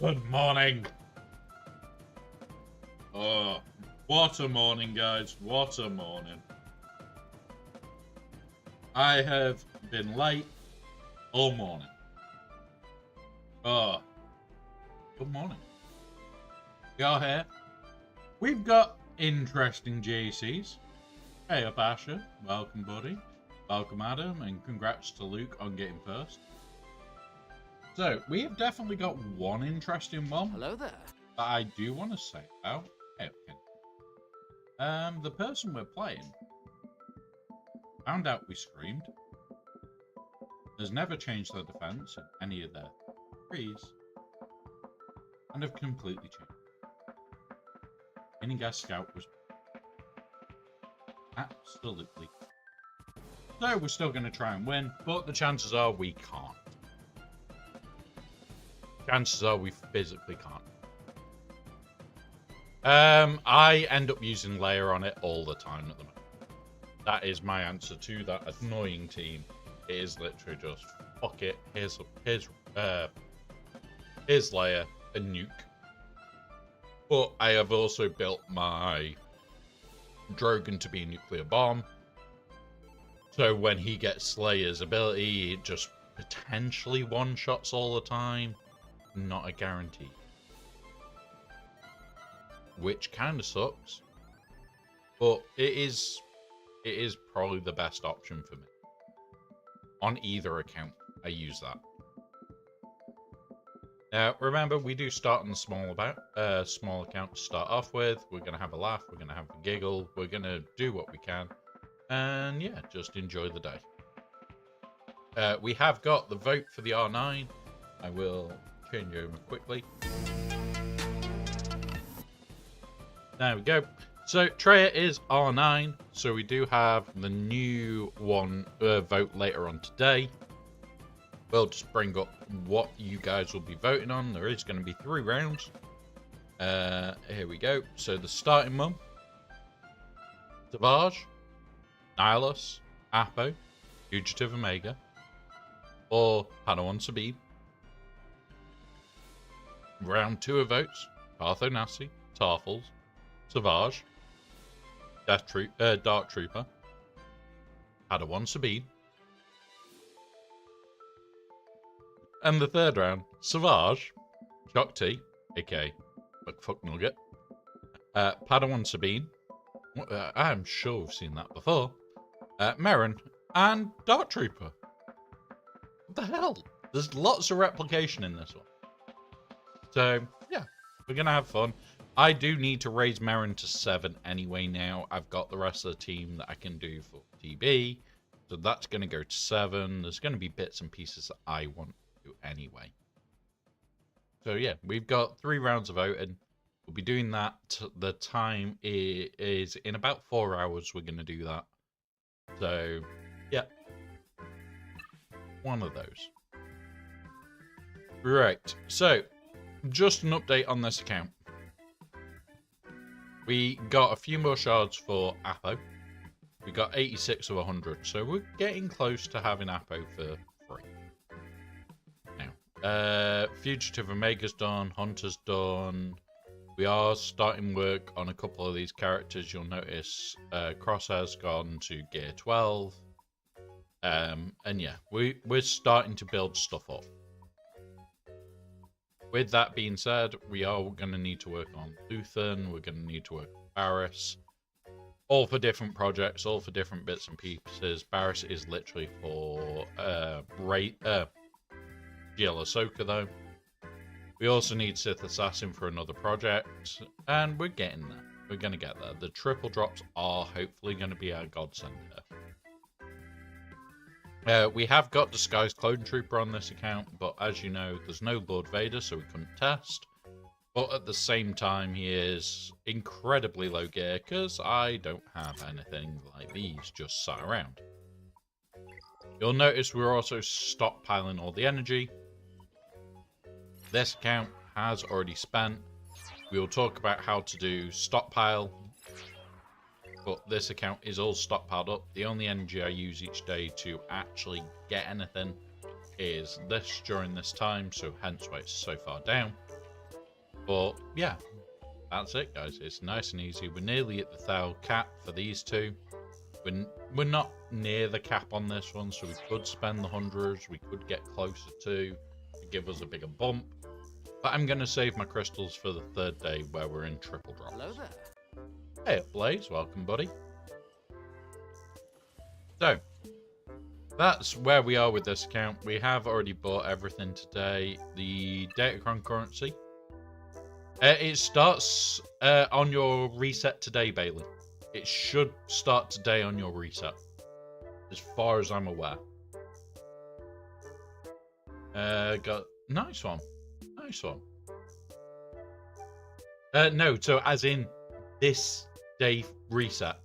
Good morning. Oh, what a morning, guys. What a morning. I have been late all morning. Oh, good morning. We are here. We've got interesting GCs. Hey up, Asher. Welcome, buddy. Welcome, Adam, and congrats to Luke on getting first. So, we have definitely got one interesting one. Hello there. That I do want to say about. Hey, okay. The person we're playing found out we screamed. Has never changed their defense in any of their trees, and have completely changed. Any GaC scout was absolutely. So we're still going to try and win, but the chances are we can't. Chances are we physically can't. I end up using layer on it all the time at the moment. That is my answer to that annoying team. It is literally just fuck it. Here's layer a nuke. But I have also built my Drogon to be a nuclear bomb. So when he gets Slayer's ability, it just potentially one-shots all the time. Not a guarantee. Which kind of sucks. But it is probably the best option for me. On either account, I use that. Now, remember, we do start on the small account to start off with. We're going to have a laugh. We're going to have a giggle. We're going to do what we can. And yeah, just enjoy the day. We have got the vote for the R9. I will change over quickly. There we go. So Treya is R9. So we do have the new one vote later on today. We'll just bring up what you guys will be voting on. There is going to be 3 rounds. Here we go. So the starting mum. Savage. Nihilus. Apo. Fugitive Omega. Or Padawan Sabine. Round 2 of votes. Partho Nasi. Tarfles. Savage. Dark Trooper. Padawan Sabine. And the 3rd round, Savage, Shock T, aka McFuck Nugget, Padawan Sabine, I'm sure we've seen that before, Merrin, and Dark Trooper. What the hell? There's lots of replication in this one. So, yeah, we're going to have fun. I do need to raise Merrin to 7 anyway now. I've got the rest of the team that I can do for TB. So that's going to go to 7. There's going to be bits and pieces that I want anyway. So yeah, we've got 3 rounds of voting. We'll be doing that. The time is in about 4 hours. We're going to do that. So yeah, one of those. Right. So just an update on this account. We got a few more shards for Apo. We got 86 of 100. So we're getting close to having Apo for free. Fugitive Omega's done, Hunter's done. We are starting work on a couple of these characters. You'll notice Crosshair's gone to gear 12. And yeah, we're starting to build stuff up. With that being said, we are going to need to work on Luthen. We're going to need to work on Barris. All for different projects, all for different bits and pieces. Barris is literally for GL Ahsoka though. We also need Sith Assassin for another project, and we're getting there. We're going to get there. The triple drops are hopefully going to be our godsend here. We have got Disguised Clone Trooper on this account, but as you know, there's no Lord Vader, so we couldn't test. But at the same time, he is incredibly low gear, because I don't have anything like these just sat around. You'll notice we're also stockpiling all the energy. This account has already spent. We will talk about how to do stockpile, but this account is all stockpiled up. The only energy I use each day to actually get anything is this during this time, so hence why it's so far down. But yeah, that's it, guys. It's nice and easy. We're nearly at the 1,000 cap for these two. We're not near the cap on this one, so we could spend the hundreds. We could get closer to give us a bigger bump. But I'm going to save my crystals for the third day where we're in triple drops. Hello there. Hey, Blaze. Welcome, buddy. So, that's where we are with this account. We have already bought everything today. The Datacron currency. It starts on your reset today, Bailey. It should start today on your reset, as far as I'm aware. Got nice one, nice one. No, so as in this day reset.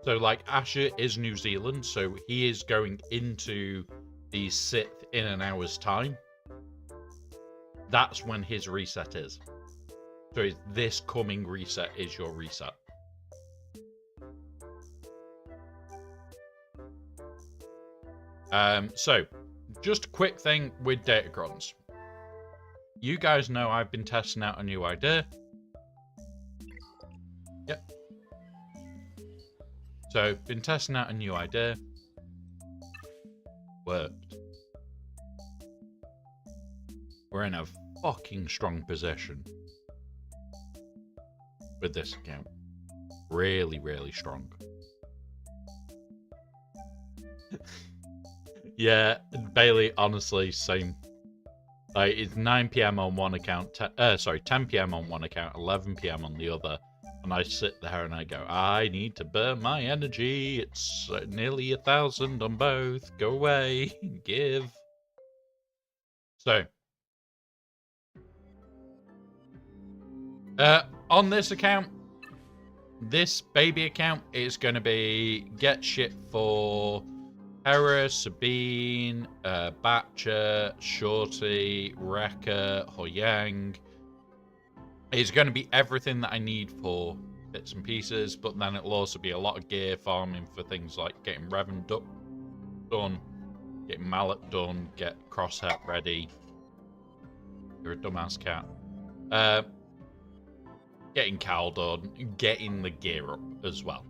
So like Asher is New Zealand, so he is going into the 6th in an hour's time. That's when his reset is. So this coming reset is your reset. So just a quick thing with Datacrons. You guys know I've been testing out a new idea. Yep. So, been testing out a new idea. Worked. We're in a fucking strong position with this account. Really, really strong. Yeah, Bailey, honestly, same. Like, it's 9 PM on one account, 10 PM on one account, 11 PM on the other. And I sit there and I go, I need to burn my energy. It's nearly 1,000 on both. Go away. Give. So. On this account, this baby account is going to be get shit for Hera, Sabine, Batcher, Shorty, Wrecker, Hoyang. It's going to be everything that I need for bits and pieces, but then it'll also be a lot of gear farming for things like getting Revan done, getting Mallet done, get Crosshair ready. You're a dumbass cat. Getting Cal done, getting the gear up as well.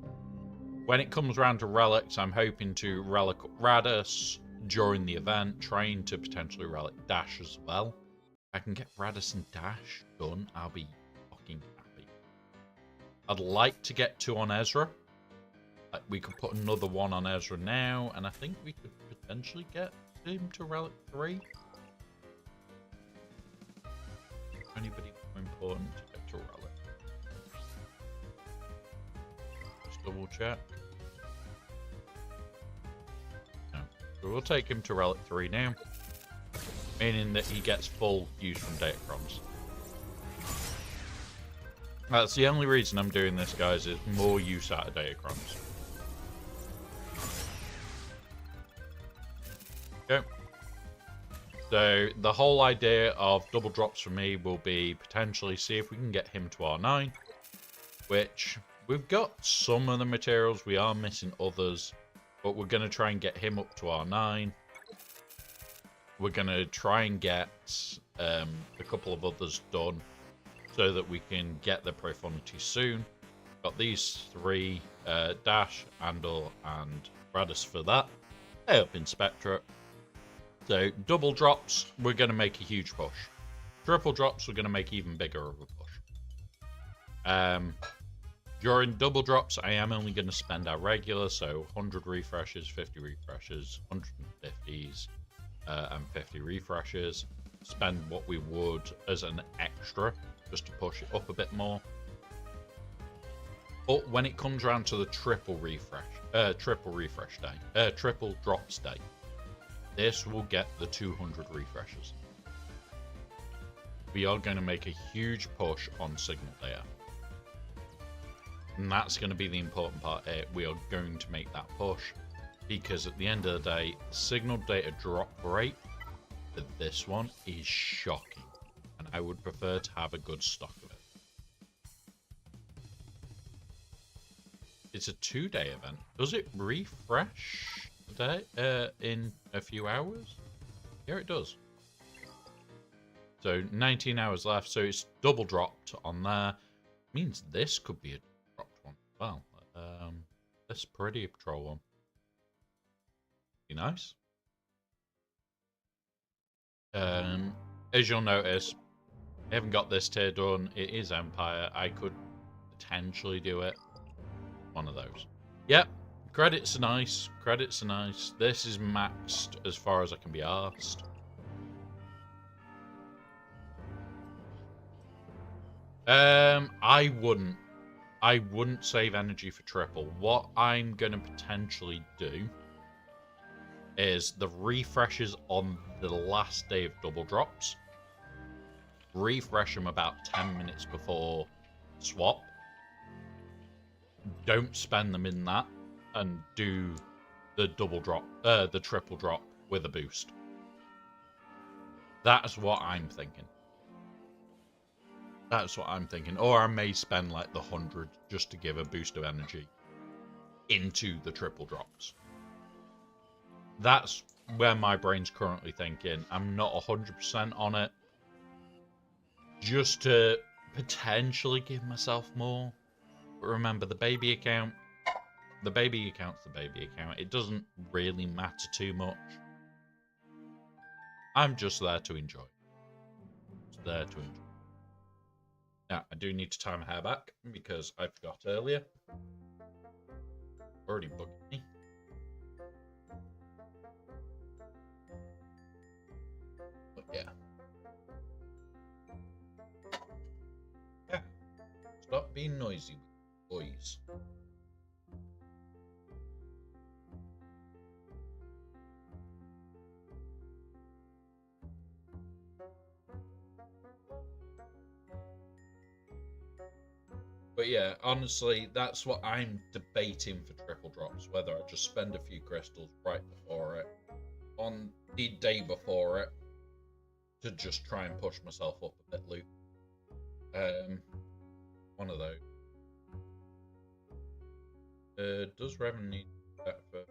When it comes around to relics, I'm hoping to relic Radis during the event, trying to potentially relic Dash as well. If I can get Radis and Dash done, I'll be fucking happy. I'd like to get 2 on Ezra. We could put another 1 on Ezra now, and I think we could potentially get him to relic 3. Anybody more important to get to relic? Just double check. No. So we'll take him to relic 3 now. Meaning that he gets full use from Datacrons. That's the only reason I'm doing this, guys, is more use out of Datacrons. Okay. So the whole idea of double drops for me will be potentially see if we can get him to R9. Which, we've got some of the materials, we are missing others. But we're going to try and get him up to R9. We're going to try and get a couple of others done so that we can get the profundity soon. Got these 3, Dash, Andor, and Radis for that. Hey up in Spectra. So double drops, we're going to make a huge push. Triple drops, we're going to make even bigger of a push. During double drops, I am only going to spend our regular, so 100 refreshes, 50 refreshes, 150s. And 50 refreshes. Spend what we would as an extra just to push it up a bit more. But when it comes around to the triple refresh day, triple drops day, this will get the 200 refreshes. We are going to make a huge push on Signal Data. And that's going to be the important part here. We are going to make that push. Because at the end of the day, Signal Data drop rate for this one is shocking. And I would prefer to have a good stock of it. It's a 2-day event. Does it refresh today in a few hours? Yeah, it does. So 19 hours left, so it's double dropped on there. Means this could be a dropped one as well. This pretty patrol one. Be nice. As you'll notice, I haven't got this tier done. It is Empire. I could potentially do it. One of those. Yep. Credits are nice. Credits are nice. This is maxed as far as I can be asked. I wouldn't save energy for triple. What I'm gonna potentially do is the refreshes on the last day of double drops. Refresh them about 10 minutes before swap. Don't spend them in that, and do the double drop, the triple drop with a boost. That's what I'm thinking. That's what I'm thinking. Or I may spend like the 100 just to give a boost of energy into the triple drops. That's where my brain's currently thinking. I'm not 100% on it. Just to potentially give myself more. But remember, the baby account. The baby account's the baby account. It doesn't really matter too much. I'm just there to enjoy. Just there to enjoy. Now, I do need to tie my hair back because I forgot earlier. Already bugged me. But yeah. Yeah. Stop being noisy, boys. But yeah, honestly, that's what I'm debating for triple drops. Whether I just spend a few crystals right before it, on the day before it, to just try and push myself up a bit, Luke. One of those. Does Revan need that for?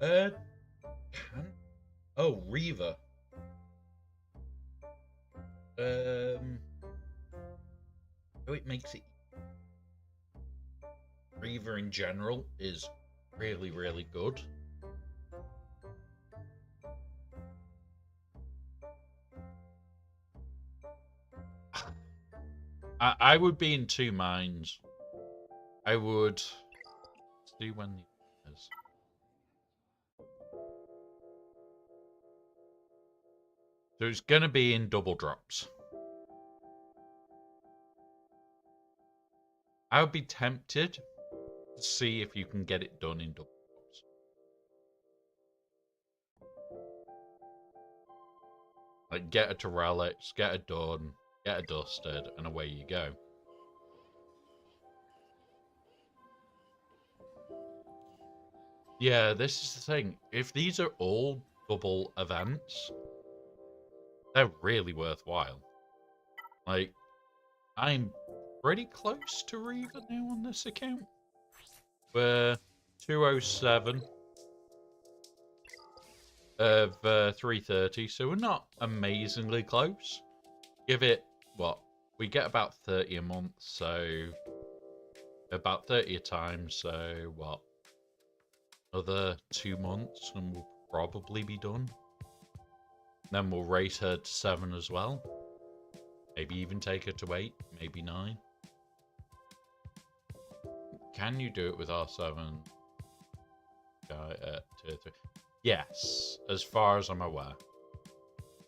Can? Oh, Reaver. Oh, it makes it. Reaver in general is really, really good. I would be in two minds. I would see when the is. So it's gonna be in double drops. I would be tempted to see if you can get it done in double drops. Like, get her to relics, get her done, get her dusted, and away you go. Yeah, this is the thing. If these are all double events, they're really worthwhile. Like, I'm pretty close to Reaver now on this account. We're 207 of 330, so we're not amazingly close. Give it, what? We get about 30 a month, so about 30 a time, so what? Another 2 months and we'll probably be done. Then we'll rate her to 7 as well. Maybe even take her to 8, maybe 9. Can you do it with R7 guy at tier 3? Yes, as far as I'm aware.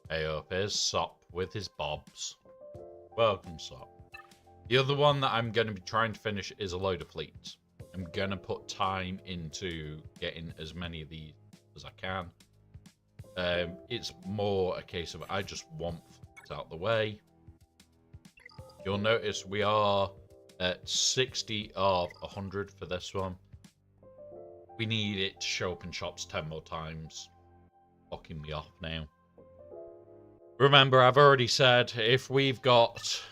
Hey up, here's Sop with his bobs. Welcome, Sop. The other one that I'm going to be trying to finish is a load of fleets. I'm going to put time into getting as many of these as I can. It's more a case of I just want it out the way. You'll notice we are at 60 of 100 for this one. We need it to show up in shops 10 more times. Fucking me off now. Remember, I've already said if we've got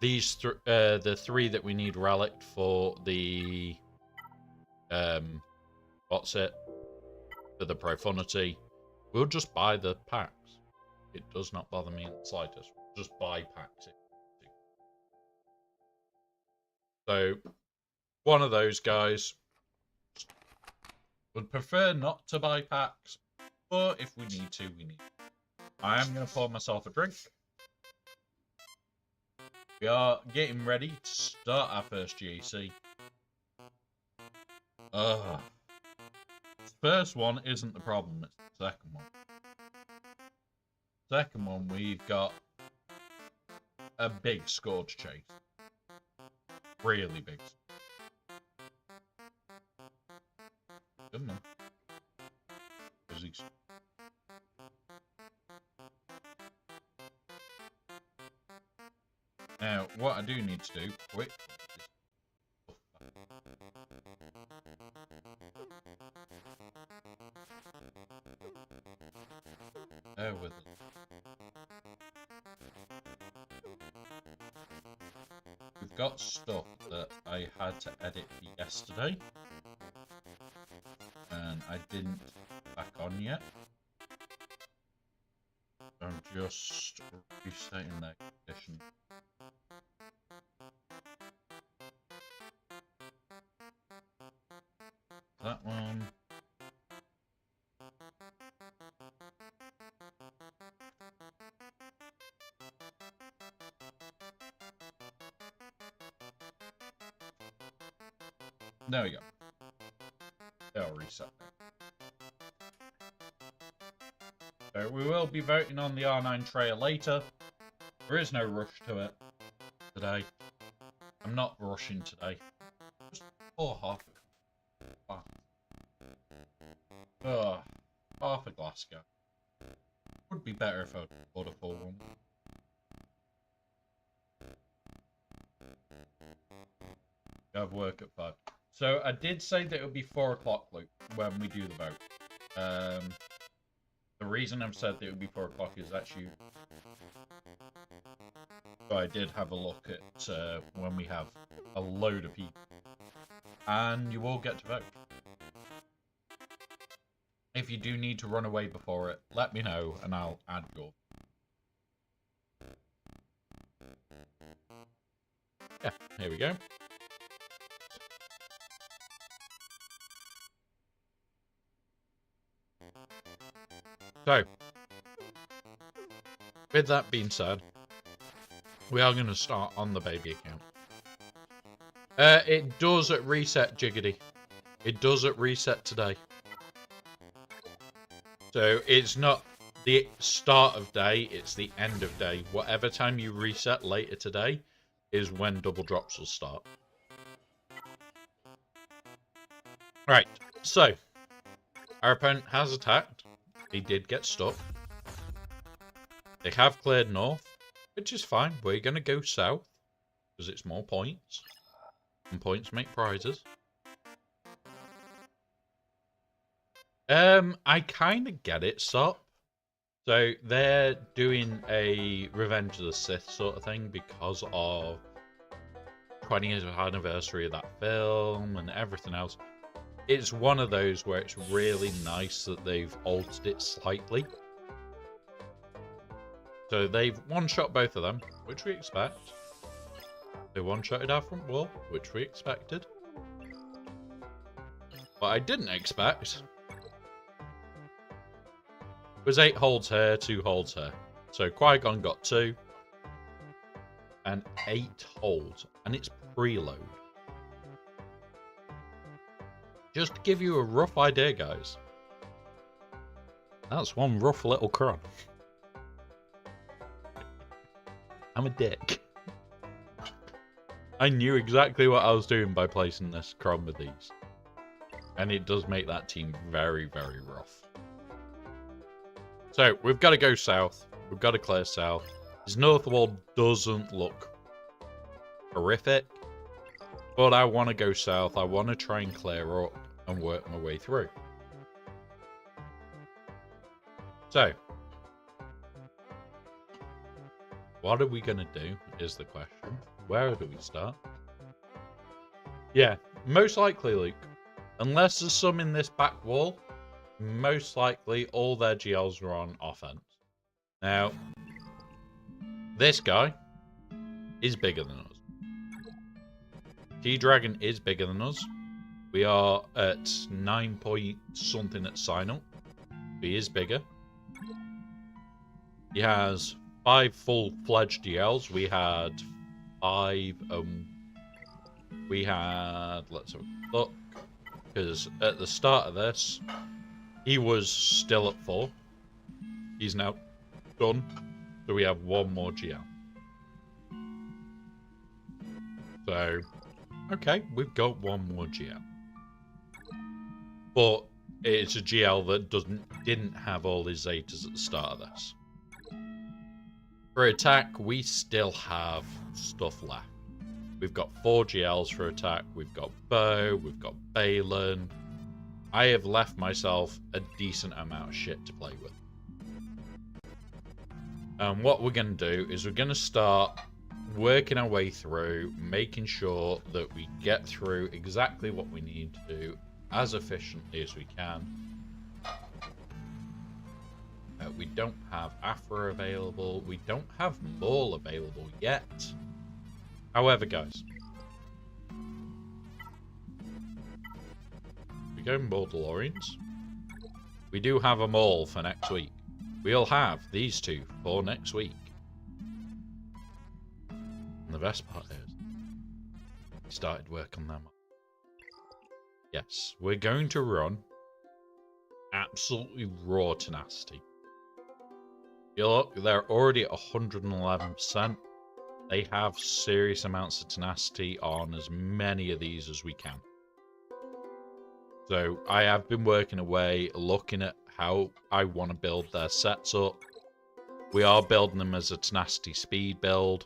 these the 3 that we need relic for the what's it? for the profundity, we'll just buy the packs. It does not bother me in the slightest. Just buy packs. So, one of those guys. Would prefer not to buy packs, but if we need to, we need to. I am going to pour myself a drink. We are getting ready to start our first GaC. First one isn't the problem, it's the second one. Second one, we've got a big Scourge chase. Really big. Good man. Now, what I do need to do, quick, bear with us. We've got stuff that I had to edit yesterday, and I didn't back on yet. I'm just restating that condition. That one. There we go. I'll reset that. So we will be voting on the R9 trailer later. There is no rush to it today. I'm not rushing today. Just pour half a cup. Half a glass go. Would be better if I poured a full one. I have work at 5. So I did say that it would be 4 o'clock, Luke, when we do the vote. The reason I've said that it would be 4 o'clock is actually... So I did have a look at when we have a load of people. And you all get to vote. If you do need to run away before it, let me know and I'll add your... Yeah, here we go. So, with that being said, we are going to start on the baby account. It does at reset, Jiggity. It does at reset today. So, it's not the start of day, it's the end of day. Whatever time you reset later today is when double drops will start. Right, so, our opponent has attacked. He did get stuck. They have cleared north, which is fine. We're going to go south, because it's more points. And points make prizes. I kind of get it, Sop. So, they're doing a Revenge of the Sith sort of thing because of 20th anniversary of that film and everything else. It's one of those where it's really nice that they've altered it slightly. So they've one-shot both of them, which we expect. They one-shotted our front wall, which we expected. What I didn't expect was 8 holds here, 2 holds here. So Qui-Gon got 2 and 8 holds, and it's preload. Just to give you a rough idea, guys. That's one rough little cron. I'm a dick. I knew exactly what I was doing by placing this cron with these. And it does make that team very, very rough. So, we've got to go south. We've got to clear south. This north wall doesn't look horrific. But I want to go south. I want to try and clear up and work my way through. So, what are we going to do is the question. Where do we start? Yeah, most likely, Luke. Unless there's some in this back wall, most likely all their GLs are on offense. Now, this guy is bigger than us. T-Dragon is bigger than us. We are at 9 point something at sign-up. He is bigger. He has 5 full-fledged GLs. We had 5. We had. Let's have a look. Because at the start of this, he was still at 4. He's now done. So we have 1 more GL. So, okay, we've got 1 more GL. But it's a GL that didn't have all his Zetas at the start of this. For attack, we still have stuff left. We've got 4 GLs for attack. We've got Bo. We've got Balin. I have left myself a decent amount of shit to play with. And what we're going to do is we're going to start working our way through, making sure that we get through exactly what we need to do as efficiently as we can. We don't have Afra available. We don't have Maul available yet. However, guys, we go Mandalorians. We do have a Maul for next week. We'll have these 2 for next week. And the best part is, we started work on them. Yes, we're going to run absolutely raw tenacity. You look, they're already at 111%. They have serious amounts of tenacity on as many of these as we can. So I have been working away, looking at how I want to build their sets up. We are building them as a tenacity speed build.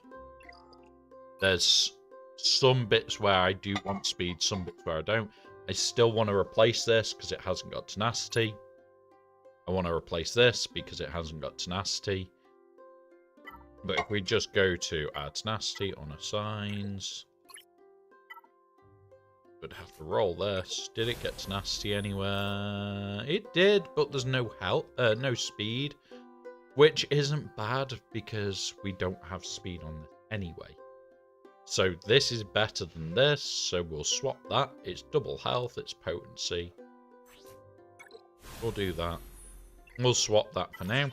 There's some bits where I do want speed, some bits where I don't. I still want to replace this because it hasn't got tenacity. I want to replace this because it hasn't got tenacity. But if we just go to add tenacity on assigns, would have to roll this. Did it get tenacity anywhere? It did, but there's no health, no speed, which isn't bad because we don't have speed on this anyway. So this is better than this, so we'll swap that. It's double health, it's potency. We'll do that. We'll swap that for now.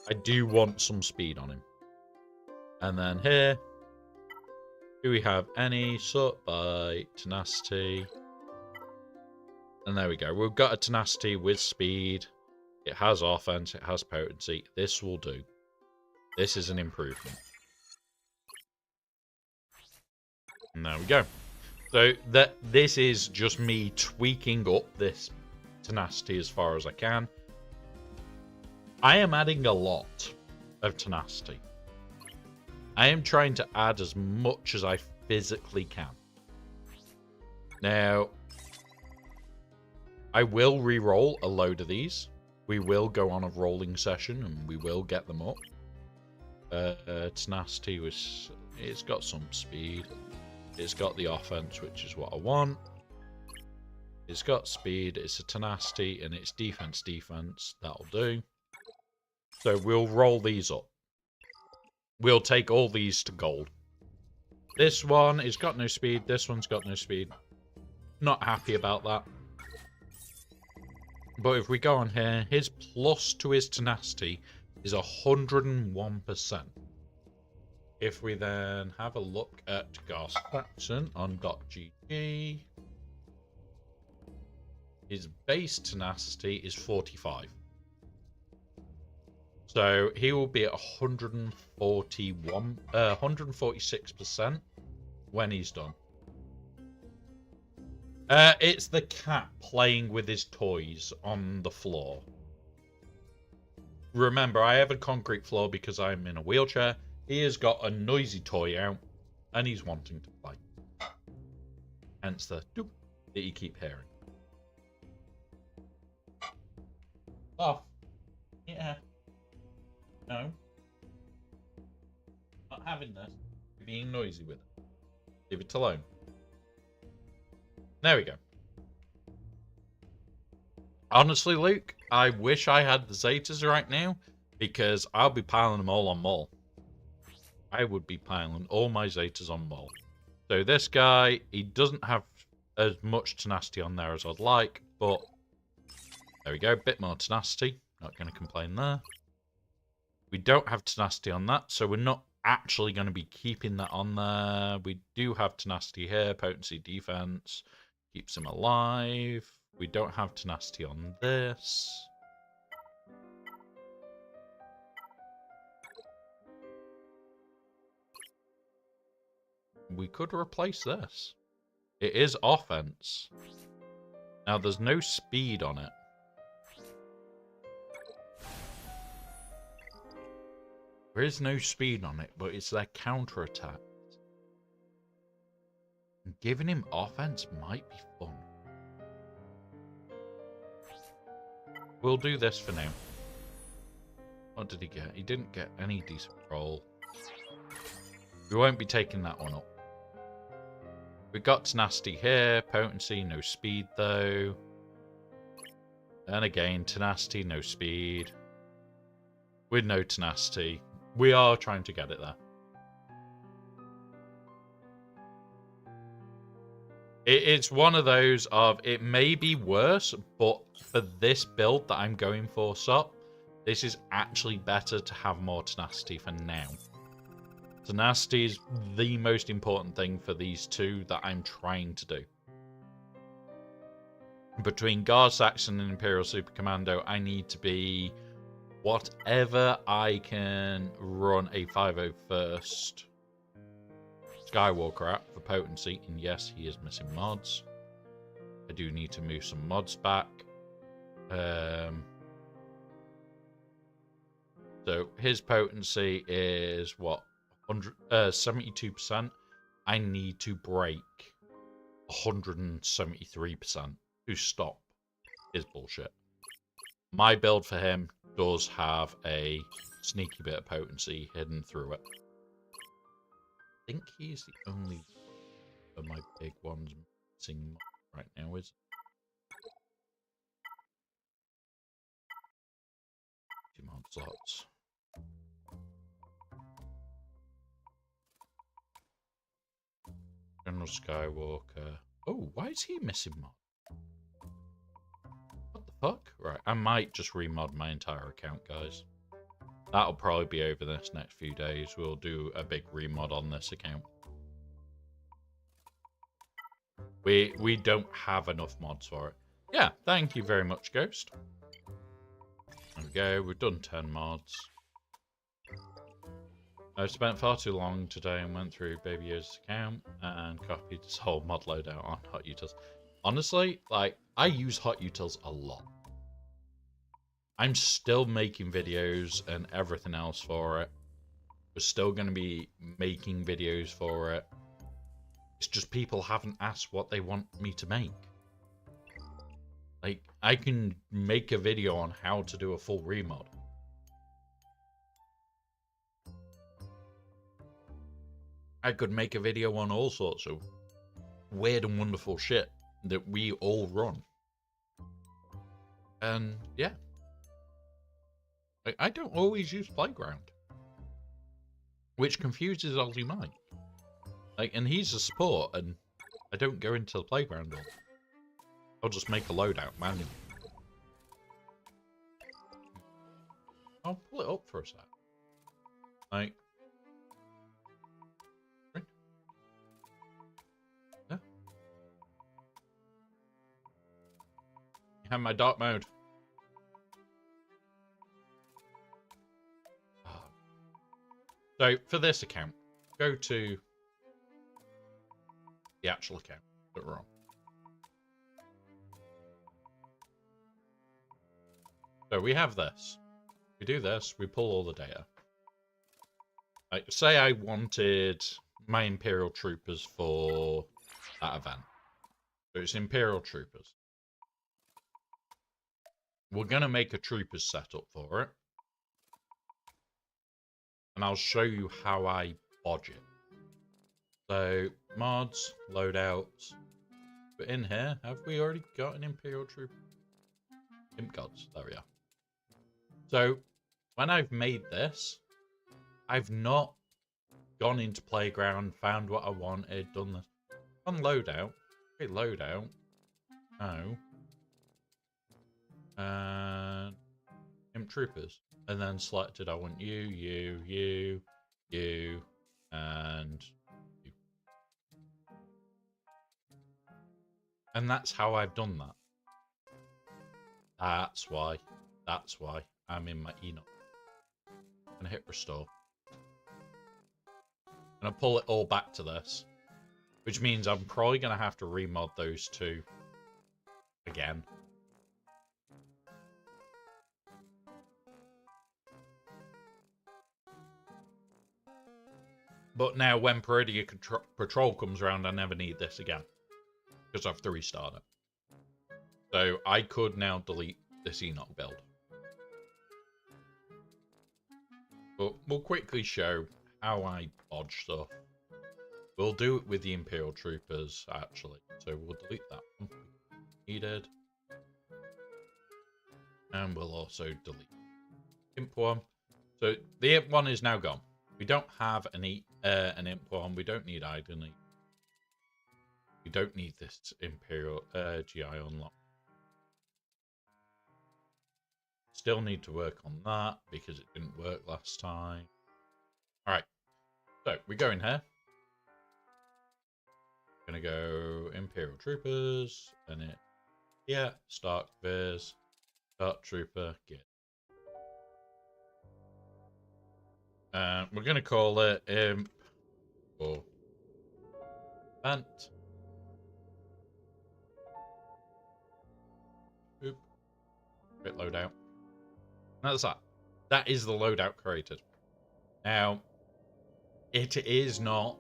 I do want some speed on him. And then here, do we have any sort by tenacity? And there we go. We've got a tenacity with speed. It has offense, it has potency. This will do. This is an improvement. And there we go. So this is just me tweaking up this tenacity as far as I can. I am adding a lot of tenacity. I am trying to add as much as I physically can. Now, I will re-roll a load of these. We will go on a rolling session and we will get them up. Tenacity was, it's got some speed. It's got the offense, which is what I want. It's got speed, it's a tenacity, and it's defense. That'll do. So we'll roll these up. We'll take all these to gold. This one has got no speed. This one's got no speed. Not happy about that. But if we go on here, his plus to his tenacity is 101%. If we then have a look at GaC Faction on .gg, his base tenacity is 45. So he will be at 146% when he's done. It's the cat playing with his toys on the floor. Remember, I have a concrete floor because I'm in a wheelchair. He has got a noisy toy out, and he's wanting to play. Hence the doop that you keep hearing. Off. Yeah. No. Not having this. You're being noisy with it. Leave it alone. There we go. Honestly, Luke, I wish I had the Zetas right now, because I'll be piling them all on Mole. I would be piling all my Zetas on Mole. So this guy, he doesn't have as much tenacity on there as I'd like, but there we go, bit more tenacity. Not going to complain there. We don't have tenacity on that, so we're not actually going to be keeping that on there. We do have tenacity here, potency, defense, keeps him alive. We don't have tenacity on this. We could replace this. It is offense. Now, there's no speed on it. There is no speed on it, but it's their counterattack. Giving him offense might be fun. We'll do this for now. What did he get? He didn't get any decent roll. We won't be taking that one up. We got tenacity here, potency, no speed though. And again, tenacity, no speed. With no tenacity. We are trying to get it there. It's one of those of, it may be worse, but for this build that I'm going for, this is actually better to have more tenacity for now. Tenacity is the most important thing for these two that I'm trying to do. Between Guard Saxon and Imperial Super Commando, I need to be whatever I can run a 501st Skywalker at for potency. And yes, he is missing mods. I do need to move some mods back. So his potency is what? 72%. I need to break 173% to stop his bullshit. My build for him does have a sneaky bit of potency hidden through it. I think he's the only of my big ones missing right now, is mod slots. General Skywalker. Oh, why is he missing mod? What the fuck? Right, I might just remod my entire account, guys. That'll probably be over this next few days. We'll do a big remod on this account. We don't have enough mods for it. Yeah, thank you very much, Ghost. There we go, we've done 10 mods. I spent far too long today and went through Baby Yoda's account and copied his whole mod loadout on Hot Utils. Honestly, like, I use Hot Utils a lot. I'm still making videos and everything else for it. We're still going to be making videos for it. It's just people haven't asked what they want me to make. Like, I can make a video on how to do a full remod. I could make a video on all sorts of weird and wonderful shit that we all run. And yeah. I don't always use Playground. Which confuses Aussie Mike. Like, and he's a support, and I don't go into the Playground all. I'll just make a loadout manually. I'll pull it up for a sec. Like, yeah. You have my dark mode. So for this account, go to the actual account that we're on. So we have this. We do this, we pull all the data. Like, say I wanted my Imperial Troopers for that event. So it's Imperial Troopers. We're going to make a Troopers setup for it. And I'll show you how I bodge it. So, mods, loadouts. But in here, have we already got an Imperial Trooper? Imp gods. There we are. So, when I've made this, I've not gone into playground, found what I wanted, done this. On loadout. Okay, loadout. Oh. And imp troopers. And then selected I want you, and you. And that's how I've done that. That's why. That's why I'm in my Enoch. I'm gonna hit restore. And I pull it all back to this. Which means I'm probably gonna have to remod those two again. But now when Peridia Patrol comes around, I never need this again. Because I have to restart it. So I could now delete this Enoch build. But we'll quickly show how I dodge stuff. We'll do it with the Imperial Troopers, actually. So we'll delete that one. Needed. And we'll also delete Imp one. So the Imp one is now gone. We don't have an Imp one. We don't need Identity. We don't need this Imperial GI unlock. Still need to work on that because it didn't work last time. Alright. So we go in here. Gonna go Imperial Troopers and it Stark Viz, Dark Trooper, get. We're gonna call it Imp or Vent. Oop. Great loadout. That's that. That is the loadout created. Now, it is not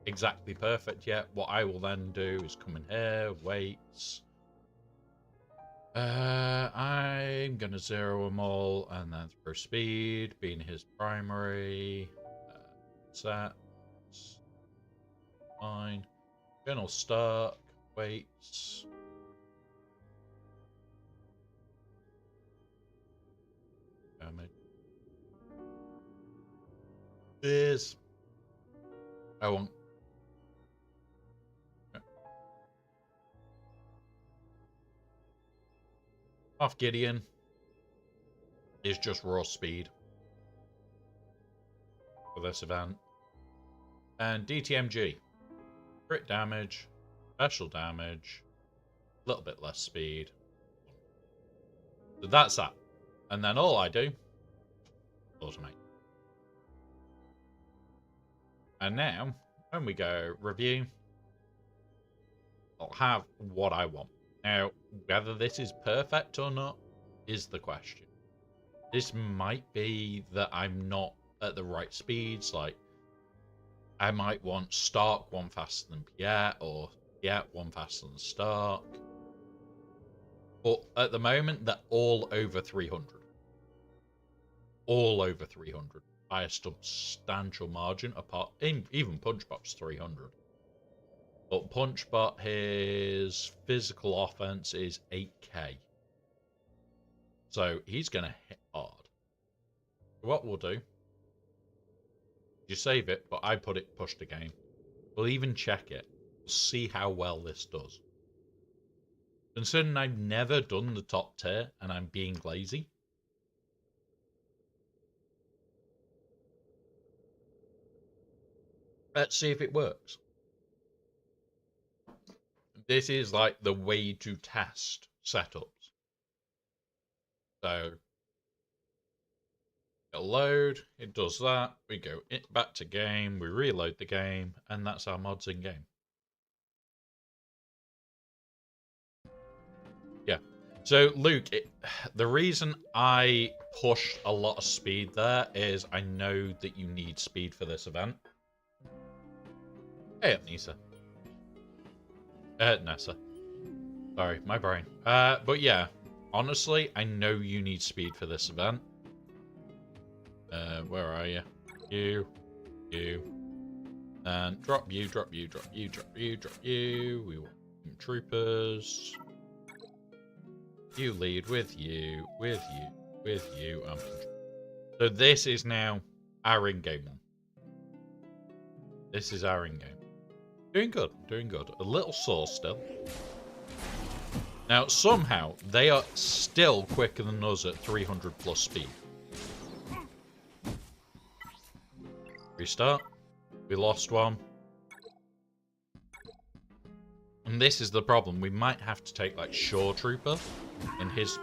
exactly perfect yet. What I will then do is come in here, weights. I'm gonna zero them all and then throw speed, being his primary. Sets. Fine. Colonel Stark, weights. Damage. This. I want. Off Gideon is just raw speed for this event. And DTMG. Crit damage, special damage, a little bit less speed. So that's that. And then all I do, automate. And now, when we go review, I'll have what I want. Now, whether this is perfect or not is the question. This might be that I'm not at the right speeds. Like, I might want Stark one faster than Piet, or Piet one faster than Stark. But at the moment, they're all over 300. All over 300 by a substantial margin. Apart, even Punchbot's 300. But Punchbot, his physical offense is 8k. So he's going to hit hard. What we'll do, you save it, but I put it pushed again. We'll even check it. We'll see how well this does. Considering I've never done the top tier and I'm being lazy. Let's see if it works. This is like the way to test setups. So it'll load, it does that, we go back to game, we reload the game, and that's our mods in game. Yeah. So Luke, the reason I pushed a lot of speed there is I know that you need speed for this event. Hey up, Nisa. Nessa. Sorry, my brain. But yeah, honestly, I know you need speed for this event. Where are you? You. And drop you. We want troopers. You lead with you, with you, with you. So this is now our in-game one. This is our in-game. Doing good, doing good. A little sore still. Now, somehow, they are still quicker than us at 300 plus speed. Restart. We lost one. And this is the problem. We might have to take, like, Shore Trooper in his...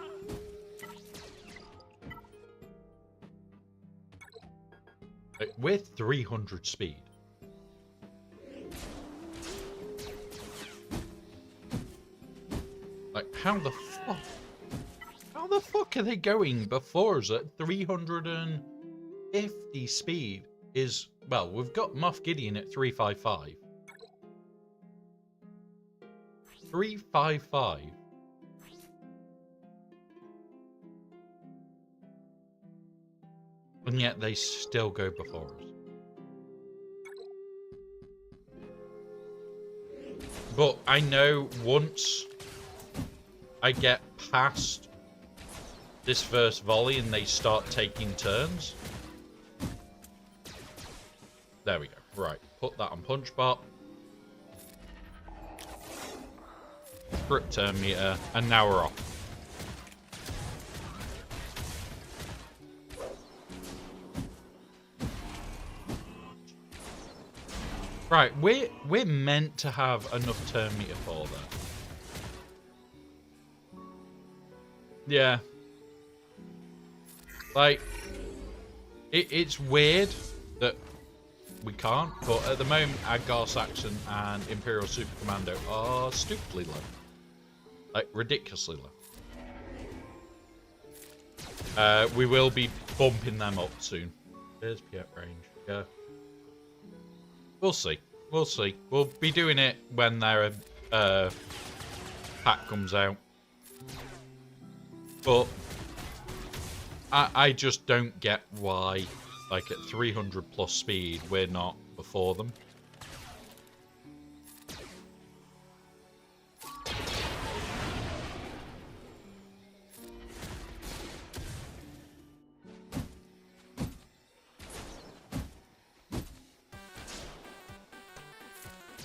Like, we're 300 speed. Like, how the fuck? How the fuck are they going before us at 350 speed? Is, well, we've got Moff Gideon at 355. 355. And yet they still go before us. But I know once I get past this first volley and they start taking turns. There we go. Right. Put that on Punch Bot. Script turn meter. And now we're off. Right. We're meant to have enough turn meter for that. Yeah. Like, it's weird that we can't, but at the moment, Aggar Saxon and Imperial Super Commando are stupidly low. Like, ridiculously low. We will be bumping them up soon. There's Piet range. Yeah. We'll see. We'll see. We'll be doing it when their pack comes out. But I just don't get why, like, at 300 plus speed, we're not before them.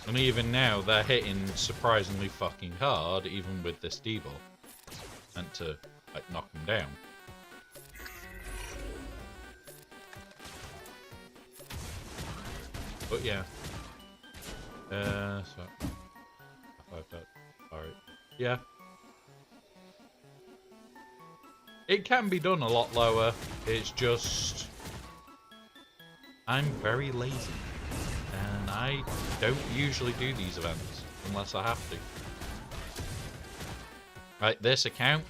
And even now, they're hitting surprisingly fucking hard, even with this debuff. Meant to, like, knock them down. But yeah. So. Alright. Yeah. It can be done a lot lower. It's just... I'm very lazy. And I don't usually do these events unless I have to. Right, this account,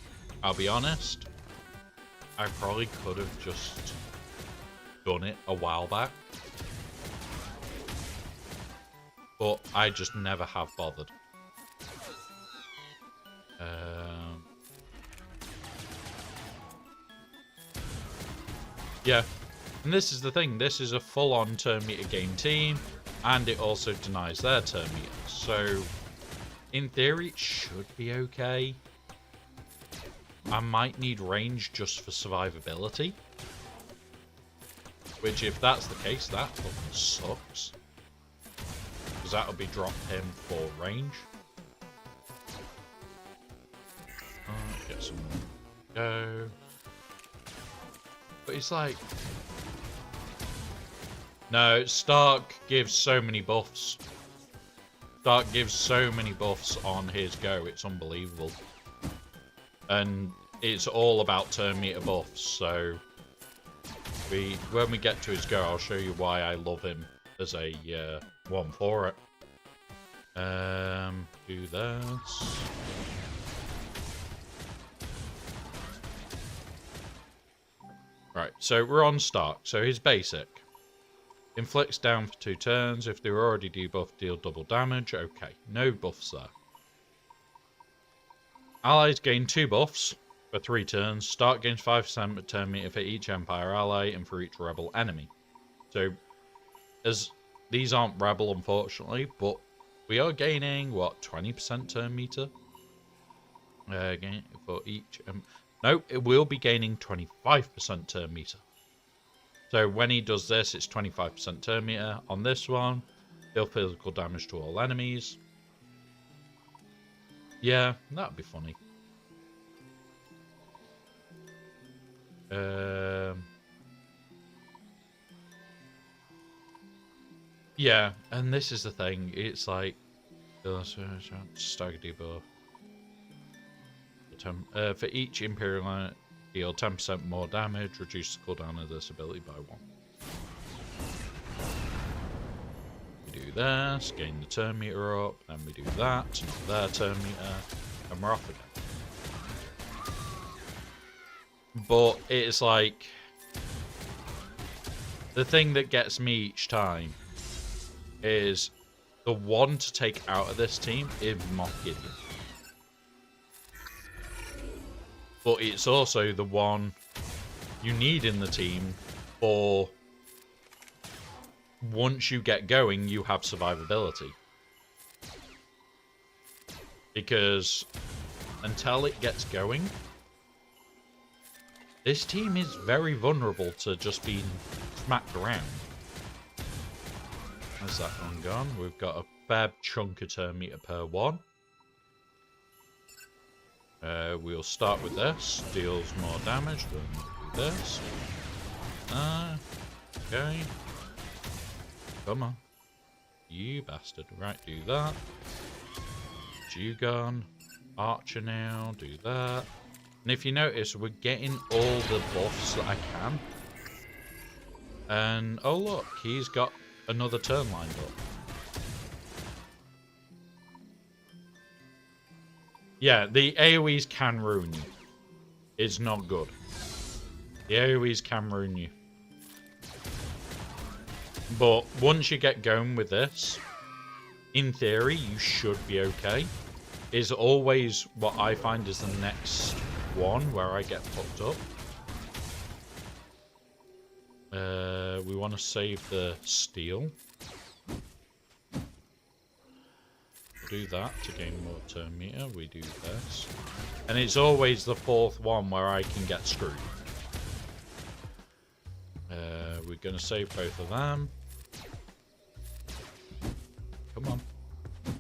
I'll be honest, I probably could have just done it a while back. But I just never have bothered. Yeah, and this is the thing. This is a full-on turn meter game team, and it also denies their turn meter. So, in theory, it should be okay. I might need range just for survivability. Which, if that's the case, that fucking sucks. Because that'll be drop him for range. Get some go. But it's like... No, Stark gives so many buffs. Stark gives so many buffs on his go, it's unbelievable. And it's all about turn meter buffs, so... when we get to his go, I'll show you why I love him as a one for it. Do this. Right, so we're on Stark. So his basic. Inflicts down for 2 turns. If they were already debuffed, deal double damage. Okay, no buffs there. Allies gain 2 buffs for 3 turns. Stark gains 5% per turn meter for each Empire ally and for each Rebel enemy. So, as these aren't Rebel, unfortunately, but we are gaining, what, 20% turn meter? For each... no, it will be gaining 25% turn meter. So when he does this, it's 25% turn meter. On this one, deal physical damage to all enemies. Yeah, that'd be funny. Yeah, and this is the thing. It's like stagger debuff. For each Imperial line, deal 10% more damage. Reduce the cooldown of this ability by 1. We do this, gain the turn meter up, then we do that, not their turn meter, and we're off again. But it's like the thing that gets me each time is the one to take out of this team is Moff Gideon. But it's also the one you need in the team for once you get going, you have survivability. Because until it gets going, this team is very vulnerable to just being smacked around. Where's that one gone? We've got a fair chunk of turn meter per one. We'll start with this. Deals more damage. Then do this. Okay. Come on. You bastard. Right, do that. Jugon. Archer now. Do that. And if you notice, we're getting all the buffs that I can. And, oh look, he's got another turn lined up. Yeah, the AoEs can ruin you. It's not good. The AoEs can ruin you. But once you get going with this, in theory, you should be okay. Is always what I find is the next one where I get fucked up. We want to save the steel. Do that to gain more turn meter. We do this. And it's always the fourth one where I can get screwed. We're going to save both of them. Come on.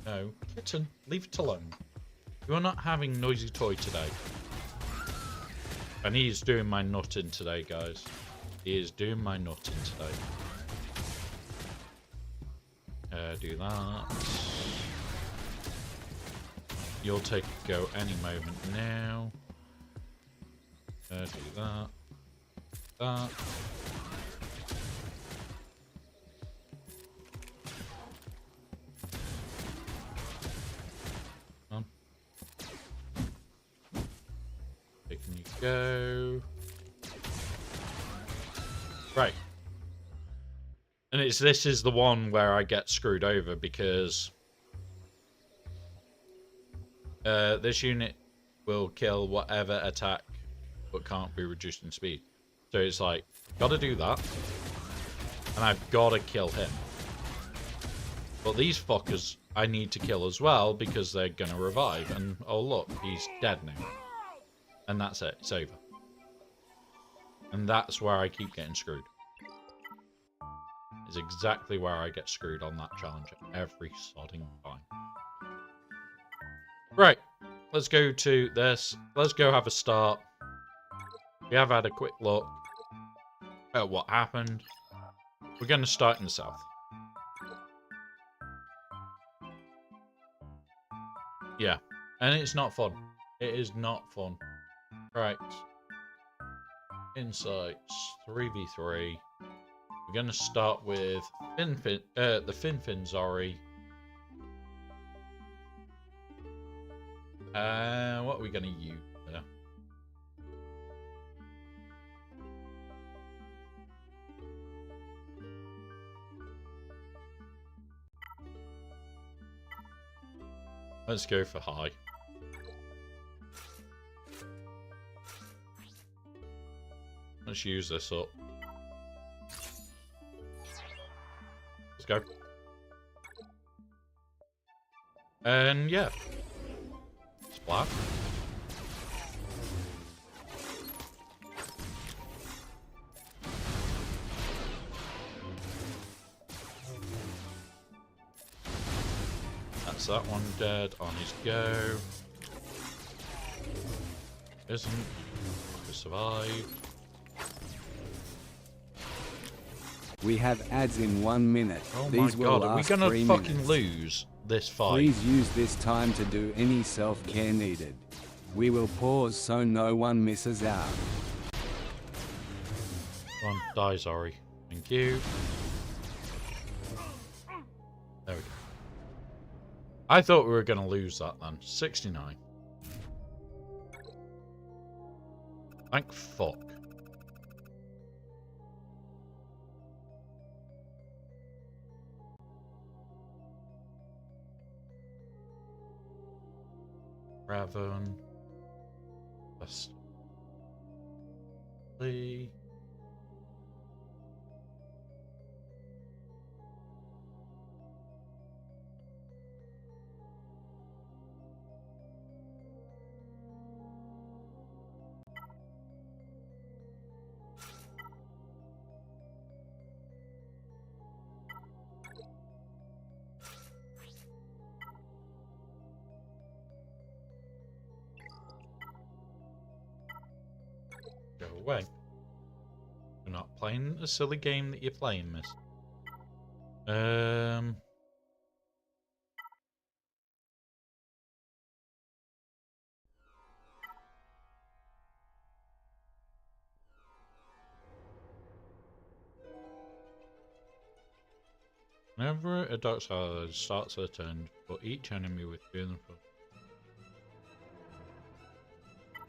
No. Kitten, leave it alone. You're not having noisy toy today. And he's doing my nutting today, guys. He is doing my nutting today. Do that. You'll take a go any moment now. Do that. That. On. Taking you go. Right. And this is the one where I get screwed over because this unit will kill whatever attack but can't be reduced in speed. So it's like, gotta do that. And I've gotta kill him. But these fuckers I need to kill as well because they're gonna revive. And oh look, he's dead now. And that's it, it's over. And that's where I keep getting screwed. Is exactly where I get screwed on that challenge every sodding time. Right, let's go to this. Let's go have a start. We have had a quick look at what happened. We're going to start in the south. Yeah, and it's not fun. It is not fun. Right. Insights 3v3. We're going to start with the Fin Zori. What are we going to use there? Let's go for high. Let's use this up. Let's go. And yeah. Splat. Is that one dead? On his go. Isn't. We survive. We have ads in 1 minute. Oh These my god, will are we last gonna 3 fucking minutes. lose this fight? Please use this time to do any self-care needed. We will pause so no one misses out. Come on, die, sorry. Thank you. There we go. I thought we were gonna lose that then. 69. Thank fuck. Raven. Best. Lee. Go away. We're not playing a silly game that you're playing, miss. Whenever a dark side starts their turn, put each enemy with 2 them.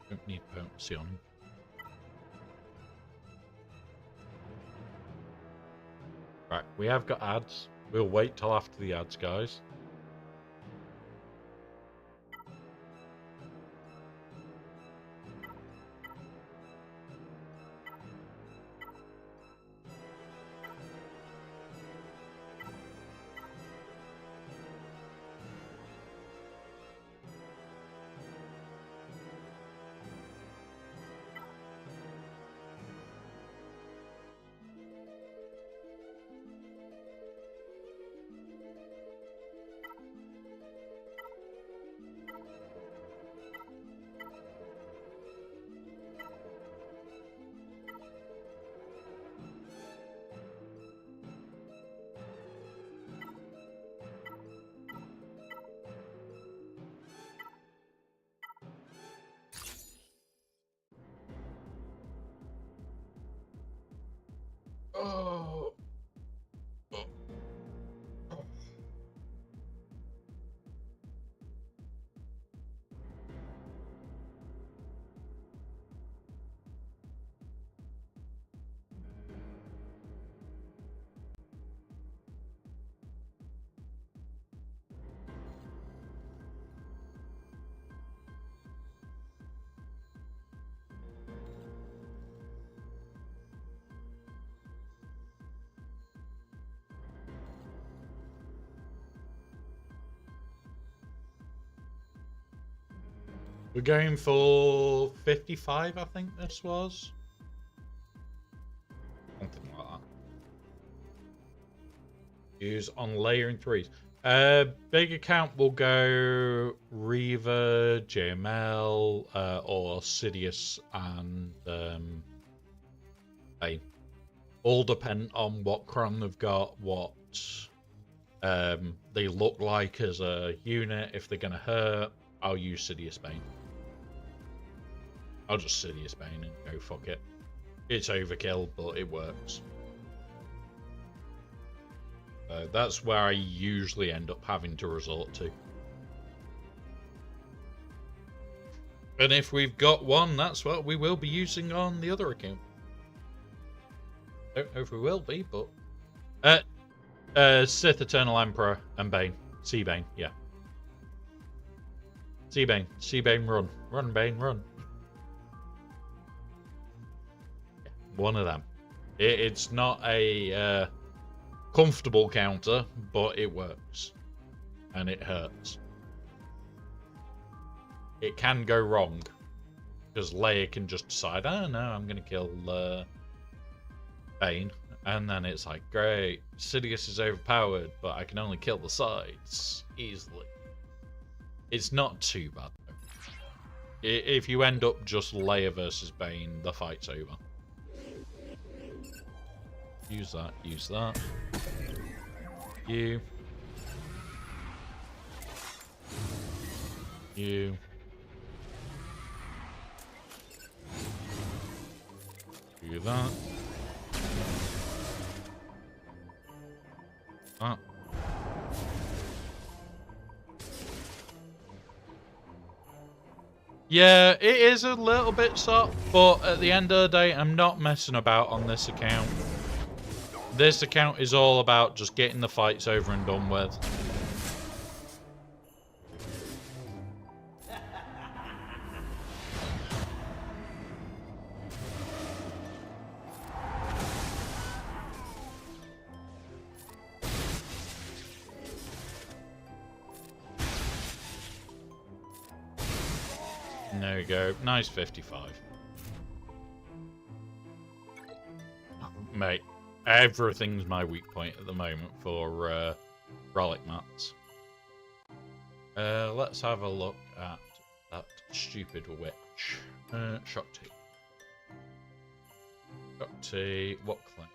Don't need potency on him. Right, we have got ads. We'll wait till after the ads, guys. Oh. We're going for 55, I think this was. Something like that. Use on layering 3s. Big account will go Reaver, JML, or Sidious and Bane. All depend on what Cron they've got, what they look like as a unit. If they're going to hurt, I'll use Sidious Bane. I'll just Sidious Bane and go fuck it. It's overkill, but it works. That's where I usually end up having to resort to. And if we've got one, that's what we will be using on the other account. Don't know if we will be, but... Sith Eternal Emperor and Bane. Sea Bane, yeah. Sea Bane. Sea Bane, run. Run, Bane, run. Yeah, one of them. It's not a comfortable counter, but it works. And it hurts. It can go wrong. Because Leia can just decide, oh no, I'm going to kill Bane. And then it's like, great, Sidious is overpowered, but I can only kill the sides easily. It's not too bad, though. If you end up just Leia versus Bane, the fight's over. Use that, use that. You. You. Do that. Ah. Yeah, it is a little bit soft, but at the end of the day, I'm not messing about on this account. This account is all about just getting the fights over and done with. There we go. Nice 55. Oh, mate, everything's my weak point at the moment for relic mats. Let's have a look at that stupid witch. Shakti. Shakti, what claim?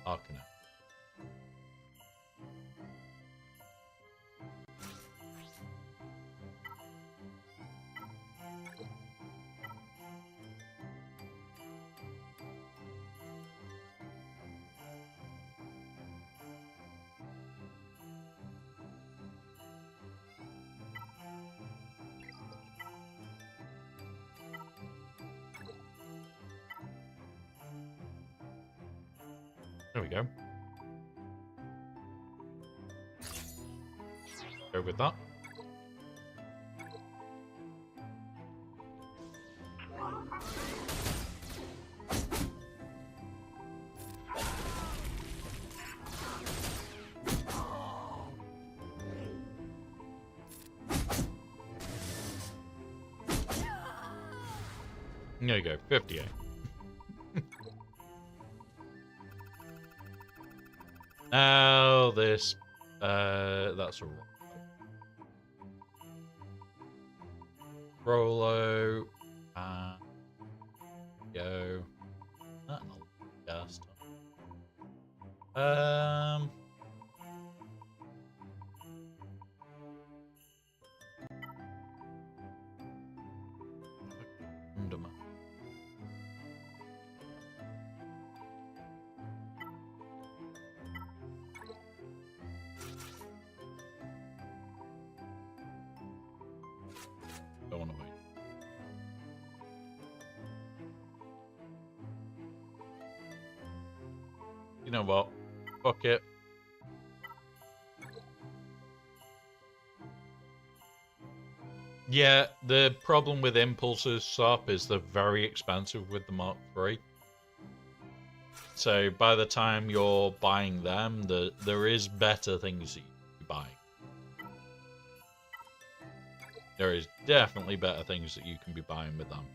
Arcana. There we go. Go with that. There you go, 58. Now this, that's a Rolo, go, not just, don't want to wait. You know what? Fuck it. Yeah, the problem with impulses, Sop, is they're very expensive with the Mark III. So by the time you're buying them, there is better things that you can buy. There is definitely better things that you can be buying with them.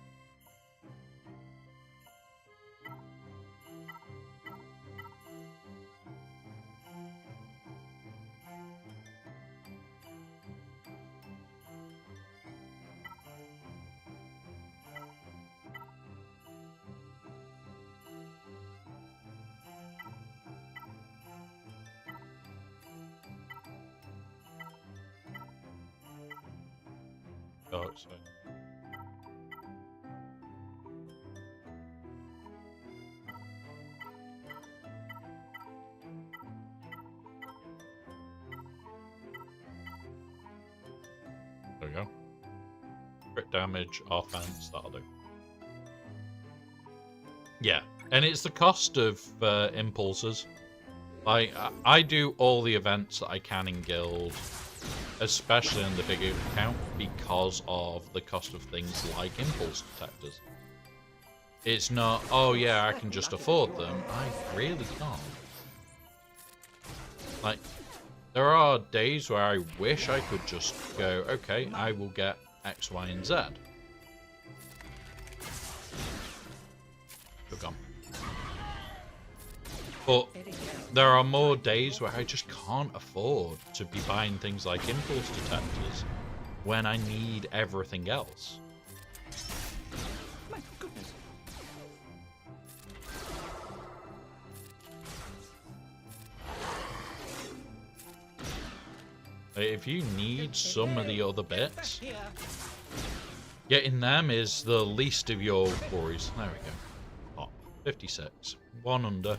Dark side. There we go. Crit damage, offense, that'll do. Yeah, and it's the cost of impulses. Like, I do all the events that I can in Guild, especially in the bigger account, because of the cost of things like impulse detectors. It's not, oh yeah, I can just afford them. I really can't. Like, there are days where I wish I could just go, okay, I will get X, Y, and Z. You're gone. But there are more days where I just can't afford to be buying things like impulse detectors when I need everything else. My goodness. If you need some of the other bits, getting them is the least of your worries. There we go. Oh, 56. One under.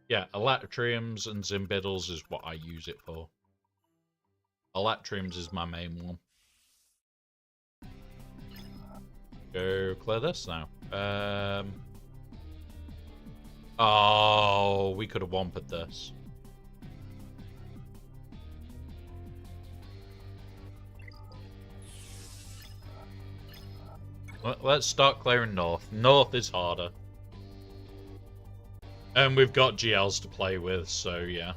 Yeah, Electriums and Zimbiddles is what I use it for. Electriums is my main one. Go clear this now. Oh, we could have wampered this. Let's start clearing north. North is harder. And we've got GLs to play with, so yeah.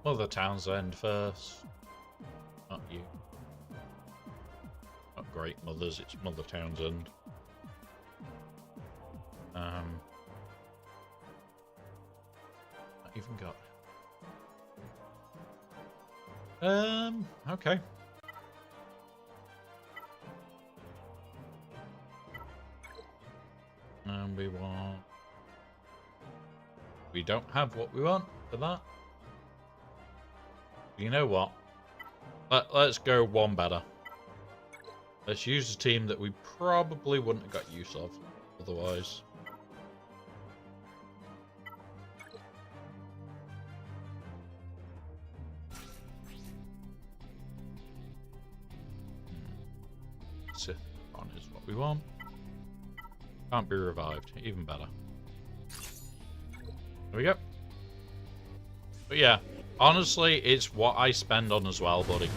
Mother Townsend first. Not you. Not Great Mothers, it's Mother Townsend. Not even got... okay. And we want... We don't have what we want for that. You know what? Let's go one better. Let's use a team that we probably wouldn't have got use of otherwise. Sith on is what we want. Can't be revived. Even better. There we go. But yeah, honestly, it's what I spend on as well, buddy.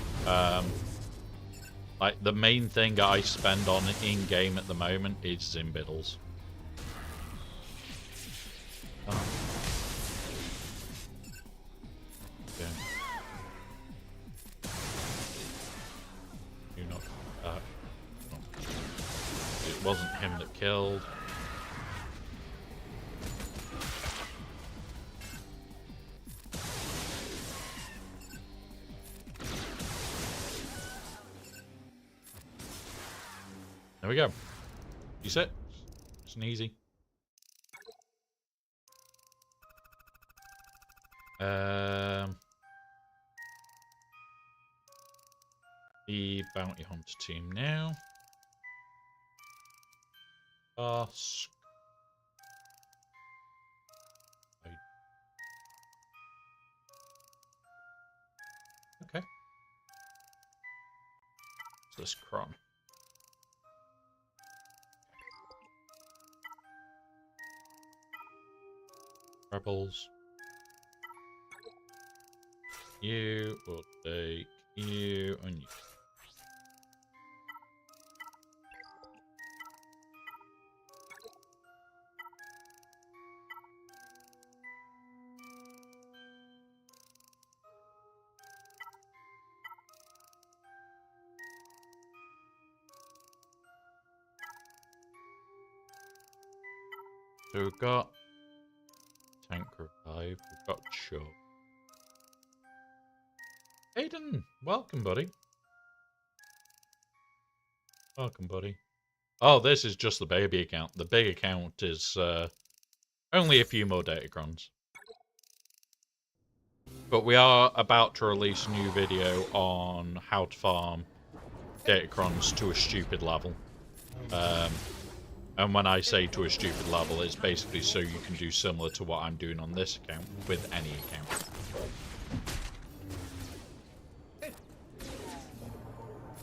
Like, the main thing I spend on in-game at the moment is Zimbiddles. Oh. Okay. You not... It wasn't him that killed. There we go. You sit. It's an easy. The bounty hunter team now. Ask. Okay. What's this cron? Rebels. You will take you and you. So we've got tank revive, we've got Chubb. Aiden, welcome, buddy. Welcome, buddy. Oh, this is just the baby account. The big account is only a few more datacrons. But we are about to release a new video on how to farm datacrons to a stupid level. And when I say to a stupid level, it's basically so you can do similar to what I'm doing on this account with any account.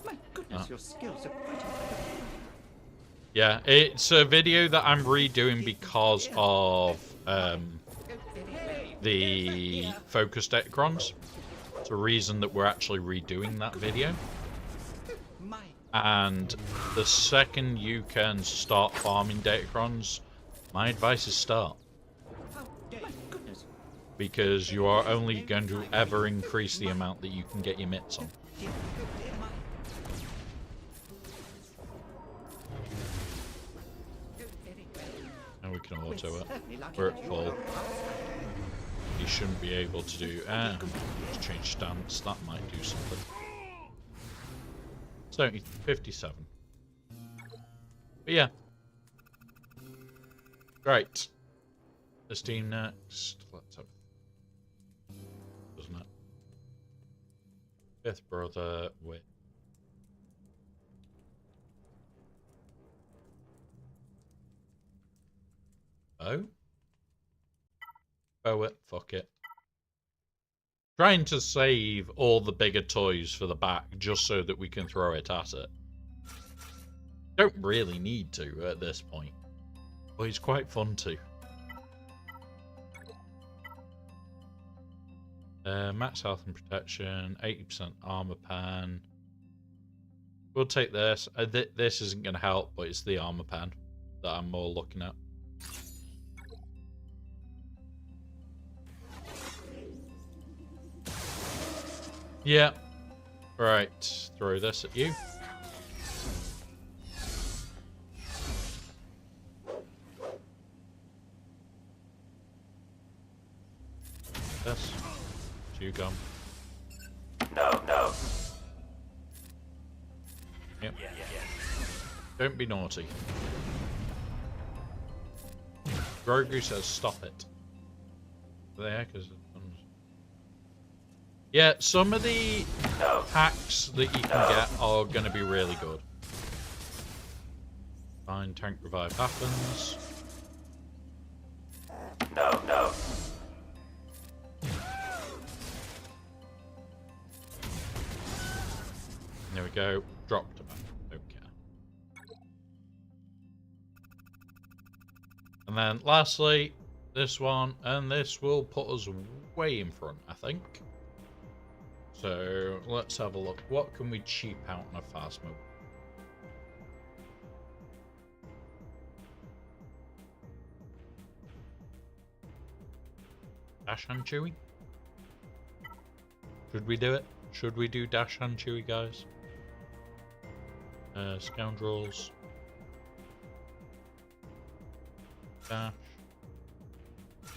My goodness, your skills are pretty. Yeah, it's a video that I'm redoing because of the focus datacrons. It's a reason that we're actually redoing that video. And the second you can start farming datacrons, my advice is start. Because you are only going to ever increase the amount that you can get your mitts on. And we can We're auto it. certainly lucky We're that at you're full. around us. He shouldn't be able to do... just change stance. That might do something. 57. But yeah. Great. This team next. Let's have... Doesn't it? Fifth brother with... Oh? Oh, it. Fuck it. Trying to save all the bigger toys for the back just so that we can throw it at it. Don't really need to at this point. But it's quite fun to. Max health and protection, 80% armor pan. We'll take this. This isn't going to help, but it's the armor pan that I'm more looking at. Yeah. Right. Throw this at you. This. You gone. No. Yep. Yeah. Don't be naughty. Grogu says stop it. There, because... Yeah, some of the hacks that you can get are going to be really good. Fine, tank revive happens. No. There we go. Drop to back. Okay. And then lastly, this one, and this will put us way in front, I think. So let's have a look. What can we cheap out on a fast move? Dash Hand Chewy? Should we do it? Should we do Dash Hand Chewy, guys? Scoundrels. Dash.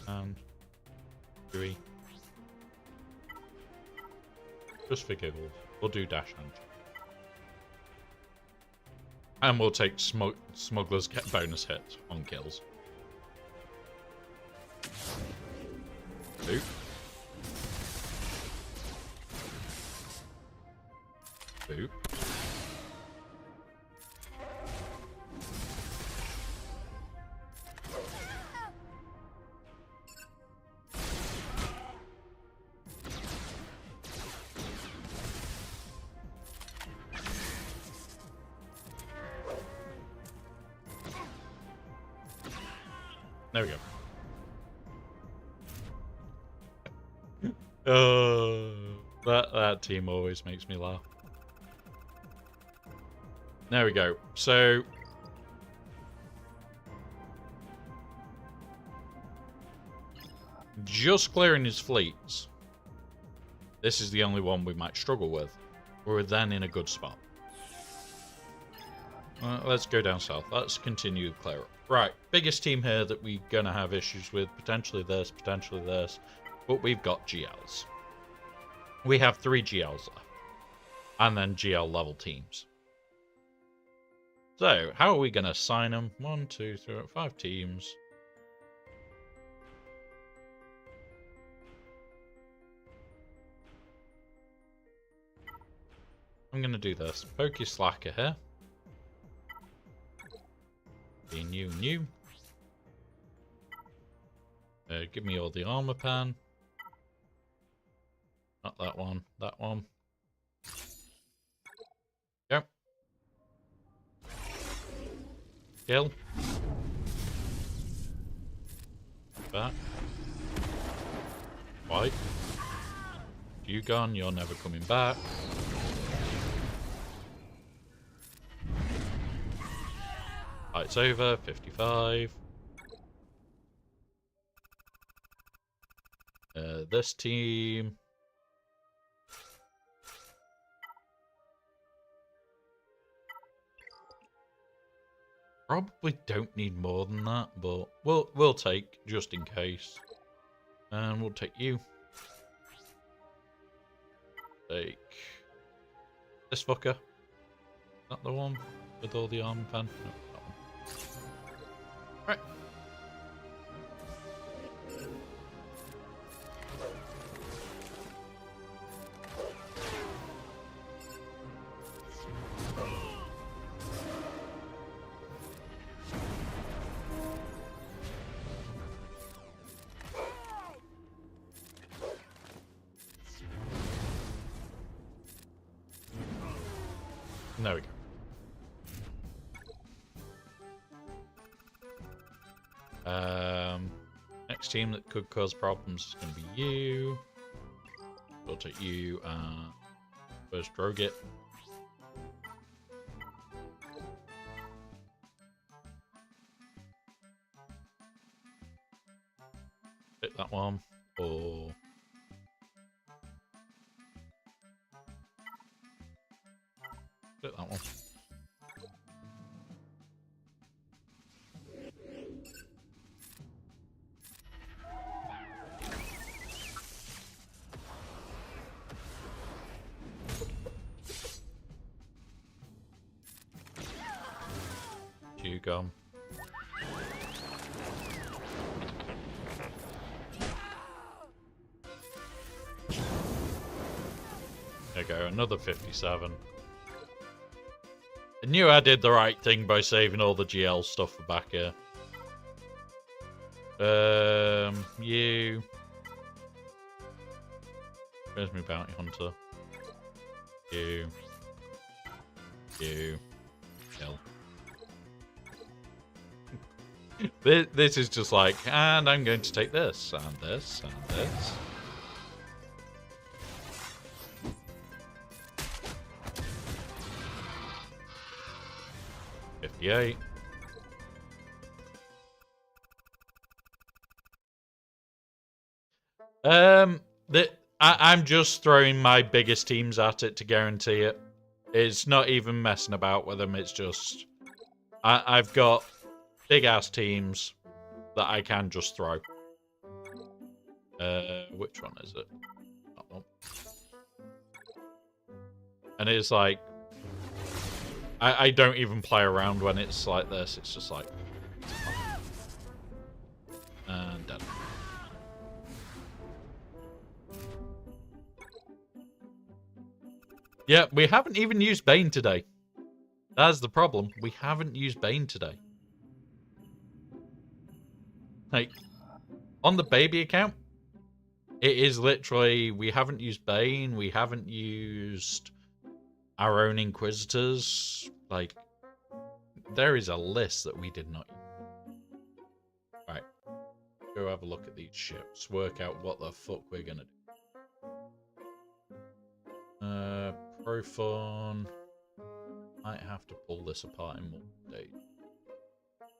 And Chewy. Just for giggles. We'll do Dash Hand. And we'll take Smugglers get bonus hits on kills. Boop. Boop. There we go. That team always makes me laugh. There we go. So just clearing his fleets. This is the only one we might struggle with. We're then in a good spot. Let's go down south. Let's continue the clear up. Right, biggest team here that we're going to have issues with. Potentially this, but we've got GLs. We have 3 GLs left. And then GL level teams. So, how are we going to assign them? 1, 2, 3, 5 teams. I'm going to do this. Pokey Slacker here. Be new. Give me all the armor pan. Not that one. That one. Yep. Kill. Back. White. You gone. You're never coming back. Fight's over. 55. This team. Probably don't need more than that, but we'll take just in case. And we'll take you. Take this fucker. Is that the one with all the arm pan? No, that one. Right. There we go. Next team that could cause problems is going to be you. We'll take you. First rogue it. Hit that one. Or hit that one. You go. There you go, another 57. I knew I did the right thing by saving all the GL stuff for back here. You. Where's my bounty hunter? You. Kill. This is just like, and I'm going to take this, and this, and this. $58. I'm just throwing my biggest teams at it to guarantee it. It's not even messing about with them. It's just I've got big ass teams that I can just throw. Which one is it? That one. And it's like I don't even play around when it's like this. It's just like and dead. Yeah, we haven't even used Bane today. That's the problem. We haven't used Bane today. Like, on the baby account, it is literally, we haven't used Bane, we haven't used our own Inquisitors. Like, there is a list that we did not use. Right. Go have a look at these ships. Work out what the fuck we're gonna do. Profon. Might have to pull this apart in more detail.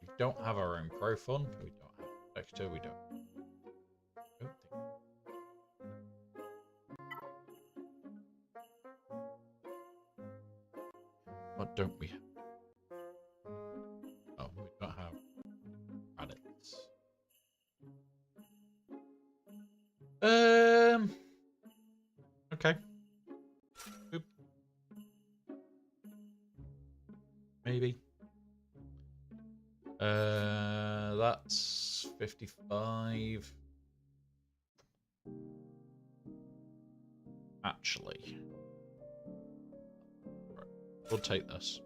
We don't have our own Profon. We don't have Vector. We don't think. What don't we have? Oh, we don't have credits. Okay. Oop. Maybe. That's 55. Actually. Right. We'll take this.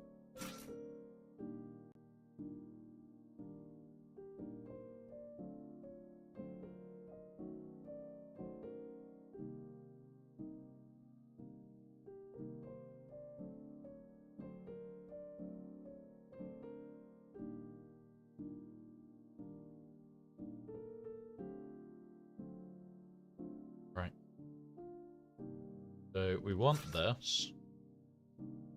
Right. So we want this.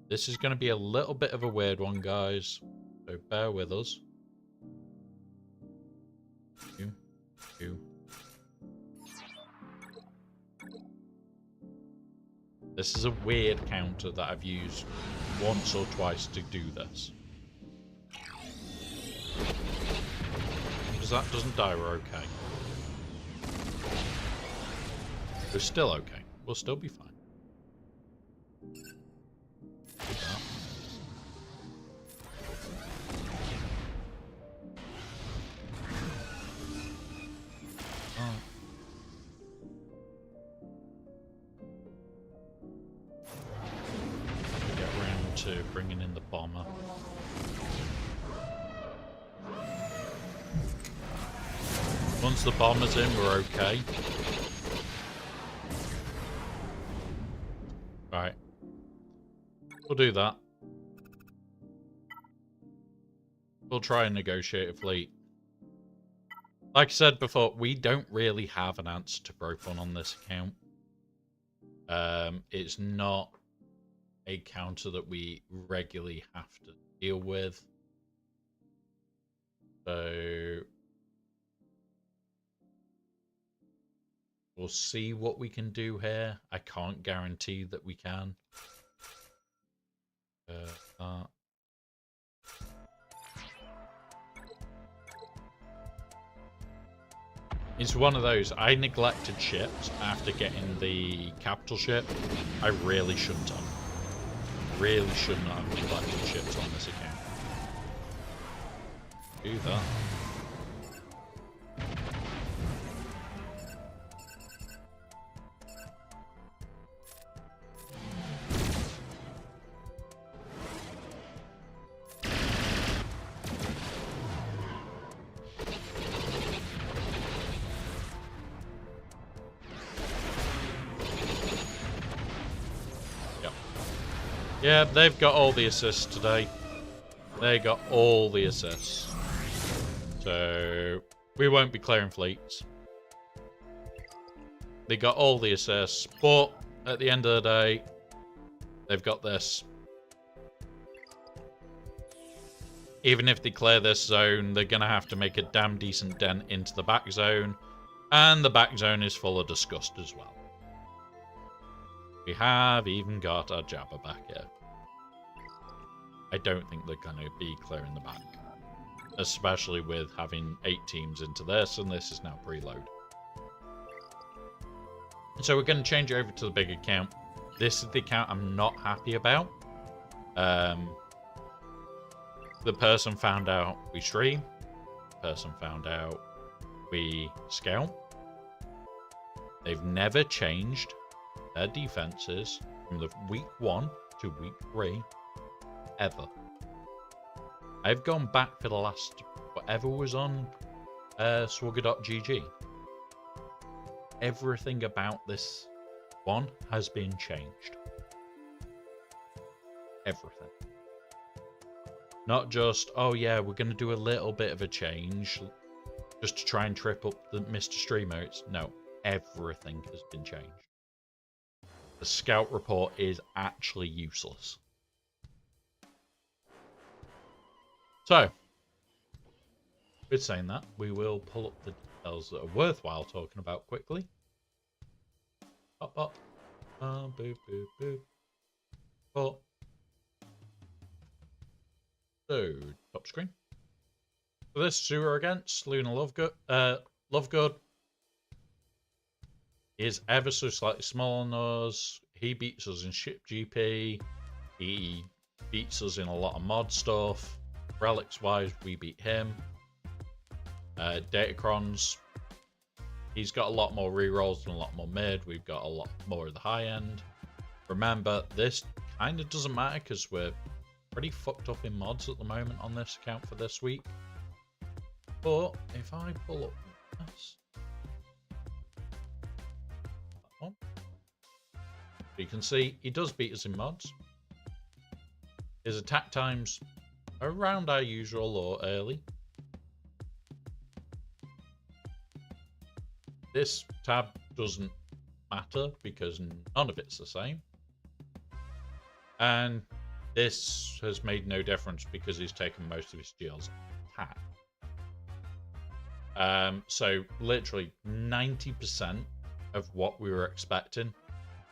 This is going to be a little bit of a weird one, guys. So bear with us. Two. This is a weird counter that I've used once or twice to do this. as that doesn't die, we're okay. We're still okay. We'll still be fine. To bringing in the bomber. Once the bomber's in, we're okay. Right. We'll do that. We'll try and negotiate a fleet. Like I said before, we don't really have an answer to Brofun on this account. It's not a counter that we regularly have to deal with. So we'll see what we can do here. I can't guarantee that we can. It's one of those, I neglected ships after getting the capital ship. I really shouldn't have. Really should not have neglected ships on this account. Do that. Yeah, they've got all the assists today. They got all the assists. So, we won't be clearing fleets. They got all the assists, but at the end of the day, they've got this. Even if they clear this zone, they're going to have to make a damn decent dent into the back zone. And the back zone is full of disgust as well. We have even got a Jabba back here. I don't think they're going to be clearing the back. Especially with having 8 teams into this, and this is now preload. So we're going to change over to the big account. This is the account I'm not happy about. The person found out we stream. The person found out we scout. They've never changed their defenses from the week 1 to week 3 ever. I've gone back for the last whatever was on swugger.gg. Everything about this one has been changed. Everything. Not just, oh yeah, we're going to do a little bit of a change just to try and trip up the Mr. Streamer. No, everything has been changed. The scout report is actually useless. So, with saying that, we will pull up the details that are worthwhile talking about quickly. Pop, pop. Boop, boop, boop. Pop. So, top screen. For this, Zero against Luna Lovegood is ever so slightly smaller than us. He beats us in ship GP. He beats us in a lot of mod stuff. Relics wise, we beat him. Datacrons, he's got a lot more rerolls and a lot more mid. We've got a lot more of the high end. Remember, this kind of doesn't matter because we're pretty fucked up in mods at the moment on this account for this week. But if I pull up this, that one, you can see he does beat us in mods. His attack times around our usual or early. This tab doesn't matter because none of it's the same. And this has made no difference because he's taken most of his GL's attack. So literally 90% of what we were expecting,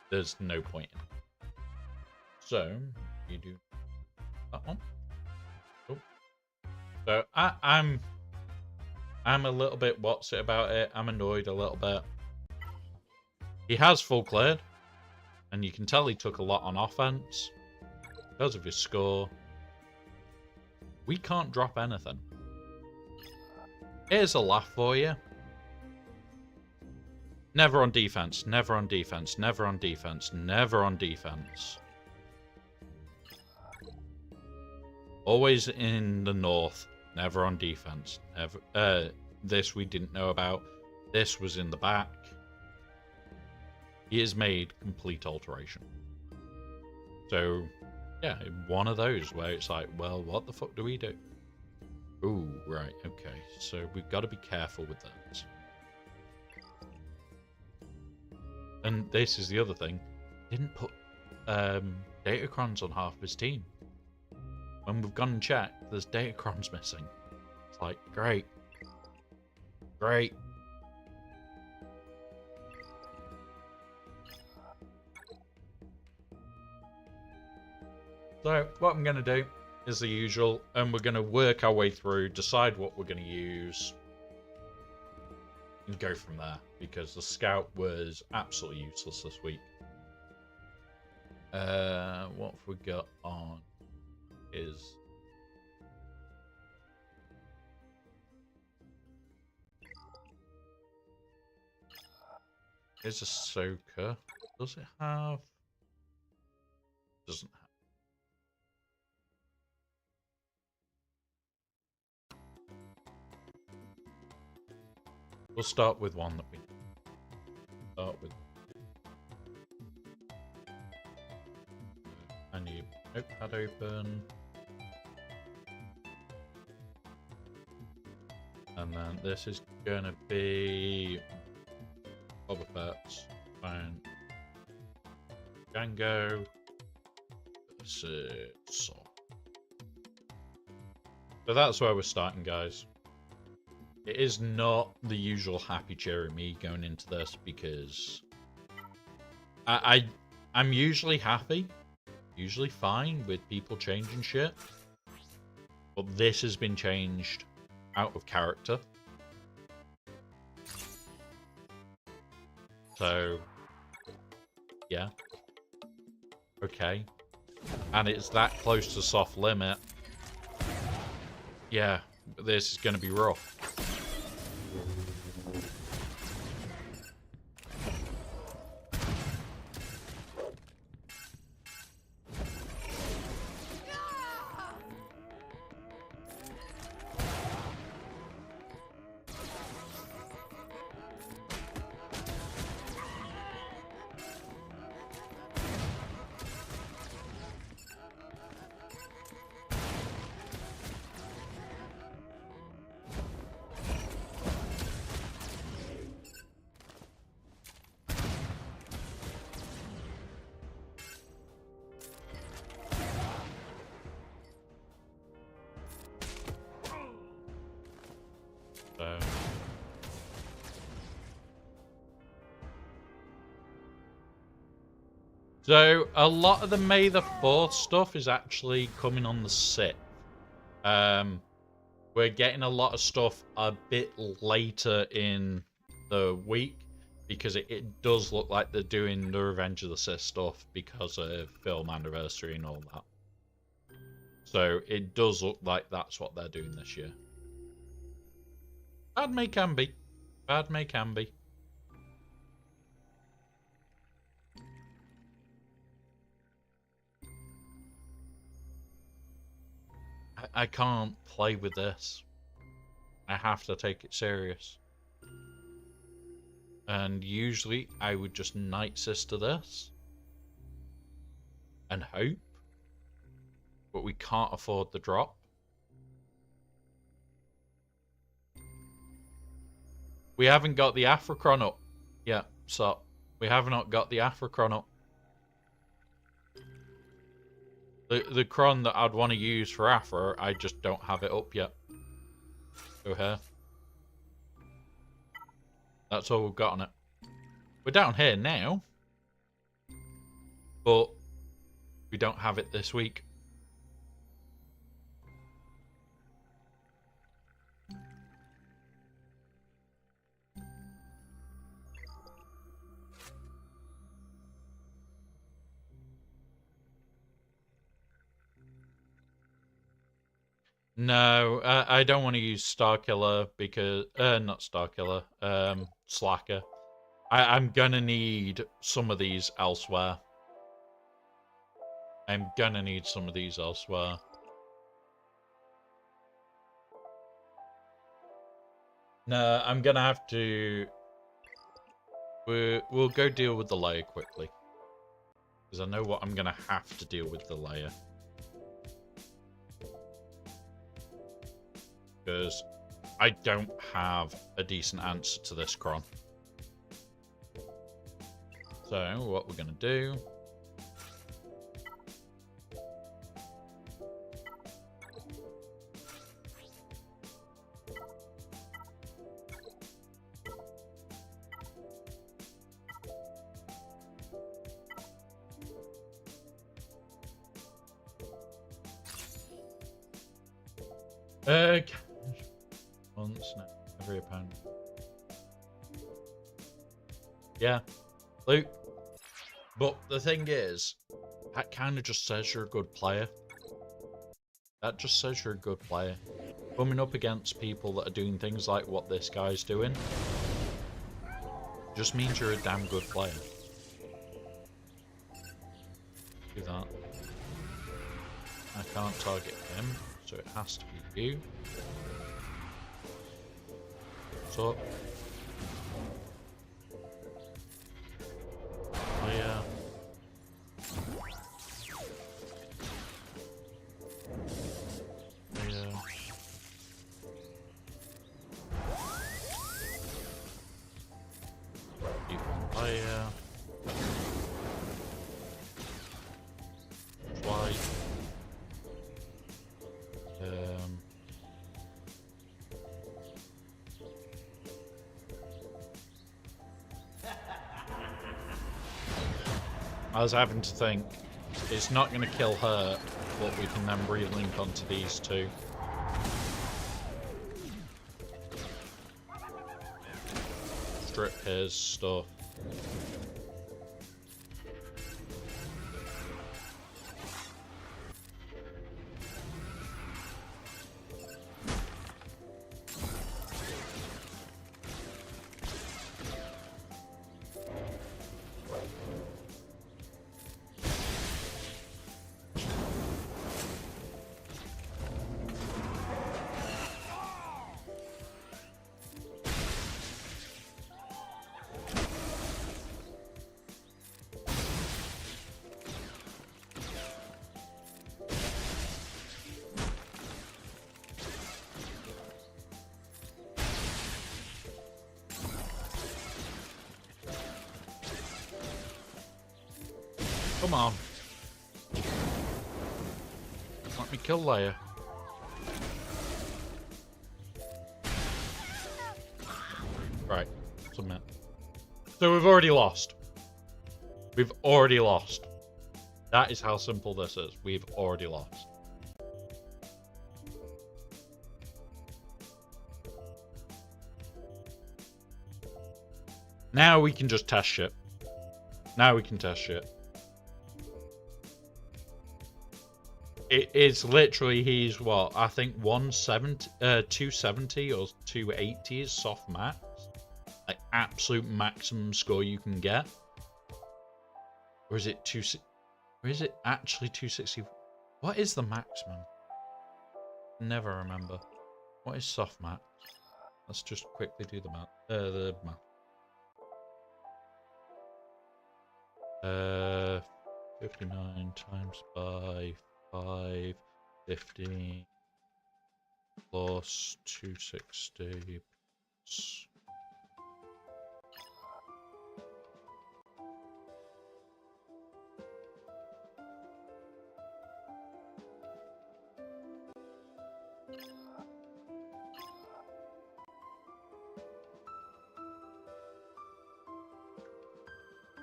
there's no point in. So you do that one. Cool. So I'm I'm a little bit what's it about it. I'm annoyed a little bit. He has full cleared. And you can tell he took a lot on offense. Because of his score. We can't drop anything. Here's a laugh for you. Never on defense, never on defense, never on defense, never on defense. Always in the north, never on defense. Never. This we didn't know about. This was in the back. He has made complete alteration. So, yeah, one of those where it's like, well, what the fuck do we do? Ooh, right, okay. So we've got to be careful with that. And this is the other thing. Didn't put Datacrons on half of his team. When we've gone and checked, there's Datacrons missing. It's like, great. Great. So, what I'm going to do is the usual, and we're going to work our way through, decide what we're going to use, and go from there, because the scout was absolutely useless this week. What have we got on is... Is Ahsoka. Does it have... Doesn't have. We'll start with one that we start with. I need notepad open. And then this is gonna be Boba Fett's. Fine. Django. So that's where we're starting, guys. It is not the usual happy cheery me going into this because I'm usually happy, usually fine with people changing shit, but this has been changed out of character. So yeah, okay, and it's that close to soft limit. Yeah, this is going to be rough. So a lot of the May the 4th stuff is actually coming on the 6th. We're getting a lot of stuff a bit later in the week because it does look like they're doing the Revenge of the Sith stuff because of film anniversary and all that. So it does look like that's what they're doing this year. Bad may can be. Bad may can be. I can't play with this. I have to take it serious. And usually I would just Night Sister this. And hope. But we can't afford the drop. We haven't got the Afrocron up. Yeah, so we have not got the Afrocron up. The cron that I'd want to use for Afro, I just don't have it up yet. Go here. That's all we've got on it. We're down here now. But we don't have it this week. No, I don't want to use Starkiller because not Starkiller, Slacker. I'm gonna need some of these elsewhere. I'm gonna need some of these elsewhere. No, I'm gonna have to. We'll go deal with the layer quickly, because I know what I'm gonna have to deal with the layer. Because I don't have a decent answer to this, Kron. So what we're gonna do? Once now, every opponent. Yeah, Luke. But the thing is, that kind of just says you're a good player. That just says you're a good player. Coming up against people that are doing things like what this guy's doing just means you're a damn good player. Do that. I can't target him, so it has to be you. What's up? Oh yeah. I was having to think, it's not going to kill her, but we can then relink onto these two. Strip his stuff. Come on. Let me kill Leia. Right, submit. So we've already lost. We've already lost. That is how simple this is. We've already lost. Now we can just test shit. Now we can test shit. It's literally, he's what, I think 270 or 280 is soft max. Like absolute maximum score you can get. Or is it or is it actually 260? What is the maximum? Never remember. What is soft max? Let's just quickly do the math. The math. 59 times by 5, 15 plus 260 plus...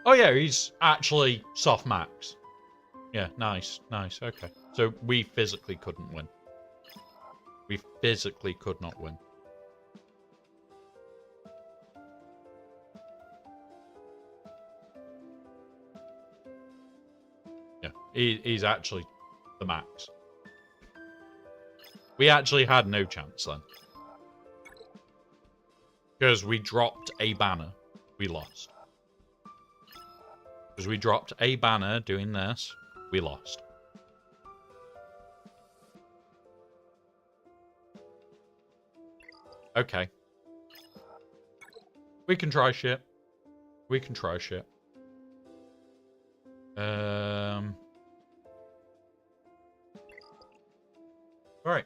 Oh yeah, he's actually soft max. Yeah, nice, nice, okay. So we physically couldn't win. We physically could not win. Yeah, he's actually the max. We actually had no chance then. Because we dropped a banner. We lost. Because we dropped a banner doing this. We lost. Okay. We can try shit. We can try shit. Right.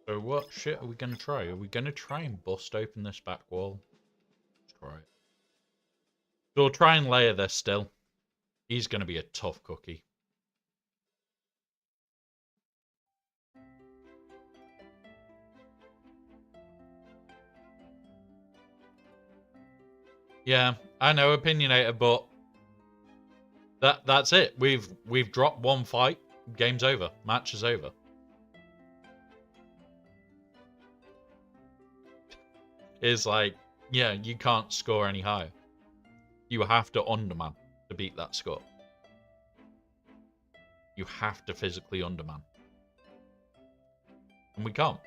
So what shit are we going to try? Are we going to try and bust open this back wall? Let's try it. So we'll try and layer this still. He's going to be a tough cookie. Yeah, I know, opinionator, but that's it. We've dropped one fight. Game's over. Match is over. Is like, yeah, you can't score any higher. You have to underman to beat that score. You have to physically underman. And we can't.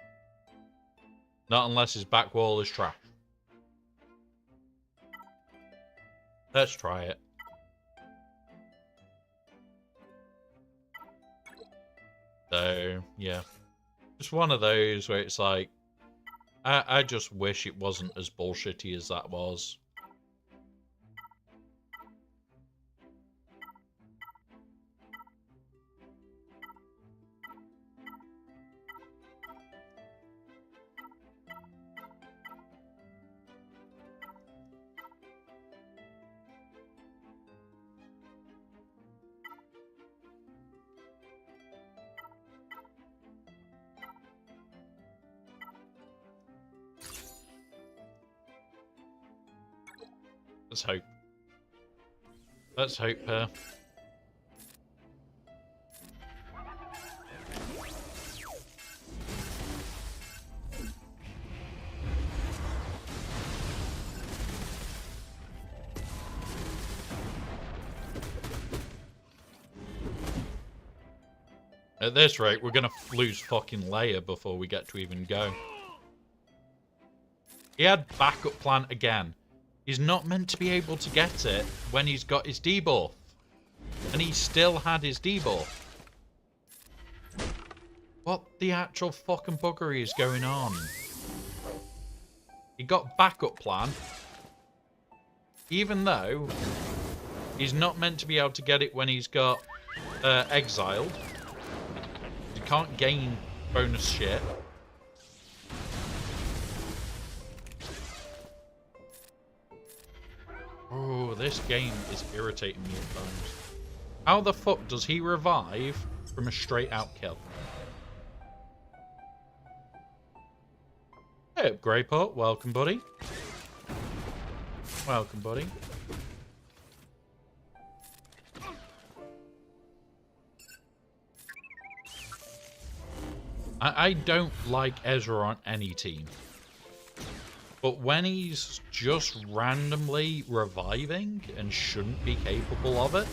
Not unless his back wall is trash. Let's try it. So, yeah. Just one of those where it's like, I just wish it wasn't as bullshitty as that was. Let's hope. Let's hope. At this rate, we're gonna lose fucking Leia before we get to even go. He had backup plan again. He's not meant to be able to get it when he's got his debuff. And he still had his debuff. What the actual fucking buggery is going on? He got backup plan. Even though he's not meant to be able to get it when he's got exiled. He can't gain bonus shit. Oh, this game is irritating me at times. How the fuck does he revive from a straight out kill? Hey up, Greyport. Welcome, buddy. Welcome, buddy. I don't like Ezra on any team. But when he's just randomly reviving and shouldn't be capable of it,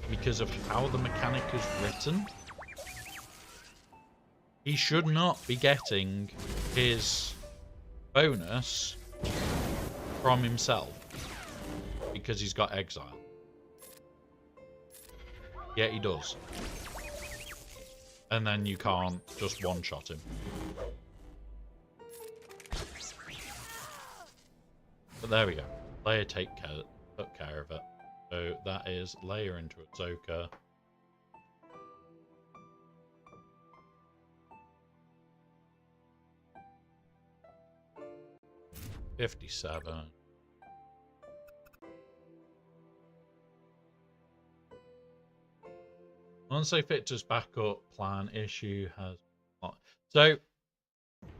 because of how the mechanic is written, he should not be getting his bonus from himself because he's got exile. Yeah, he does. And then you can't just one-shot him. But there we go. Leia took care of it. So that is Leia into Ahsoka. $57. Once they fixed his backup plan issue has not. So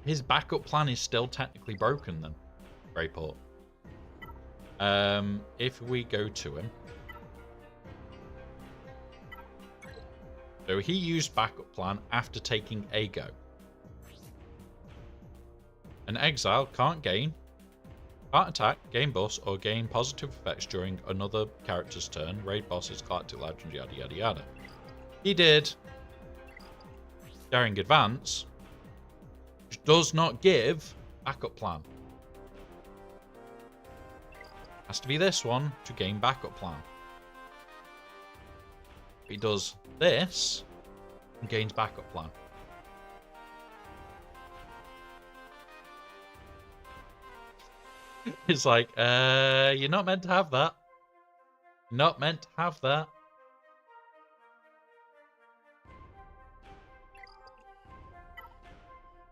his backup plan is still technically broken then, Greyport. If we go to him. So he used backup plan after taking a go. An exile can't gain, can't attack, gain boss, or gain positive effects during another character's turn. Raid bosses, galactic legend, yada yada yada. He did Daring Advance, which does not give backup plan. Has to be this one to gain backup plan. He does this and gains backup plan. It's like, you're not meant to have that. Not meant to have that.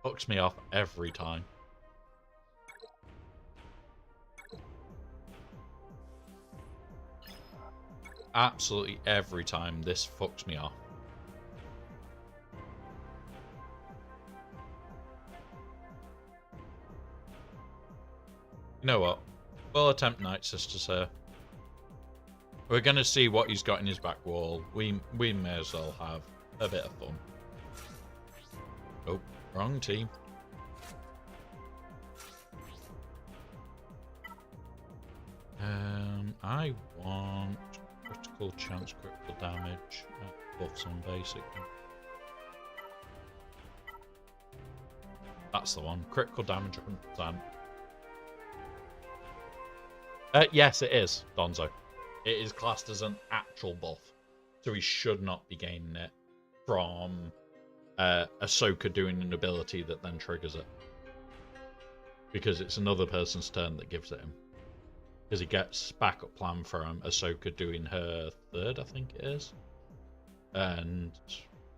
Fucks me off every time. Absolutely every time this fucks me off. You know what? We'll attempt Night Sisters here. We're going to see what he's got in his back wall. We may as well have a bit of fun. Oh, wrong team. I want critical chance, critical damage, buffs on basic. That's the one. Critical damage 100%. Yes, it is, Donzo. It is classed as an actual buff. So he should not be gaining it from Ahsoka doing an ability that then triggers it. Because it's another person's turn that gives it him. Because he gets backup plan from Ahsoka doing her third, I think it is. And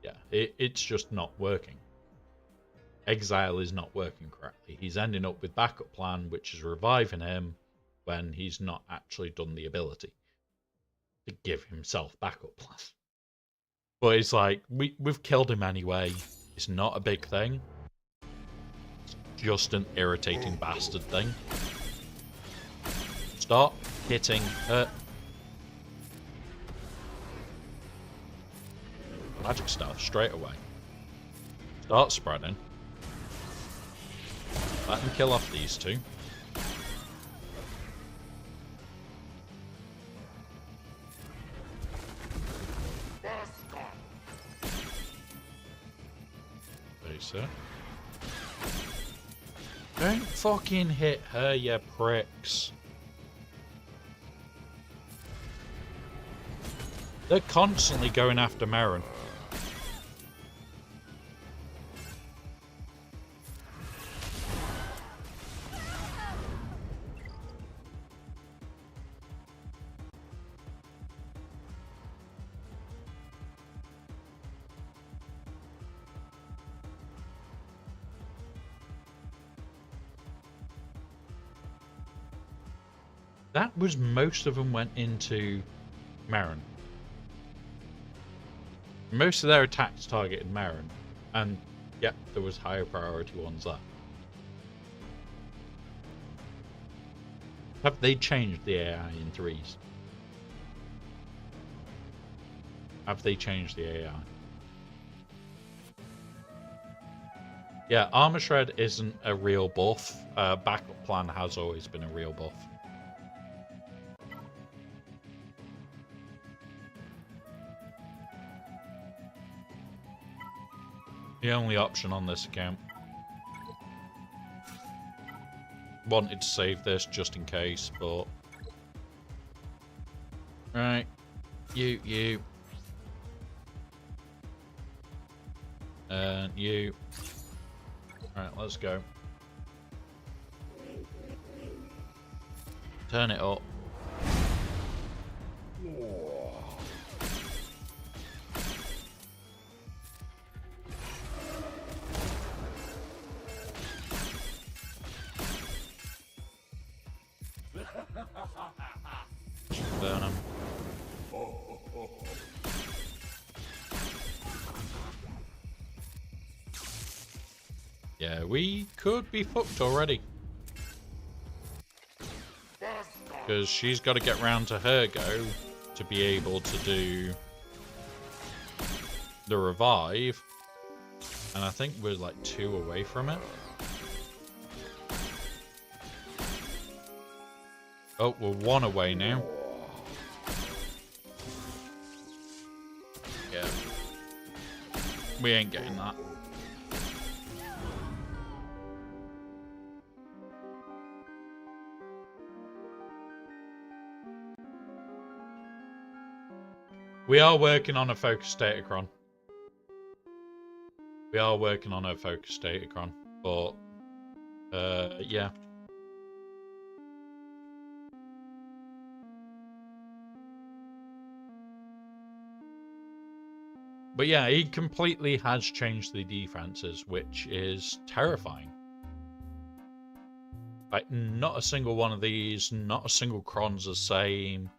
yeah, it's just not working. Exile is not working correctly. He's ending up with backup plan, which is reviving him when he's not actually done the ability to give himself backup plan. But it's like, we've killed him anyway. It's not a big thing. It's just an irritating bastard thing. Stop hitting her. Magic stuff straight away. Start spreading. Let him kill off these two. Sir. Don't fucking hit her, you pricks. They're constantly going after Merrin. That was most of them went into Merrin. Most of their attacks targeted Merrin. And yep, there was higher priority ones there. Have they changed the AI in 3s? Have they changed the AI? Yeah, Armor Shred isn't a real buff. Backup Plan has always been a real buff. The only option on this account. Wanted to save this just in case, but... Right. You. And you. Alright, let's go. Turn it up. Burn him. Yeah, we could be fucked already. Because she's got to get round to her go to be able to do the revive. And I think we're like 2 away from it. Oh, we're 1 away now. Yeah. We ain't getting that. We are working on a focus datacron. We are working on a focus datacron, but yeah. But yeah, he completely has changed the defenses, which is terrifying. Like, not a single one of these, not a single cron's the same.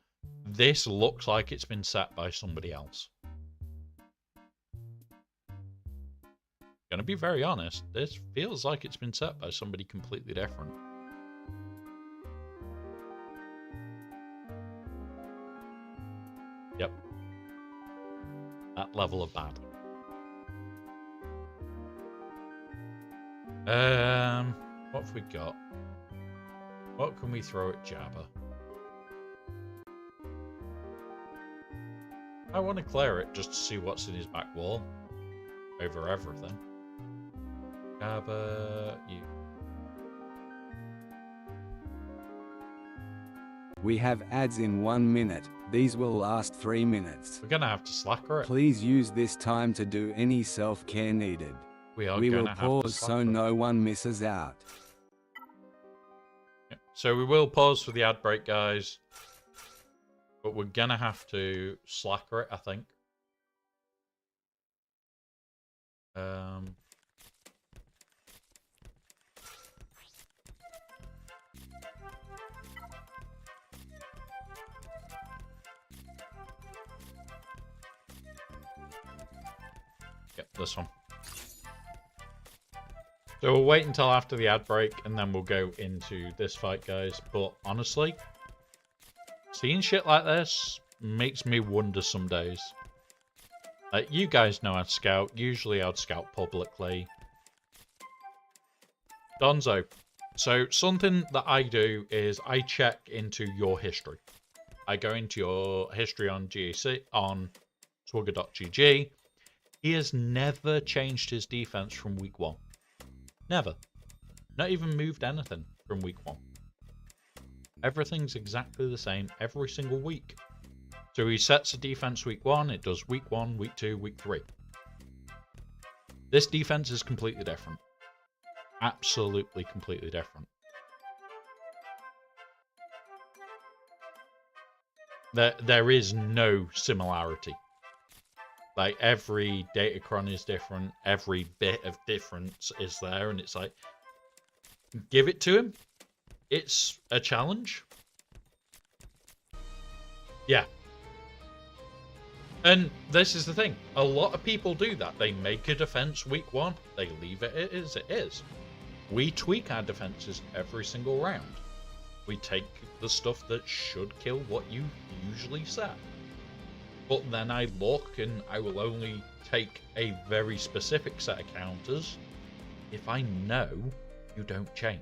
This looks like it's been set by somebody else. Gonna be very honest, this feels like it's been set by somebody completely different. Yep. That level of bad. What have we got? What can we throw at Jabba? I want to clear it just to see what's in his back wall. Over everything. Jabba, you. We have ads in 1 minute. These will last 3 minutes. We're gonna have to slacker it. Please use this time to do any self-care needed. We will pause so no one misses out. So we will pause for the ad break, guys. But we're gonna have to slacker it, I think. Yep, this one. So we'll wait until after the ad break and then we'll go into this fight, guys. But honestly, seeing shit like this makes me wonder some days. Like, you guys know I'd scout. Usually I'd scout publicly. Donzo. So something that I do is I check into your history. I go into your history on GaC, on swugger.gg. He has never changed his defense from week 1. Never. Not even moved anything from week 1. Everything's exactly the same every single week. So he sets a defense week 1, it does week 1, week 2, week 3. This defense is completely different. Absolutely completely different. There is no similarity. Like, every datacron is different, every bit of difference is there, and it's like, give it to him. It's a challenge. Yeah. And this is the thing. A lot of people do that. They make a defense week 1. They leave it as it is. We tweak our defenses every single round. We take the stuff that should kill what you usually set. But then I look and I will only take a very specific set of counters if I know you don't change.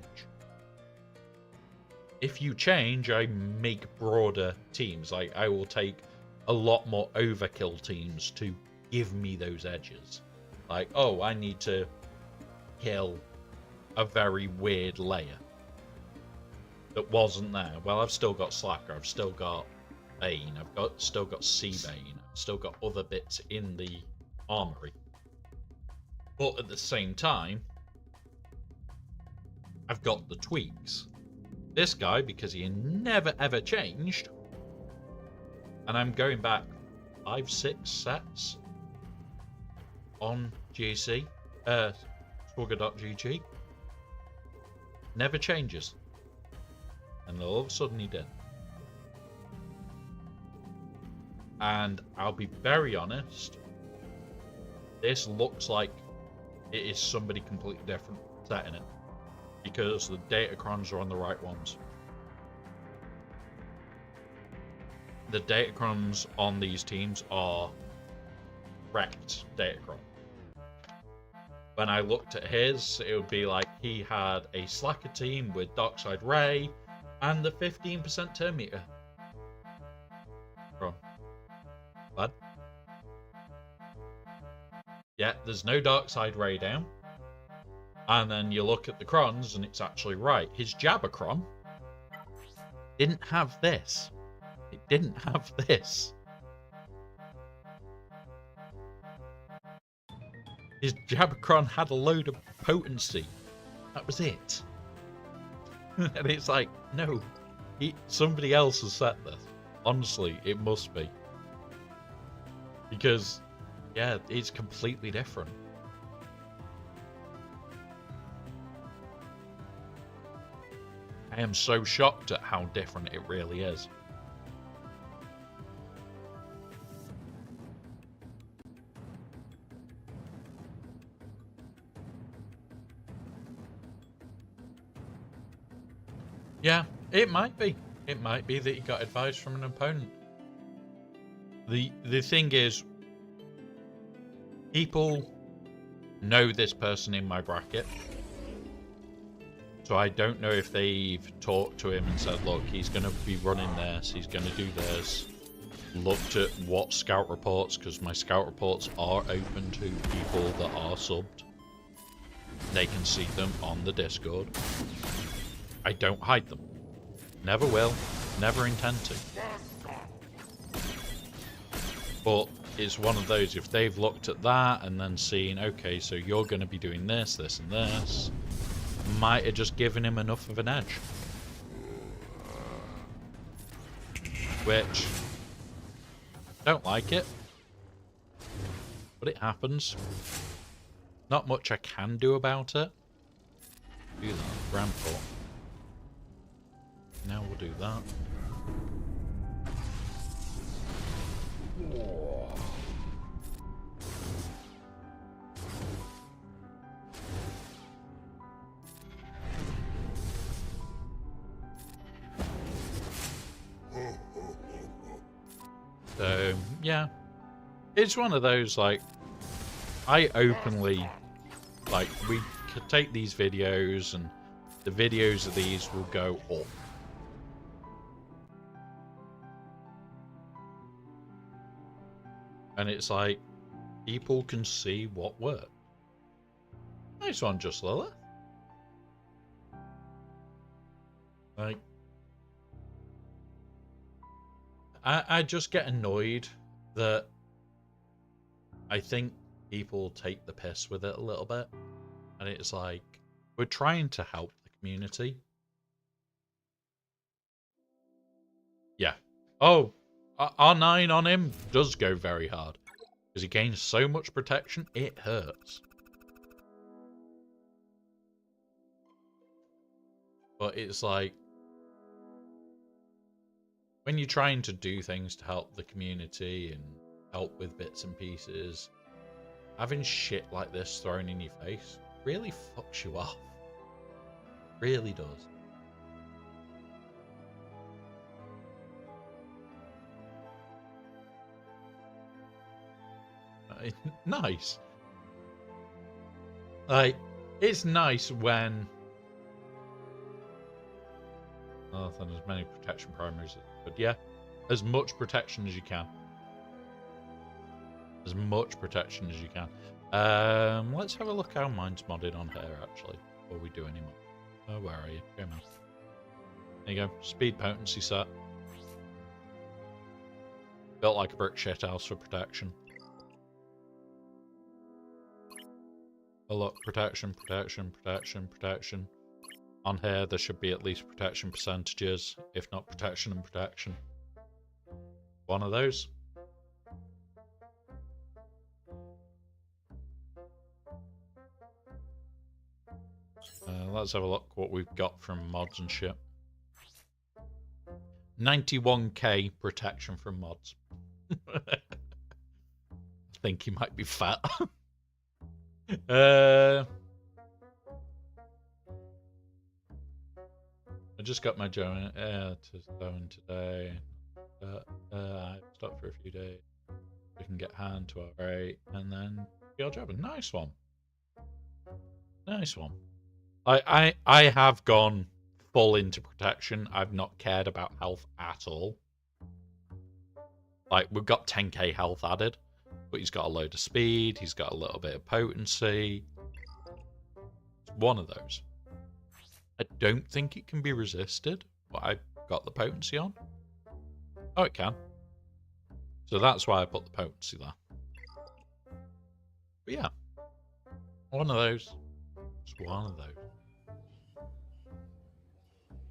If you change, I make broader teams. Like, I will take a lot more overkill teams to give me those edges. Like, oh, I need to kill a very weird layer that wasn't there. Well, I've still got Slacker, I've still got Bane, still got Seabane, I've still got other bits in the armory. But at the same time, I've got the tweaks. This guy, because he never ever changed, and I'm going back 5-6 sets on GaC, swugger.gg, never changes. And all of a sudden he did. And I'll be very honest, this looks like it is somebody completely different setting it, because the datacrons are on the right ones. The datacrons on these teams are wrecked datacron. When I looked at his, it would be like he had a Slacker team with Darkside Ray and the 15% turn meter. Bro. Bad. Yeah, there's no Darkside Ray down. And then you look at the crons and it's actually right. His Jabbercron didn't have this. It didn't have this. His Jabbercron had a load of potency. That was it. And it's like, no, somebody else has set this. Honestly, it must be. Because, yeah, it's completely different. I am so shocked at how different it really is. Yeah, it might be. It might be that he got advice from an opponent. The thing is, people know this person in my bracket. So I don't know if they've talked to him and said, look, he's going to be running this, he's going to do this. Looked at what scout reports, because my scout reports are open to people that are subbed. They can see them on the Discord. I don't hide them. Never will. Never intend to. But it's one of those, if they've looked at that and then seen, okay, so you're going to be doing this, this, and this, might have just given him enough of an edge. Which, don't like it. But it happens. Not much I can do about it. Do that. Grand Port. Now we'll do that. So, yeah. It's one of those, like, I openly, like, we could take these videos and the videos of these will go up. And it's like, people can see what works. Nice one, Just Lilith. Like, I just get annoyed that I think people take the piss with it a little bit. And it's like, we're trying to help the community. Yeah. Oh, R9 on him does go very hard. Because he gains so much protection, it hurts. But it's like, when you're trying to do things to help the community and help with bits and pieces, having shit like this thrown in your face really fucks you off. Really does. Nice. Like, it's nice when there's as many protection primaries, but yeah, as much protection as you can. As much protection as you can. Let's have a look how mine's modded on here, actually, before we do any more. Oh, where are you? Go on. There you go. Speed potency set. Built like a brick shithouse for protection. Oh, look, protection, protection, protection, protection. On here, there should be at least protection percentages, if not protection and protection. One of those. Let's have a look what we've got from mods and shit. 91k protection from mods. I think he might be fat. I just got my Joan to zone today. I stopped for a few days. We can get hand to our rate and then your job. Nice one. Nice one. I have gone full into protection. I've not cared about health at all. Like, we've got 10k health added, but he's got a load of speed, he's got a little bit of potency. It's one of those. I don't think it can be resisted, but I've got the potency on. Oh, it can. So that's why I put the potency there. But yeah, One of those. Just one of those.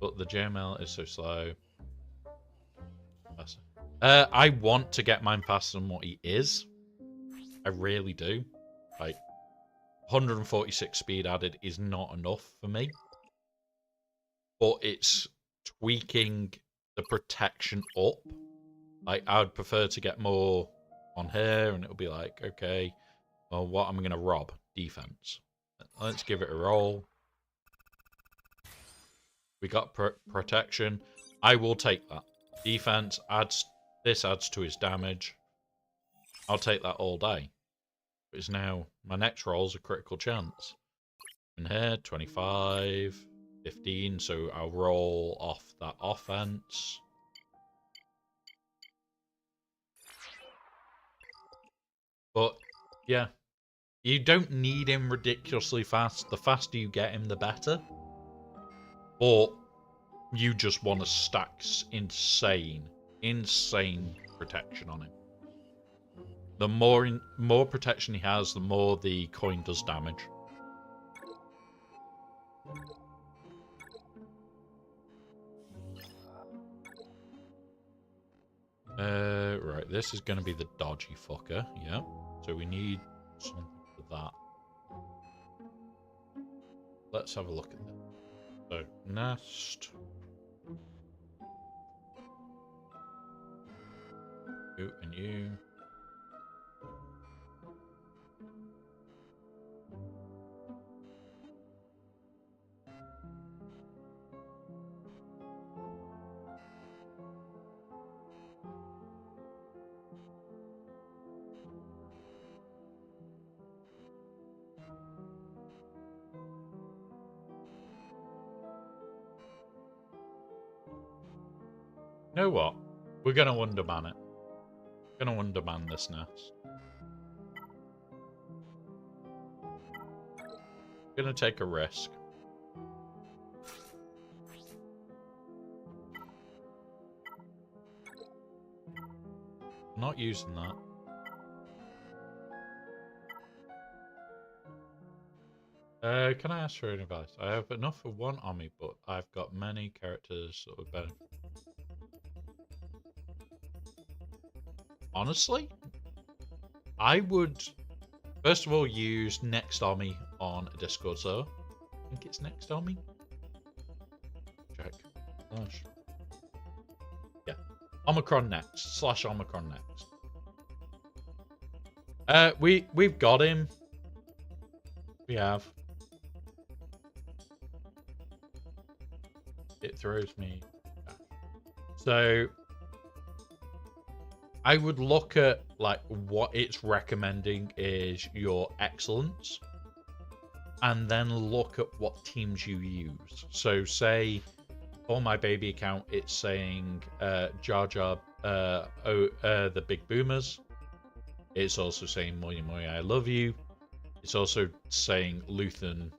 But the JML is so slow. Faster. I want to get mine faster than what he is. I really do. Like, 146 speed added is not enough for me. But it's tweaking the protection up. Like, I would prefer to get more on here, and it'll be like, okay, well, what am I going to rob? Defense. Let's give it a roll. We got protection. I will take that. Defense adds, this adds to his damage. I'll take that all day. It's now, my next roll's a critical chance. In here, 25, 15, so I'll roll off that offense. But, yeah. You don't need him ridiculously fast. The faster you get him, the better. Or you just want to stack insane protection on him. The more protection he has, the more the coin does damage. Right, this is going to be the dodgy fucker, yeah. So we need something for that. Let's have a look at this. So, nest. You and you. You know what? We're going to underman it. We're going to underman this nest. We're going to take a risk. I'm not using that. Can I ask for any advice? I have enough for one army, but I've got many characters that would benefit. Honestly, I would first of all use Next Army on a Discord server. I think it's Next Army. Check. Gosh. Yeah. Omicron Next / Omicron Next. We've got him. We have. It throws me. So I would look at like what it's recommending is your excellence, and then look at what teams you use. So say for my baby account, it's saying Jar Jar, the Big Boomers. It's also saying Moya Moya, I Love You. It's also saying Luthen,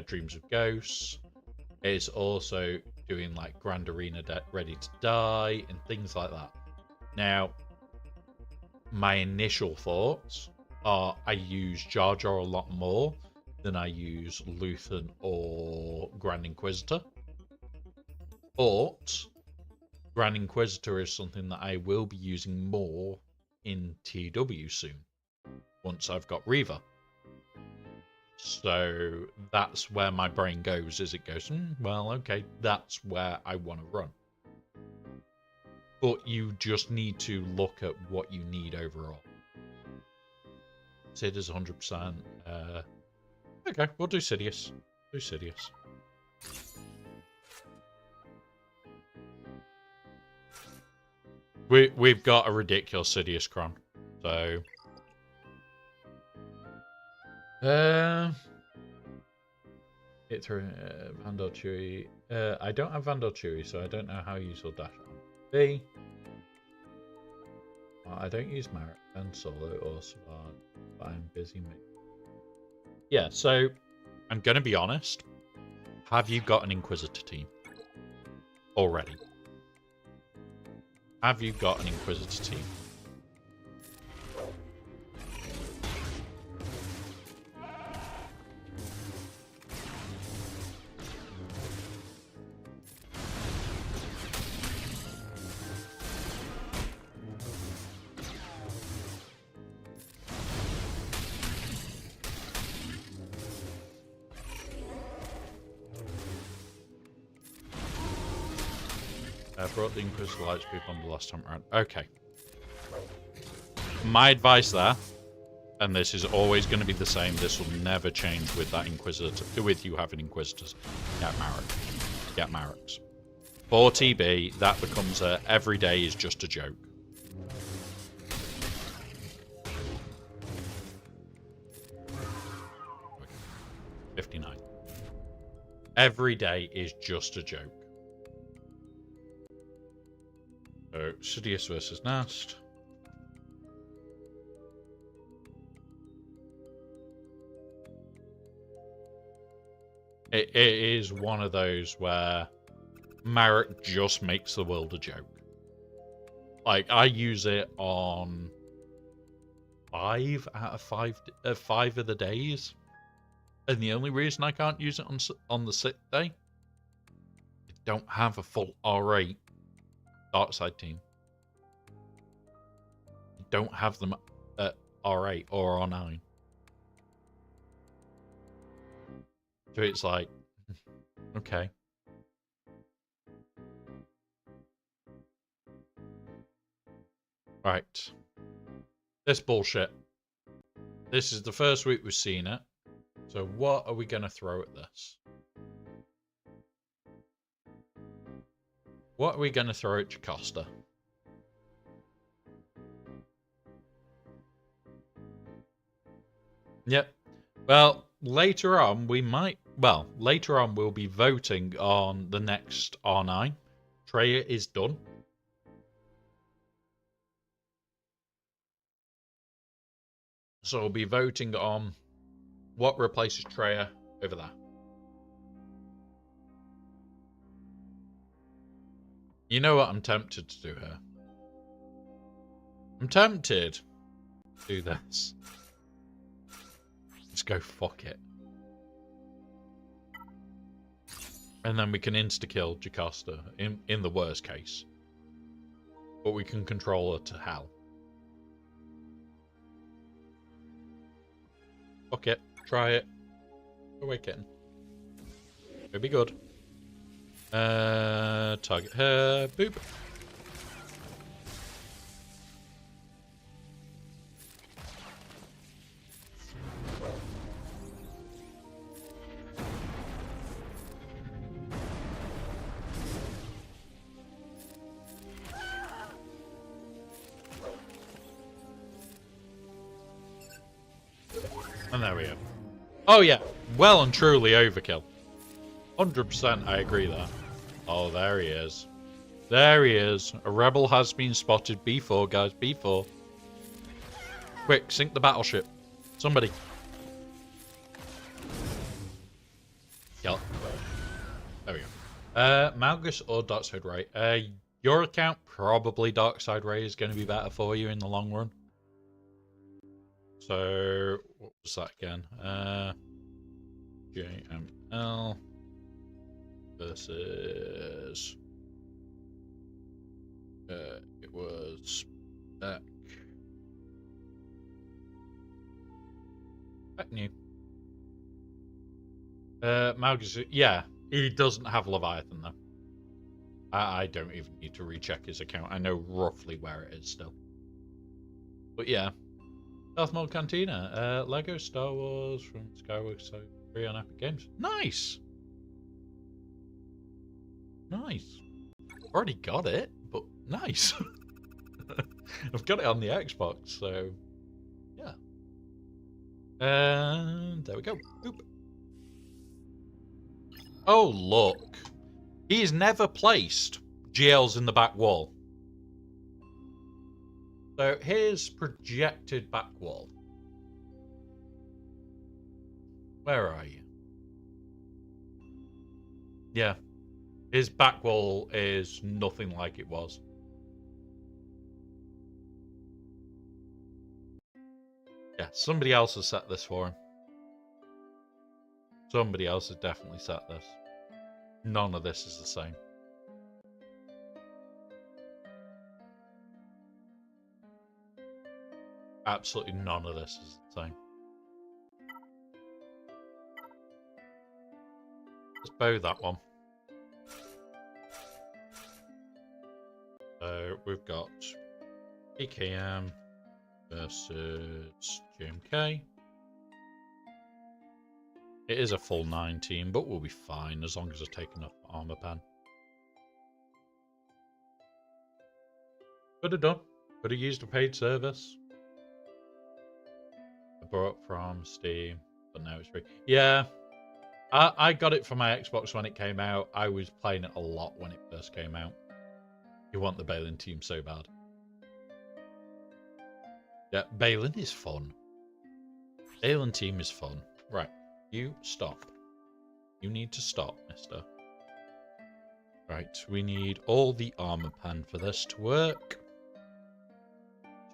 Dreams of Ghosts. It's also doing like Grand Arena Ready to Die and things like that. Now, my initial thoughts are I use Jar Jar a lot more than I use Luthen or Grand Inquisitor. But Grand Inquisitor is something that I will be using more in TW soon, once I've got Reva. So that's where my brain goes, is it goes, well, okay, that's where I want to run. But you just need to look at what you need overall. Sid is 100%. Okay, we'll do Sidious. Do Sidious. We've got a ridiculous Sidious Cron. So it through Vandal Chewy. I don't have Vandal Chewy, so I don't know how useful dash on. B. Well, I don't use Marit and Solo or Savard, but I'm busy. Yeah, so I'm gonna be honest. Have you got an Inquisitor team already? Have you got an Inquisitor team? Brought the Inquisitor light speed on the last time around. Okay. My advice there, and this is always going to be the same, this will never change with that Inquisitor, with you having Inquisitors. Get Marek. Get Mareks. For TB, that becomes a every day is just a joke. Okay. 59. Every day is just a joke. So, Sidious versus Nast. It is one of those where Marek just makes the world a joke. Like, I use it on 5 out of 5 of the days. And the only reason I can't use it on the 6th day, I don't have a full R8 Darkside team. I don't have them at R8 or R9. So it's like, okay. Right. This bullshit. This is the first week we've seen it. So what are we going to throw at this? What are we going to throw at Jocasta? Yep. Well, later on we might... Well, later on we'll be voting on the next R9. Treya is done. So we'll be voting on what replaces Treya over there. You know what I'm tempted to do here? I'm tempted to do this. Let's go fuck it. And then we can insta-kill Jocasta in the worst case. But we can control her to hell. Fuck it. Try it. Away, kitten. It'll be good. Target her. Boop. And there we go. Oh yeah, well and truly overkill. 100% I agree there. Oh, there he is. There he is. A rebel has been spotted. B4, guys, B4. Quick, sink the battleship. Somebody. Kill. There we go. Malgus or Darkside Ray? Your account, probably Darkside Ray is going to be better for you in the long run. So, what was that again? JML versus it was back new. Malgus, yeah, he doesn't have Leviathan though. I don't even need to recheck his account. I know roughly where it is still. But yeah. Darth Maul Cantina. Lego Star Wars from Skywalker so free on Epic Games. Nice! Nice. Already got it, but nice. I've got it on the Xbox, so yeah. And there we go. Boop. Oh, look. He's never placed GLs in the back wall. So here's projected back wall. Where are you? Yeah. His back wall is nothing like it was. Yeah, somebody else has set this for him. Somebody else has definitely set this. None of this is the same. Absolutely none of this is the same. Let's bow that one. So we've got EKM versus GMK. It is a full 19, but we'll be fine as long as I take enough armor pen. Could have done. Could have used a paid service. I bought from Steam, but now it's free. Yeah, I got it for my Xbox when it came out. I was playing it a lot when it first came out. You want the Balin team so bad. Yeah, Balin is fun. Balin team is fun. Right, you stop. You need to stop, mister. Right, we need all the armor pen for this to work.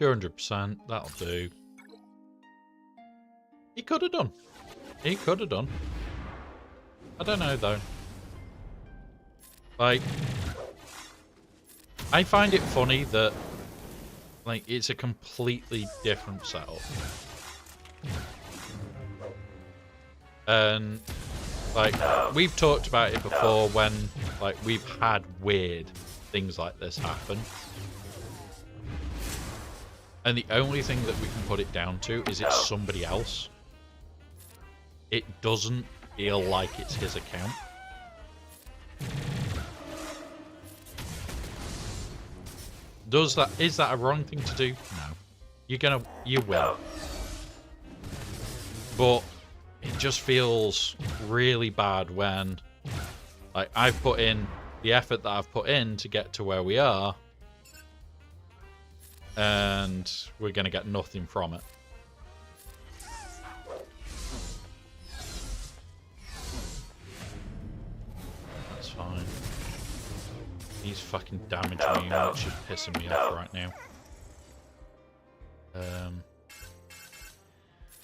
200%, that'll do. He could have done. He could have done. I don't know, though. Like, I find it funny that, like, it's a completely different setup. And, like, we've talked about it before when, like, we've had weird things like this happen. And the only thing that we can put it down to is it's somebody else. It doesn't feel like it's his account. Is that a wrong thing to do? No. You will. But it just feels really bad when, like, I've put in the effort that I've put in to get to where we are, and we're going to get nothing from it. That's fine. He's fucking damaging me, which is pissing me off right now.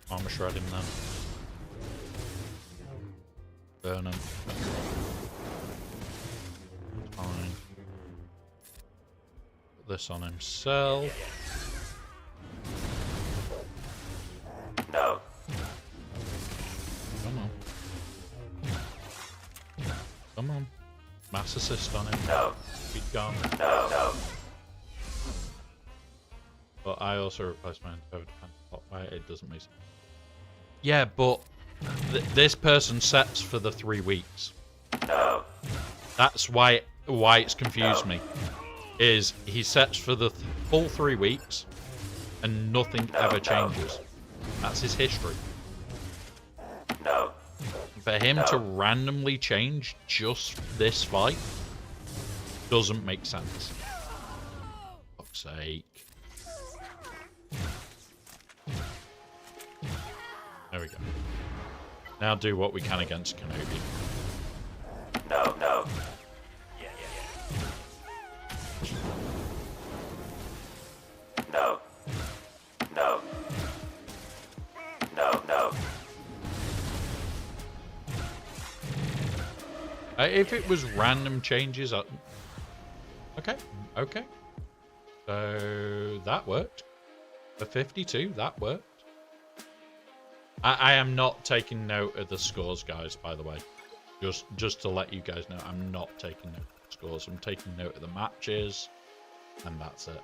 Armor shred him then. Burn him. Fine. Put this on himself. No. Come on. Come on. Mass assist on him. No. Be gone. No. But I also replaced my entire defense. Why it doesn't make sense. Yeah, but this person sets for the 3 weeks. No. That's why it's confused me. Is he sets for the full 3 weeks and nothing ever changes. That's his history. No. For him to randomly change just this fight doesn't make sense. For fuck's sake. There we go. Now do what we can against Kenobi. No. No. If it was random changes, okay. So that worked. For 52, that worked. I am not taking note of the scores, guys, by the way. Just to let you guys know, I'm not taking note of the scores. I'm taking note of the matches, and that's it.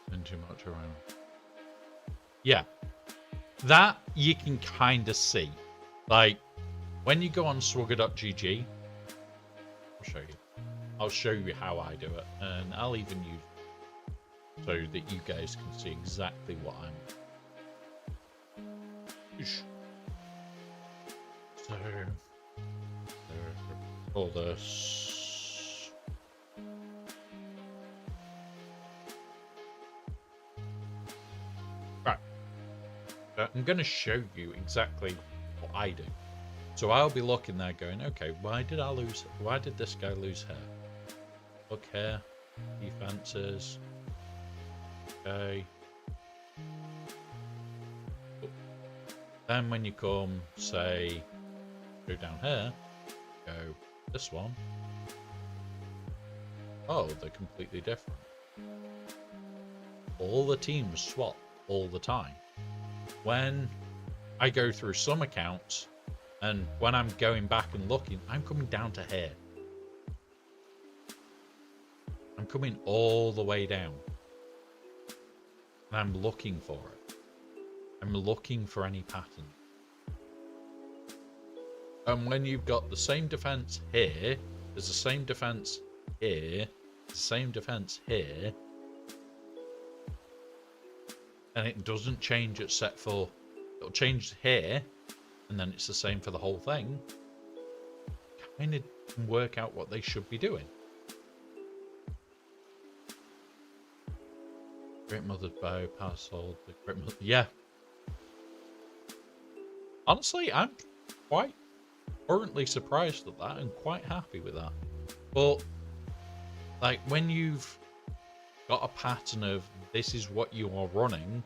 Been too much around. Yeah. That you can kind of see. Like, when you go on swugger.gg, I'll show you how I do it, and I'll even use it so that you guys can see exactly what I'm. So, all this. Right. I'm going to show you exactly what I do. So I'll be looking there going, okay, why did this guy lose hair? Look here, defenses. Okay. Then when you come, say, go down here, go this one. Oh, they're completely different. All the teams swap all the time. When I go through some accounts, and when I'm going back and looking, I'm coming down to here. coming all the way down. And I'm looking for it. I'm looking for any pattern. And when you've got the same defense here, there's the same defense here, the same defense here, and it doesn't change at set 4. It'll change here, and then it's the same for the whole thing. Kind of work out what they should be doing. Great Mother's Bow, Parasol, the Great Mother. Yeah. Honestly, I'm quite currently surprised at that and quite happy with that. But, like, when you've got a pattern of this is what you are running,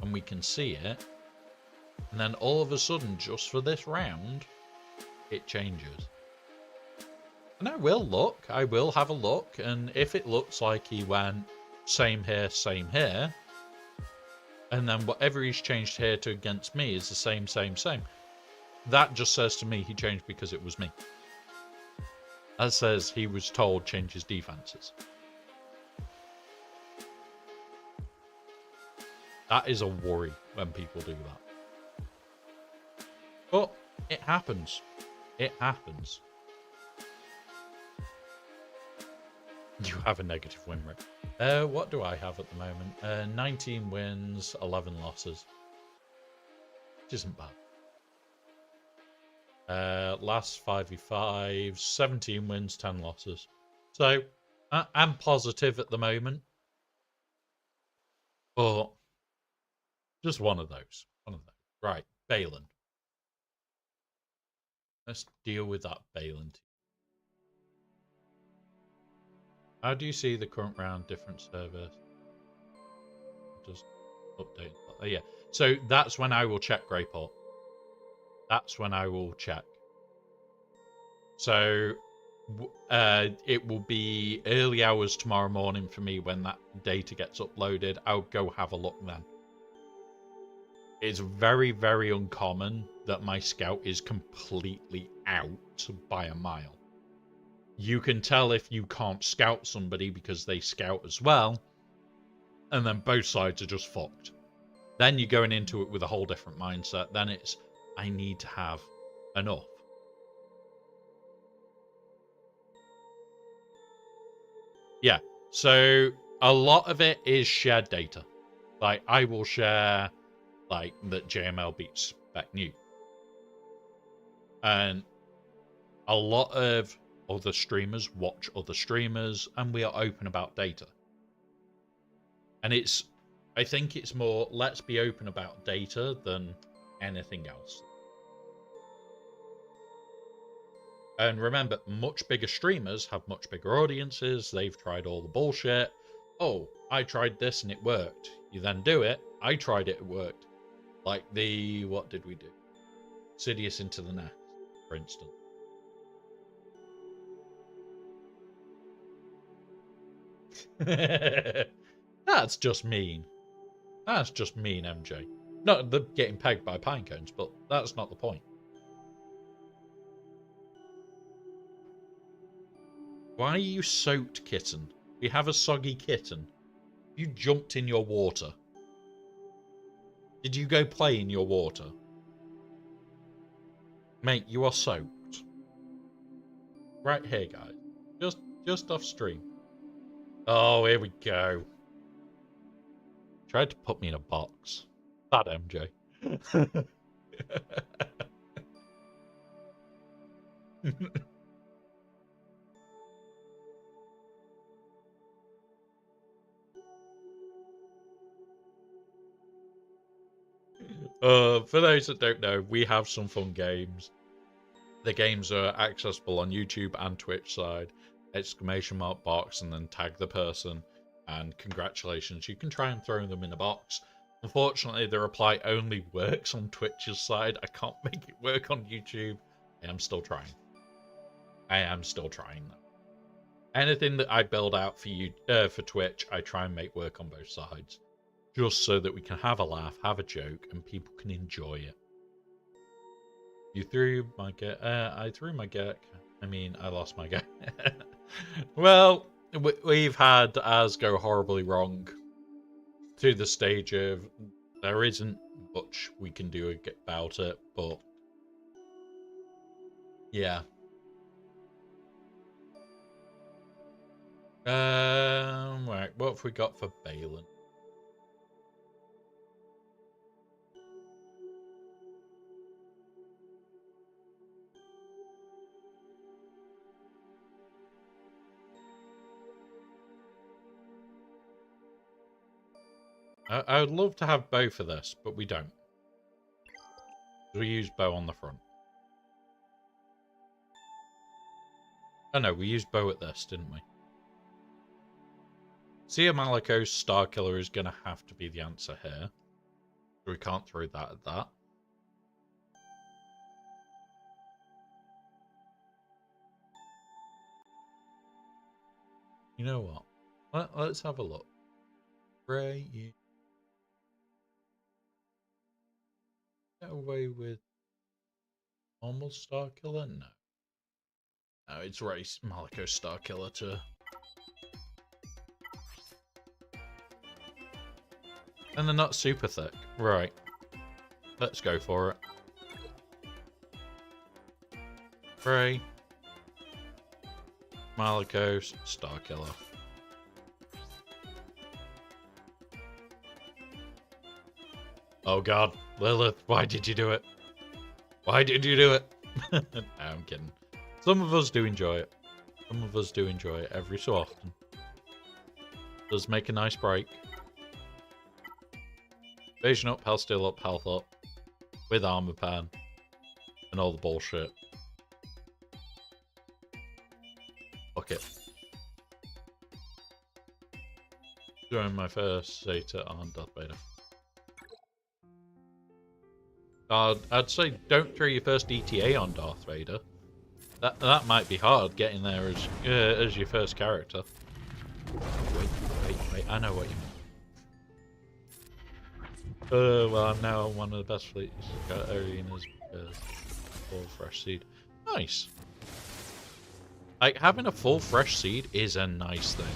and we can see it, and then all of a sudden, just for this round, it changes. And I will look, I will have a look, and if it looks like he went same here, and then whatever he's changed here to against me is the same, that just says to me he changed because it was me. That says he was told change his defenses. That is a worry when people do that. But it happens. It happens. You have a negative win rate. What do I have at the moment? 19 wins, 11 losses. Which isn't bad. Last 5v5, 17 wins, 10 losses. So, I'm positive at the moment. But, just one of those. Right, Balin. Let's deal with that Balin. How do you see the current round different service? Just update. Oh, yeah. So that's when I will check Greyport. That's when I will check. So it will be early hours tomorrow morning for me when that data gets uploaded. I'll go have a look then. It's very, very uncommon that my scout is completely out by a mile. You can tell if you can't scout somebody because they scout as well, and then both sides are just fucked. Then you're going into it with a whole different mindset. Then it's, I need to have enough. Yeah, so a lot of it is shared data. Like, I will share, like, that JML beats Spec New. And a lot of other streamers watch other streamers, and we are open about data. And it's, I think it's more, let's be open about data than anything else. And remember, much bigger streamers have much bigger audiences. They've tried all the bullshit. Oh, I tried this and it worked. You then do it. I tried it, it worked. Like the, what did we do? Sidious Into the Nest, for instance. That's just mean. That's just mean, MJ. Not the getting pegged by pine cones, but that's not the point. Why are you soaked, kitten? We have a soggy kitten. You jumped in your water. Did you go play in your water? Mate, you are soaked. Right here, guys. Just off stream. Oh, here we go. Tried to put me in a box. That MJ. For those that don't know, we have some fun games. The games are accessible on YouTube and Twitch side. Exclamation mark box and then tag the person. And congratulations, you can try and throw them in a box. Unfortunately, the reply only works on Twitch's side. I can't make it work on YouTube. I am still trying. Anything that I build out for you for Twitch, I try and make work on both sides. Just so that we can have a laugh, have a joke, and people can enjoy it. You threw my GaC. I threw my GaC. I mean, I lost my GaC. Well, we've had ours go horribly wrong to the stage of there isn't much we can do about it, but yeah. Right, what have we got for Balin? I would love to have bow for this, but we don't. We use bow on the front. Oh no, we used bow at this, didn't we? Sia Maliko's Star Killer is going to have to be the answer here. We can't throw that at that. You know what? Let's have a look. Ray, you get away with normal Star Killer? No. No, it's Ray Maliko's Star Killer too. And they're not super thick. Right. Let's go for it. Ray Maliko's Star Killer. Oh god, Lilith, why did you do it? Why did you do it? No, I'm kidding. Some of us do enjoy it. Some of us do enjoy it every so often. Does make a nice break. Evasion up, health steal up, health up. With armor pan. And all the bullshit. Fuck it. Throwing my first Zeta on Darth Vader. I'd say don't throw your first ETA on Darth Vader. That might be hard getting there as your first character. Wait, I know what you mean. Well, I'm now on one of the best fleets arenas because full fresh seed. Nice. Like, having a full fresh seed is a nice thing.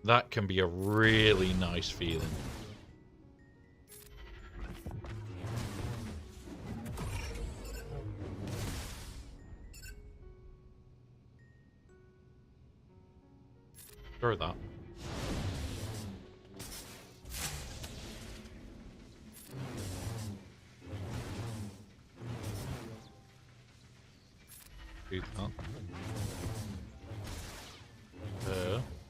That can be a really nice feeling. Throw that. Do that. Do that.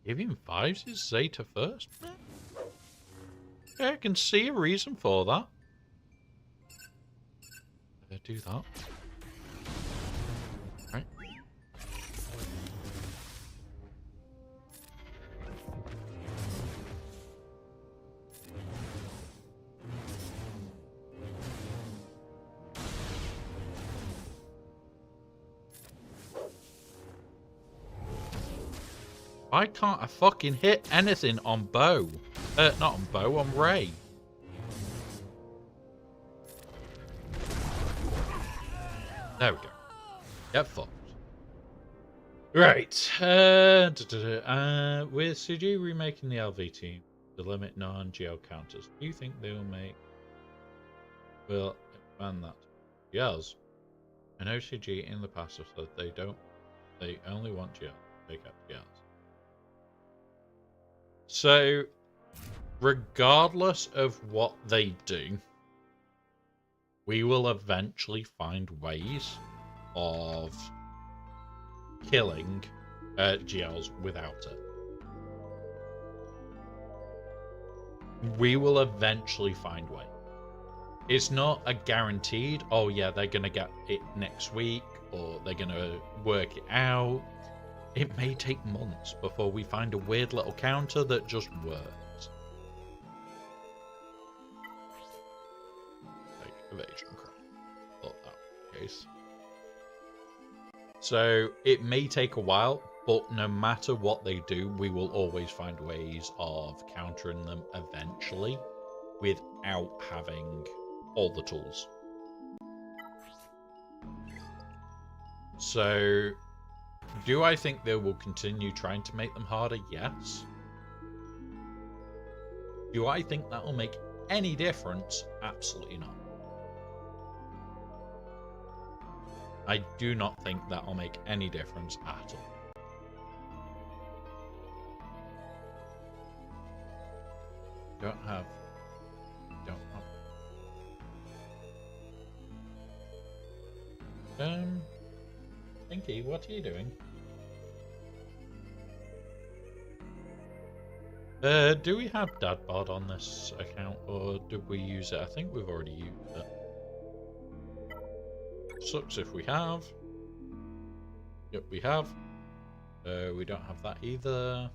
Give him 5s his Zeta first? Yeah, I can see a reason for that. Do that. Right. Why can't I fucking hit anything on Bo? Not on Bo, on Ray. There we go. Get fucked. Right. With CG remaking the LV team to limit non-geo counters, do you think they will expand that? Yes. I know CG in the past have said they only want geo. Take out GLs. So, regardless of what they do, we will eventually find ways of killing GLs without it. We will eventually find ways. It's not a guaranteed, oh yeah, they're going to get it next week, or they're going to work it out. It may take months before we find a weird little counter that just works. Like evasion crap. Thought that was the case. So it may take a while, but no matter what they do, we will always find ways of countering them eventually. without having all the tools. So, do I think they will continue trying to make them harder? Yes. Do I think that will make any difference? Absolutely not. I do not think that will make any difference at all. Don't have. Pinky, what are you doing? Do we have Dadbod on this account, or did we use it? I think we've already used it. Sucks if we have. Yep, we have. We don't have that either.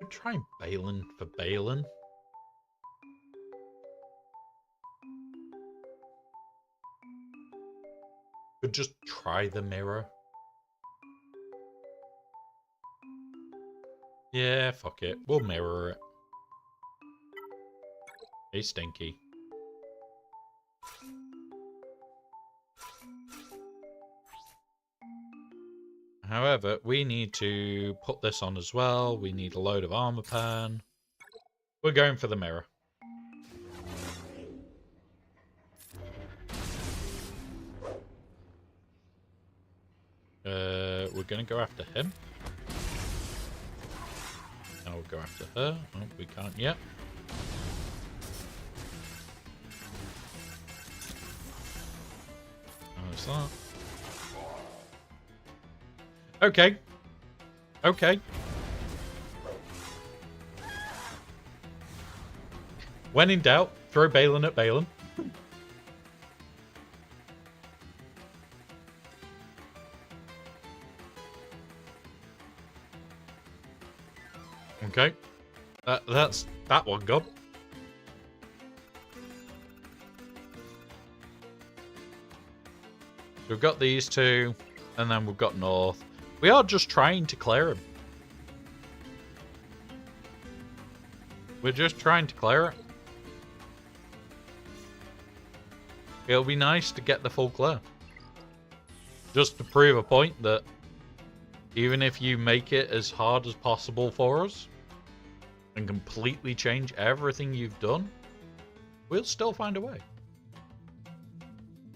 We're trying Balin for Balin. Could just try the mirror. Yeah, fuck it. We'll mirror it. Hey, Stinky. However, we need to put this on as well. We need a load of armor pan. We're going for the mirror. We're going to go after him. Now we'll go after her. Oh, we can't yet. How's that? Okay. Okay. When in doubt, throw Balin at Balin. Okay. That's that one gone. So we've got these two, and then we've got North. We are just trying to clear him. We're just trying to clear it. It'll be nice to get the full clear. Just to prove a point that even if you make it as hard as possible for us and completely change everything you've done, we'll still find a way.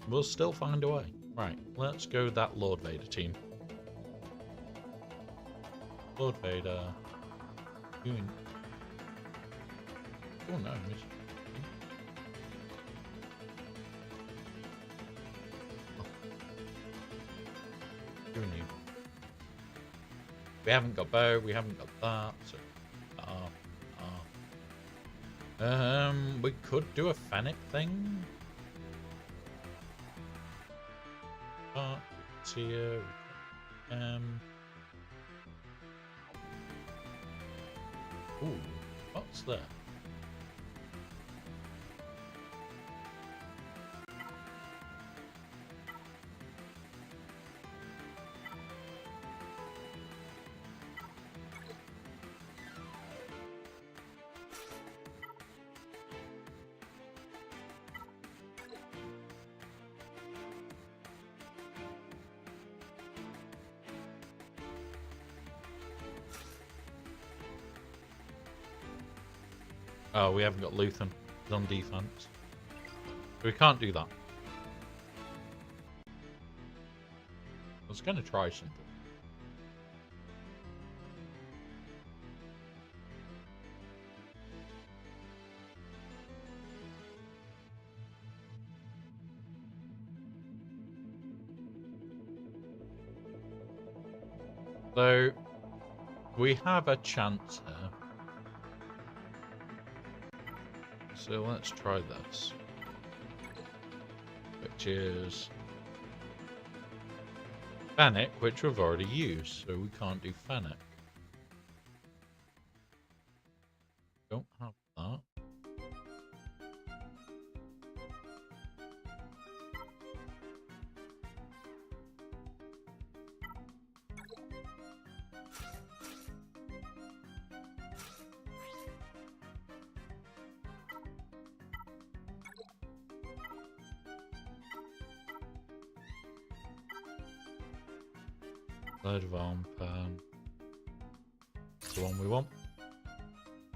We'll still find a way. Right, let's go that Lord Vader team. Lord Vader. Doing. Oh no. Doing you. We haven't got bow, we haven't got that, so. We could do a Fennec thing. It's here. Ooh, what's that? Oh, we haven't got Luthen. He's on defense. We can't do that. I was going to try something. So, we have a chance here. So let's try this. Which is Fennec, which we've already used, so we can't do Fennec. Don't have that. Load of arm pan. That's the one we want.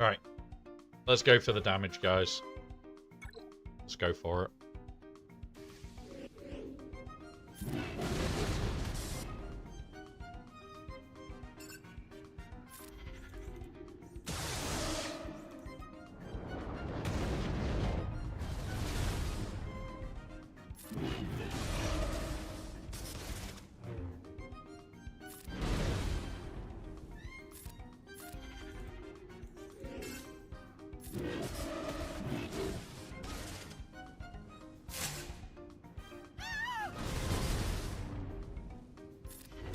Alright. Let's go for the damage, guys. Let's go for it.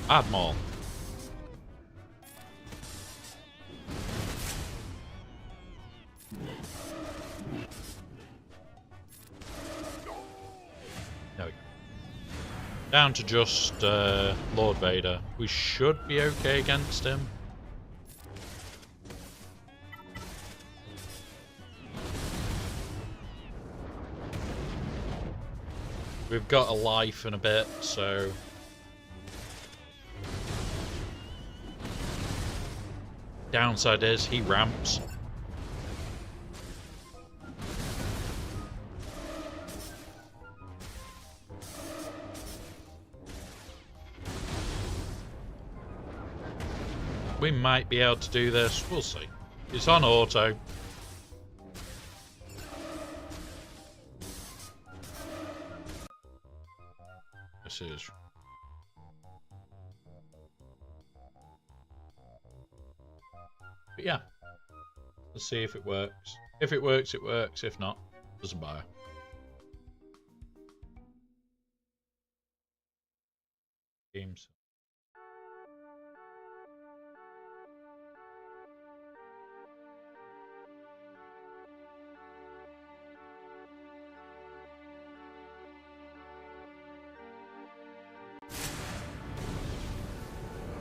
Add more. There we go. Down to just Lord Vader. We should be okay against him. We've got a life and a bit, so... Downside is he ramps. We might be able to do this. We'll see. It's on auto. This is... But yeah, let's see if it works. If it works, it works. If not, doesn't matter. Games.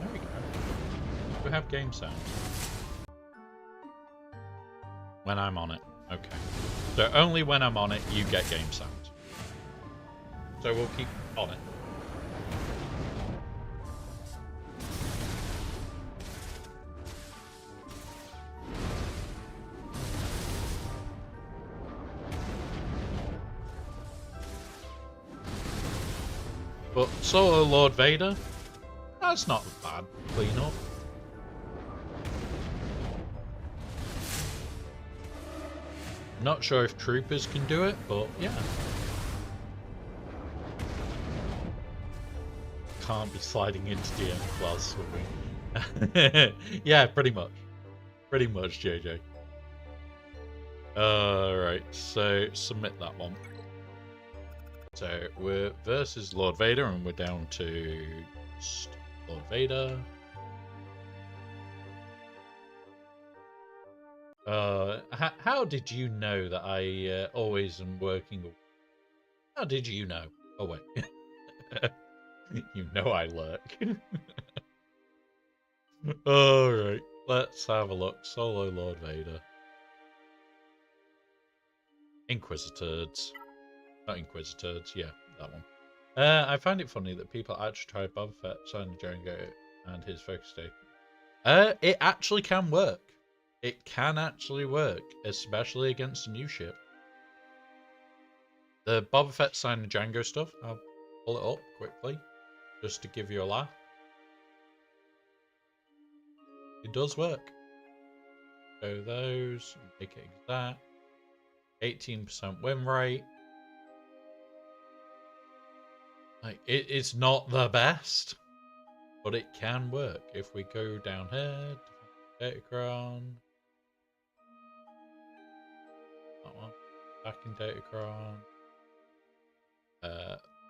There we go. We have game sound. When I'm on it. Okay. So only when I'm on it, you get game sound. So we'll keep on it. But Solo Lord Vader, that's not a bad cleanup. Not sure if troopers can do it, but yeah. Can't be sliding into DM class swimming. Yeah, pretty much. Pretty much, JJ. Alright, so submit that one. So we're versus Lord Vader, and we're down to Lord Vader. How did you know that I always am working? How did you know? Oh wait, you know I lurk. All right, let's have a look. Solo Lord Vader, Inquisitors, not Inquisitors. Yeah, that one. I find it funny that people actually try Boba Fett, Simon Django, and his focus state. It actually can work. It can actually work, especially against a new ship. The Boba Fett, Simon Django stuff, I'll pull it up quickly, just to give you a laugh. It does work. So those, make it exact. 18% win rate. Like, it's not the best, but it can work. If we go down here, Datacron. That one. Back in Datacron.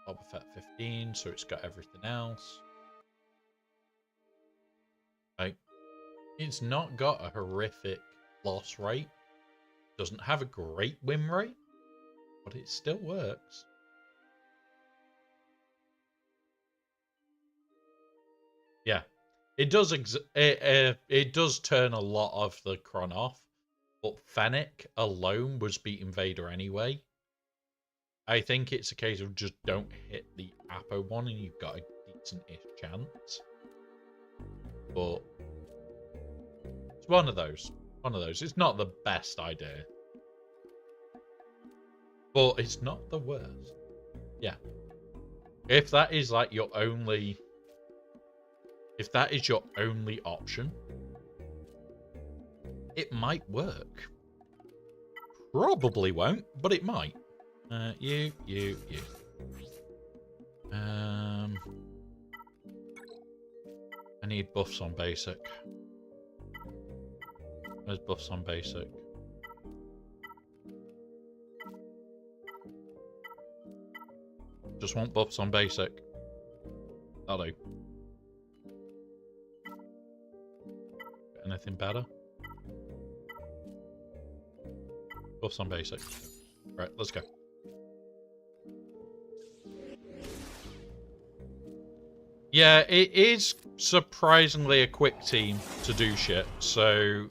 Boba Fett 15, so it's got everything else. Like, it's not got a horrific loss rate. Doesn't have a great win rate, but it still works. Yeah, it does. It does turn a lot of the Kron off, but Fennec alone was beating Vader anyway. I think it's a case of just don't hit the Apo one, and you've got a decent-ish chance. but it's one of those. One of those. It's not the best idea, but it's not the worst. Yeah. If that is like your only, if that is your only option, it might work. Probably won't, but it might. You. I need buffs on basic. Where's buffs on basic? Just want buffs on basic. That'll do. Anything better? Buffs on basic. Right, let's go. Yeah, it is surprisingly a quick team to do shit, so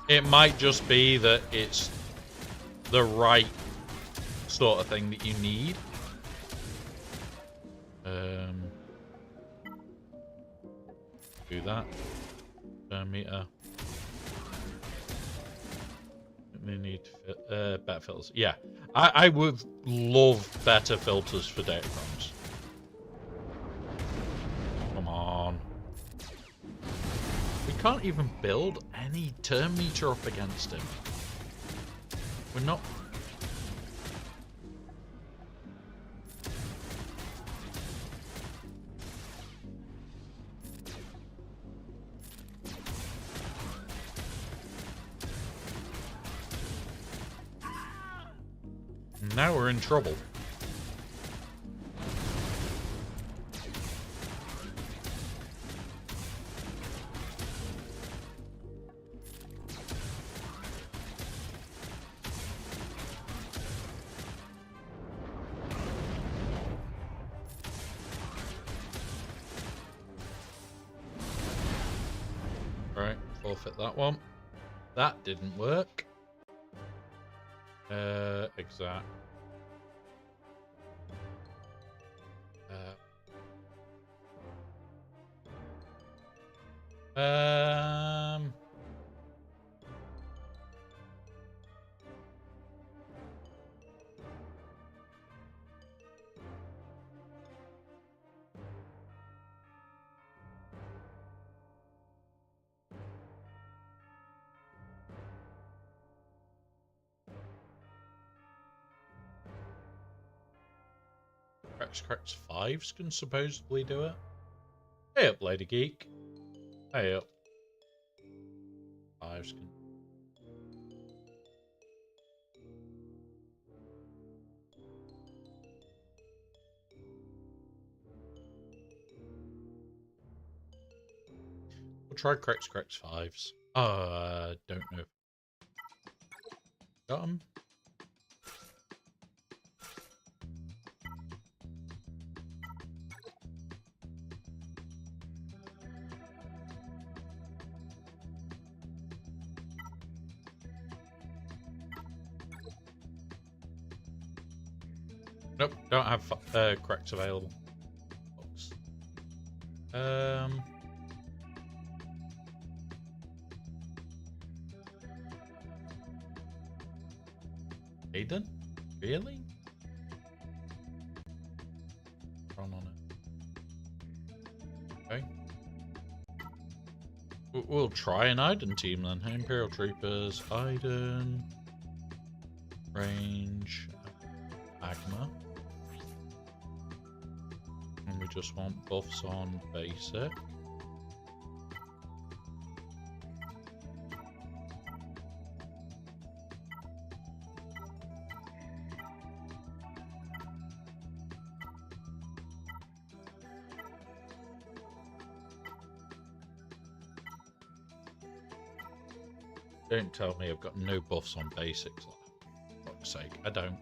it might just be that it's the right sort of thing that you need. Do that. Turn meter. We need better filters. Yeah, I would love better filters for datacrons. Come on. We can't even build any turn meter up against him. We're not... Now we're in trouble. Right, forfeit that one. That didn't work. Exact. Cracks 5s can supposedly do it. Hey up, Lady Geek. Hey up. 5s can. We'll try Cracks 5s. Don't know. Got him? Nope, don't have cracks available. Books. Aiden? Really? Run on it. Okay. We'll try an Aiden team then. Imperial Troopers, Aiden, Range, Agma. And we just want buffs on basic. Don't tell me I've got no buffs on basics. For fuck's sake, I don't.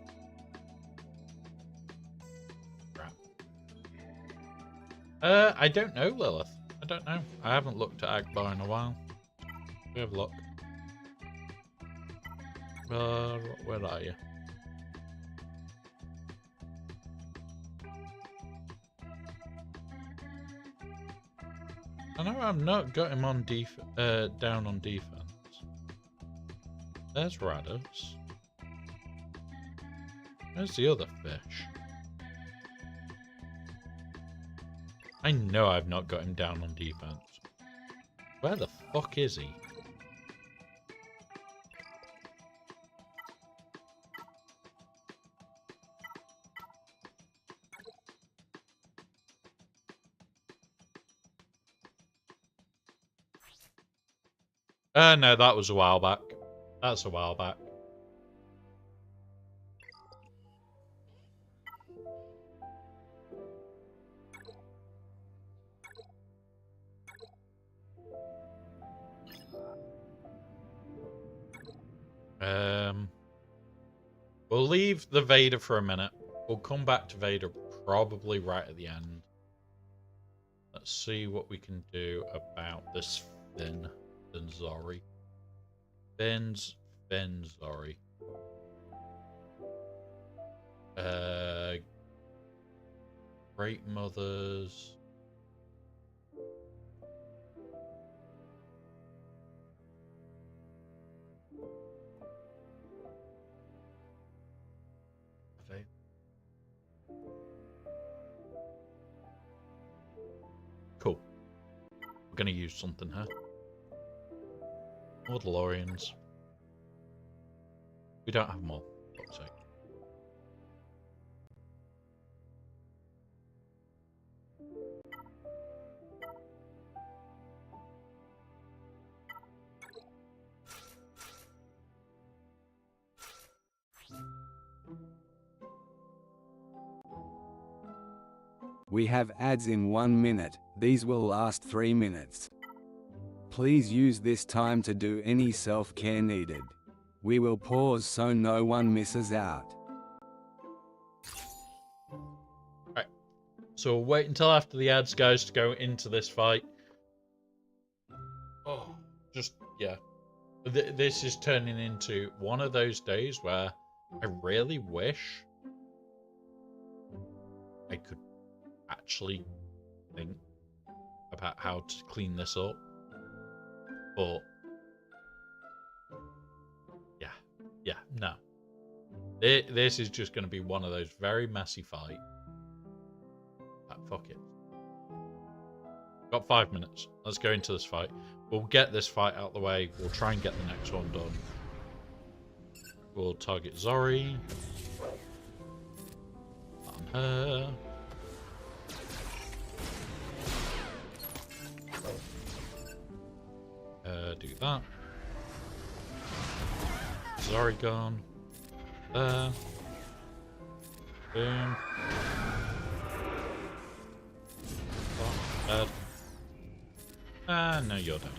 Crap. I don't know, Lilith. I don't know. I haven't looked at Akbar in a while. We have a look. Where are you? I know I've not got him on down on defense. There's Rados. Where's the other fish? I know I've not got him down on defense. Where the fuck is he? No, that was a while back. That's a while back. We'll leave the Vader for a minute. We'll come back to Vader probably right at the end. Let's see what we can do about this Zori. Zori. Great Mothers. Cool. We're gonna use something here. More DeLoreans. We don't have more, for fuck's sake. We have ads in 1 minute, these will last 3 minutes. Please use this time to do any self-care needed. We will pause so no one misses out. Right. So we'll wait until after the ads, guys, to go into this fight. Oh, just, yeah. This is turning into one of those days where I really wish I could actually think about how to clean this up. But yeah, no. This is just going to be one of those very messy fights. Fuck it. Got 5 minutes. Let's go into this fight. We'll get this fight out the way. We'll try and get the next one done. We'll target Zori. On her. Do that. Zori gone. There. Boom. Dead. No, you're dead.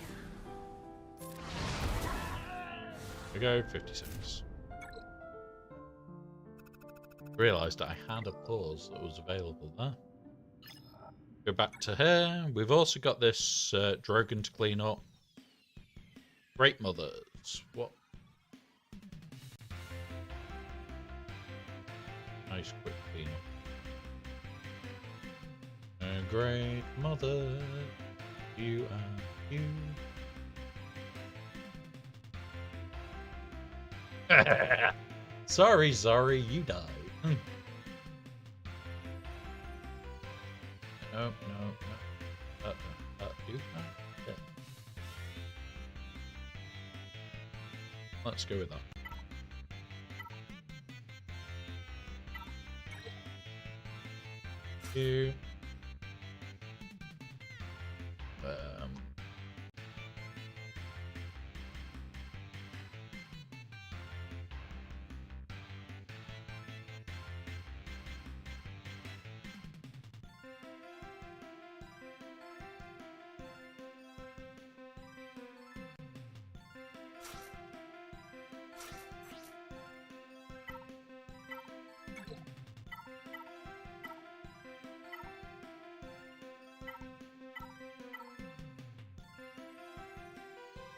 There we go, 56. Realised that I had a pause that was available there. Go back to here. We've also got this Drogon to clean up. Great Mothers. What? Nice quick cleanup. Great Mother, you and you. Sorry, Zori, you died. No. You. Yeah. Let's go with that. You.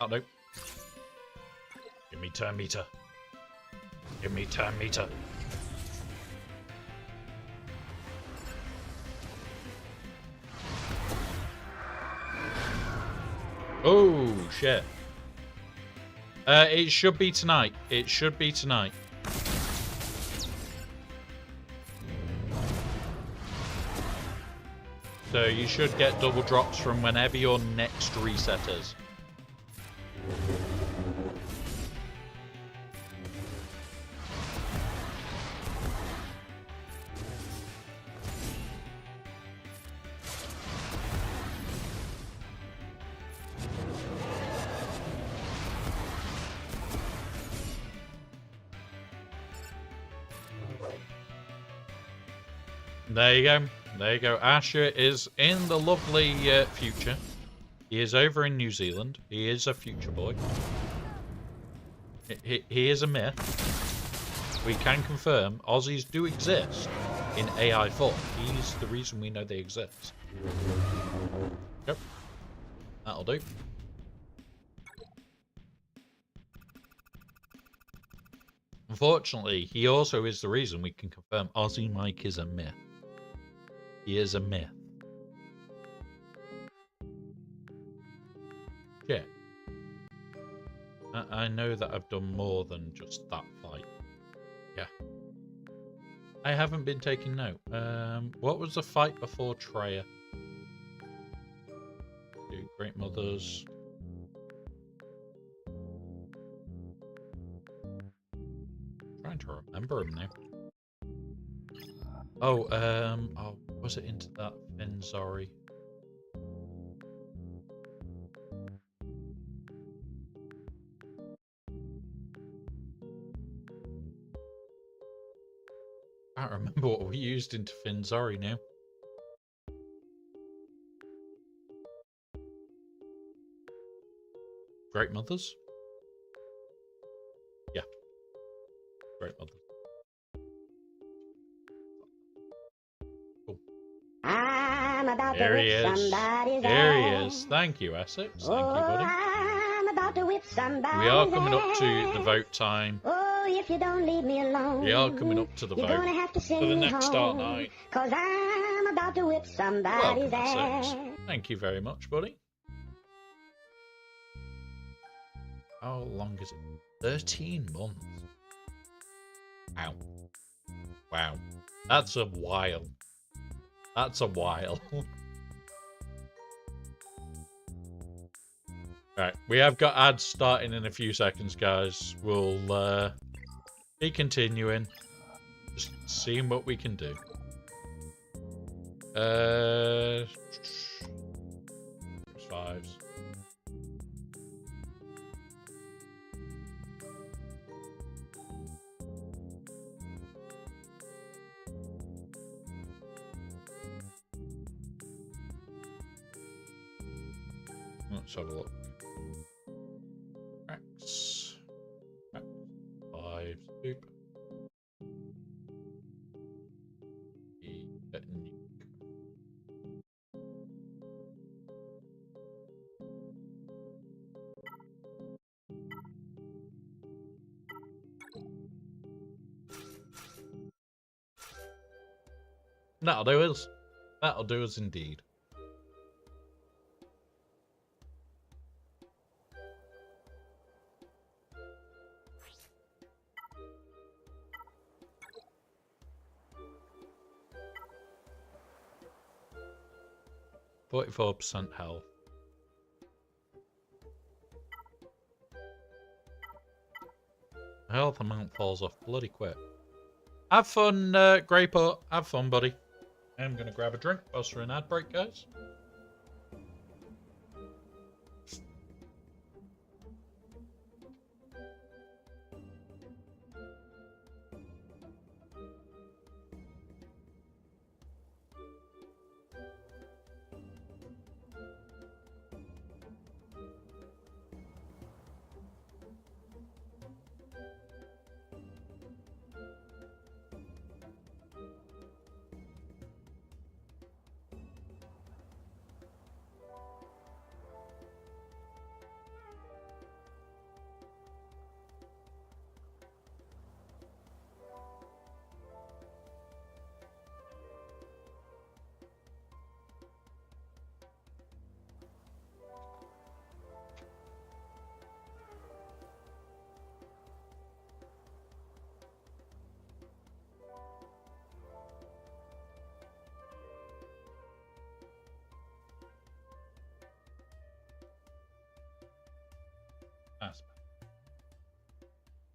Oh no. Give me turn meter. Give me turn meter. Oh, shit. It should be tonight. It should be tonight. So you should get double drops from whenever your next reset is. There you go. There you go. Asher is in the lovely future. He is over in New Zealand. He is a future boy. He is a myth. We can confirm Aussies do exist in AI form. He's the reason we know they exist. Yep. That'll do. Unfortunately, he also is the reason we can confirm Aussie Mike is a myth. He is a myth. Shit. I know that I've done more than just that fight. Yeah. I haven't been taking note. What was the fight before Treya? Two Great Mothers. Trying to remember him now. Oh, was it into that Finzari? I can't remember what we used into Finzari now. Great Mothers? Yeah. Great Mothers. Cool. There he is. There he is. Thank you, Essex. Thank you, buddy. We are coming up to the vote time. If you don't leave me alone, we are coming up to the vote for the next start night. 'Cause I'm about to whip somebody's ass. Thank you very much, buddy. How long is it? 13 months. Wow. Wow. That's a while. That's a while. Right, we have got ads starting in a few seconds, guys. We'll be continuing. Just seeing what we can do. Fives. Let's have a look. X. 5. Boop. That'll do us. That'll do us indeed. %, health. Health amount falls off bloody quick. Have fun, Greyport. Have fun, buddy. I'm gonna grab a drink whilst we're in ad break, guys.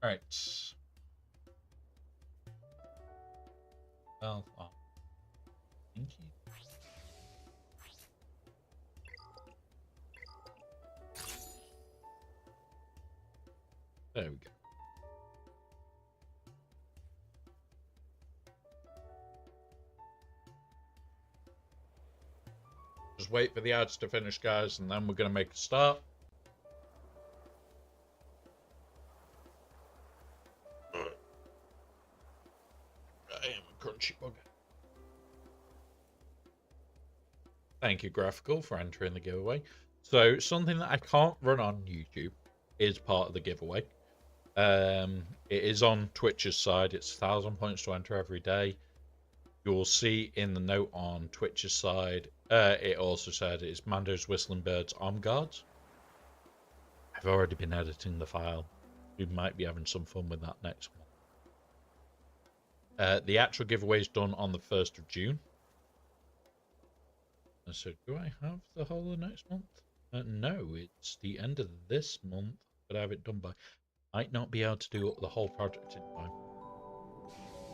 Right. Well, thank you. There we go. Just wait for the ads to finish, guys, and then we're going to make a start. I am a crunchy bugger. Thank you, Graphical, for entering the giveaway. So, something that I can't run on YouTube is part of the giveaway. It is on Twitch's side. It's 1,000 points to enter every day. You will see in the note on Twitch's side, it also said it's Mando's Whistling Birds Arm Guards. I've already been editing the file. We might be having some fun with that next one. The actual giveaway is done on the 1st of June. So, do I have the whole of next month? No, it's the end of this month, but I have it done by. Might not be able to do the whole project in time.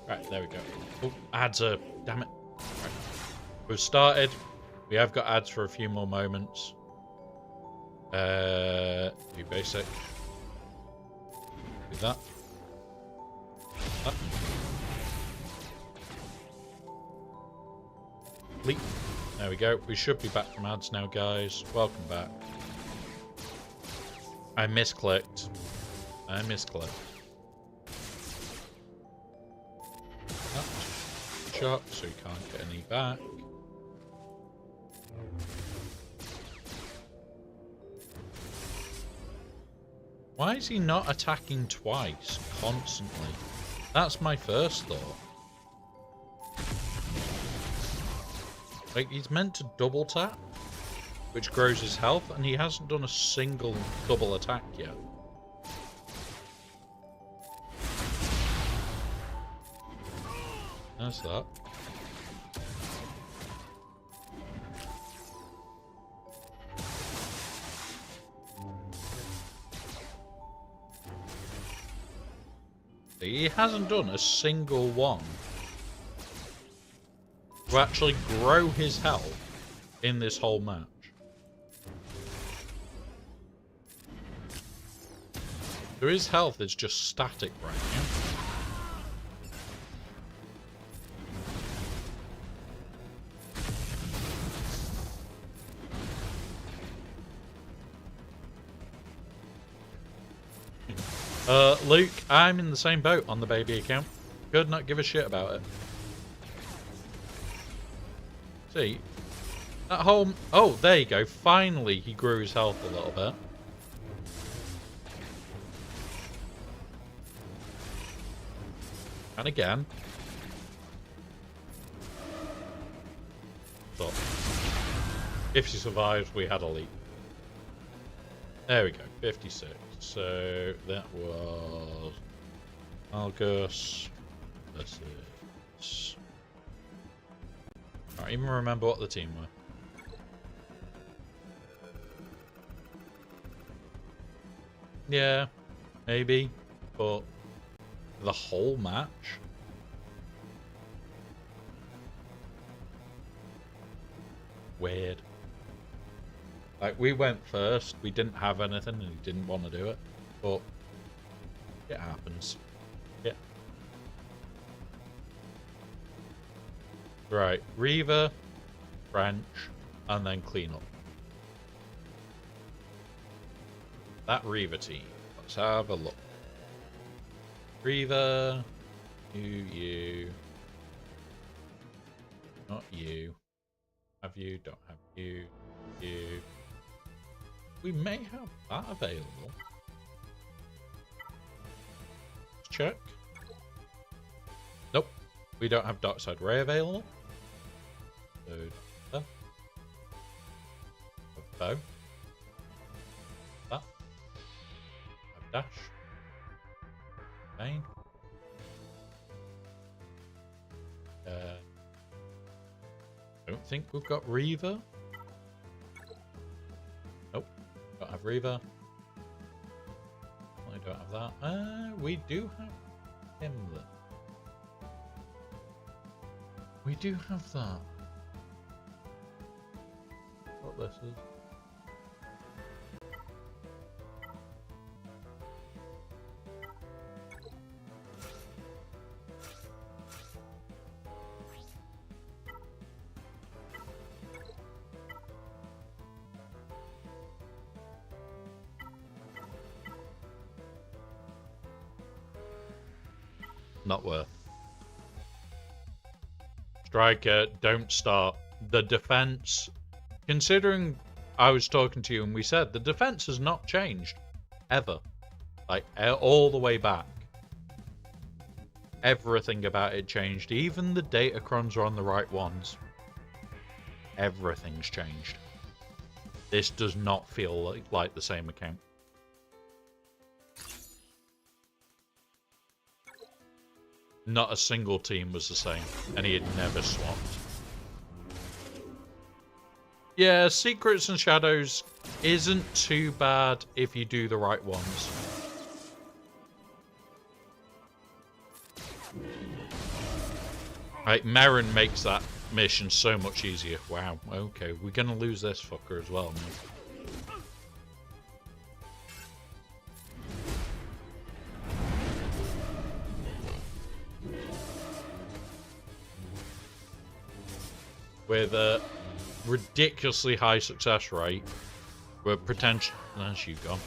Right, there we go. Oh, ads are... Damn it. Right. We've started. We have got ads for a few more moments. Do basic. Do that. That. Leap. There we go. We should be back from ads now, guys. Welcome back. I misclicked. Shot, so you can't get any back. Why is he not attacking twice, constantly? That's my first thought. Like, he's meant to double tap, which grows his health, and he hasn't done a single double attack yet. That's that. He hasn't done a single one to actually grow his health in this whole match. So his health is just static right now. Luke, I'm in the same boat on the baby account. Could not give a shit about it. See? That whole... Oh, there you go. Finally, he grew his health a little bit. And again. But if she survives, we had a leap. There we go. 56. So that was Argus versus... I don't even remember what the team were. Yeah, maybe, but the whole match? Weird. Like, we went first, we didn't have anything, and he didn't want to do it, but it happens. Yeah. Right, Reaver, French, and then clean up. That Reaver team. Let's have a look. Reaver, you. Not you. Have you, don't have you. We may have that available. Let's check. Nope. We don't have Darkside Ray available. So, that. Bow. That. Have Dash. Bane. Don't think we've got Reaver. Nope. Don't have Reaver. I Don't have that. We do have him then. We do have that. What this is. Not worth. Striker, don't start. The defense, considering I was talking to you and we said the defense has not changed ever, like all the way back. Everything about it changed. Even the datacrons are on the right ones. Everything's changed. This does not feel like the same account. Not a single team was the same, and he had never swapped. Yeah, Secrets and Shadows isn't too bad if you do the right ones. Right, Merrin makes that mission so much easier. Wow, okay, we're gonna lose this fucker as well, man. With a ridiculously high success rate, we're potentially... There's you gone.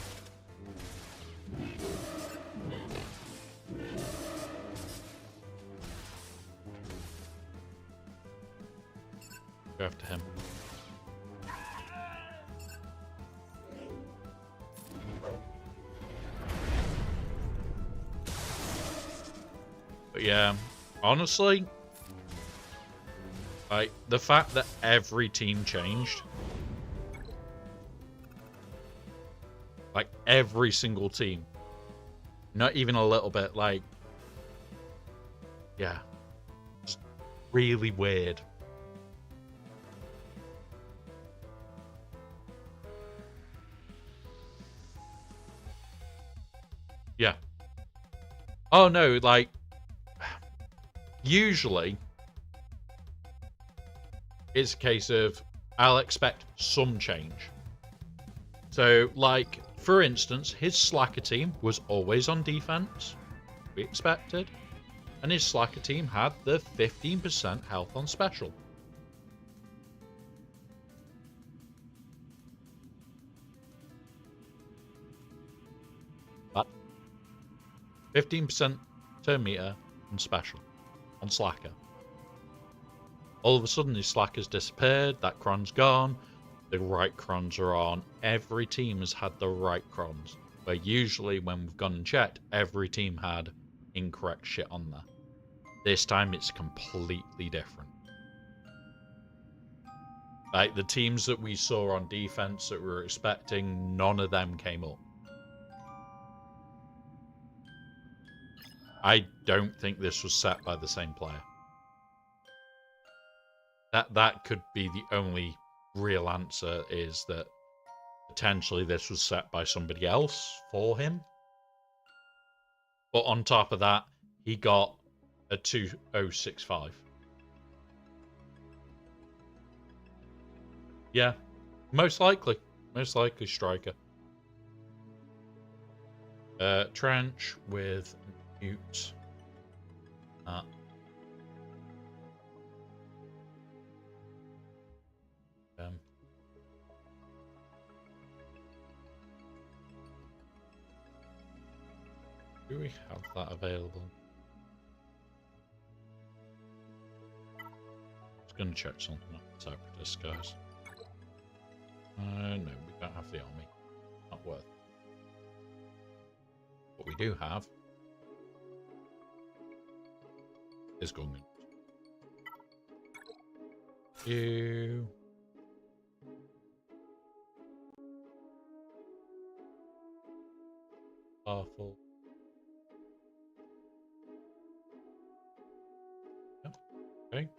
Go after him. But yeah, honestly... Like, the fact that every team changed. Like, every single team. Not even a little bit, like... Yeah. Just really weird. Yeah. Oh, no, like... Usually... It's a case of I'll expect some change. So, like, for instance, his Slacker team was always on defense. We expected. And his Slacker team had the 15% health on special. But 15% turn meter on special. On Slacker. All of a sudden, his Slacker's disappeared, that cron's gone, the right crons are on. Every team has had the right crons. Where usually, when we've gone and checked, every team had incorrect shit on there. This time, it's completely different. Like, the teams that we saw on defense that we were expecting, none of them came up. I don't think this was set by the same player. That could be the only real answer, is that potentially this was set by somebody else for him. But on top of that, he got a 2065. Yeah, most likely. Most likely Striker. Trench with mute. Do we have that available? Just gonna check something up Separatist, guys. No, we don't have the army. Not worth it. What we do have is Gungan. You. Powerful. Yep. Okay.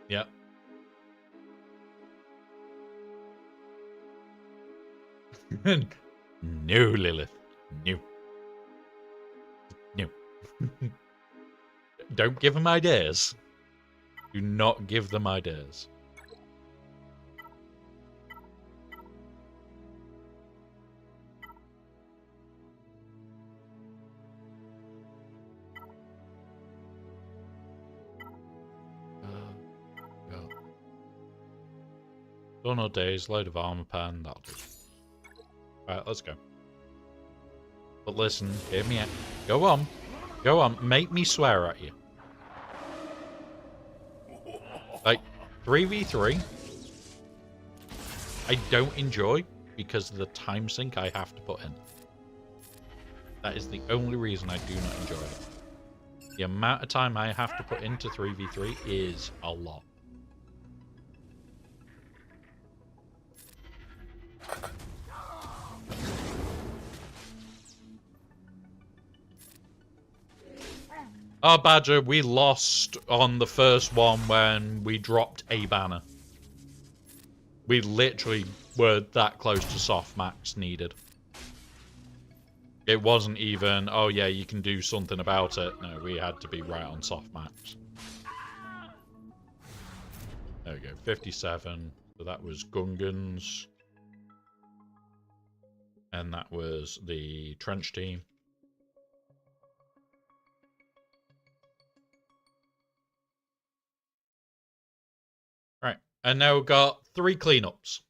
Yep. No, Lilith. No. No. Don't give them ideas. Do not give them ideas. Go. Done all days, load of armor pan, that'll do. Alright, let's go. But listen, hear me out. Go on. Go on, make me swear at you. Like, 3v3, I don't enjoy because of the time sink I have to put in. That is the only reason I do not enjoy it. The amount of time I have to put into 3v3 is a lot. Oh, Badger, we lost on the first one when we dropped a banner. We literally were that close to soft max needed. It wasn't even, oh yeah, you can do something about it. No, we had to be right on soft max. There we go, 57. So that was Gungan's. And that was the trench team. Right, and now we've got 3 cleanups.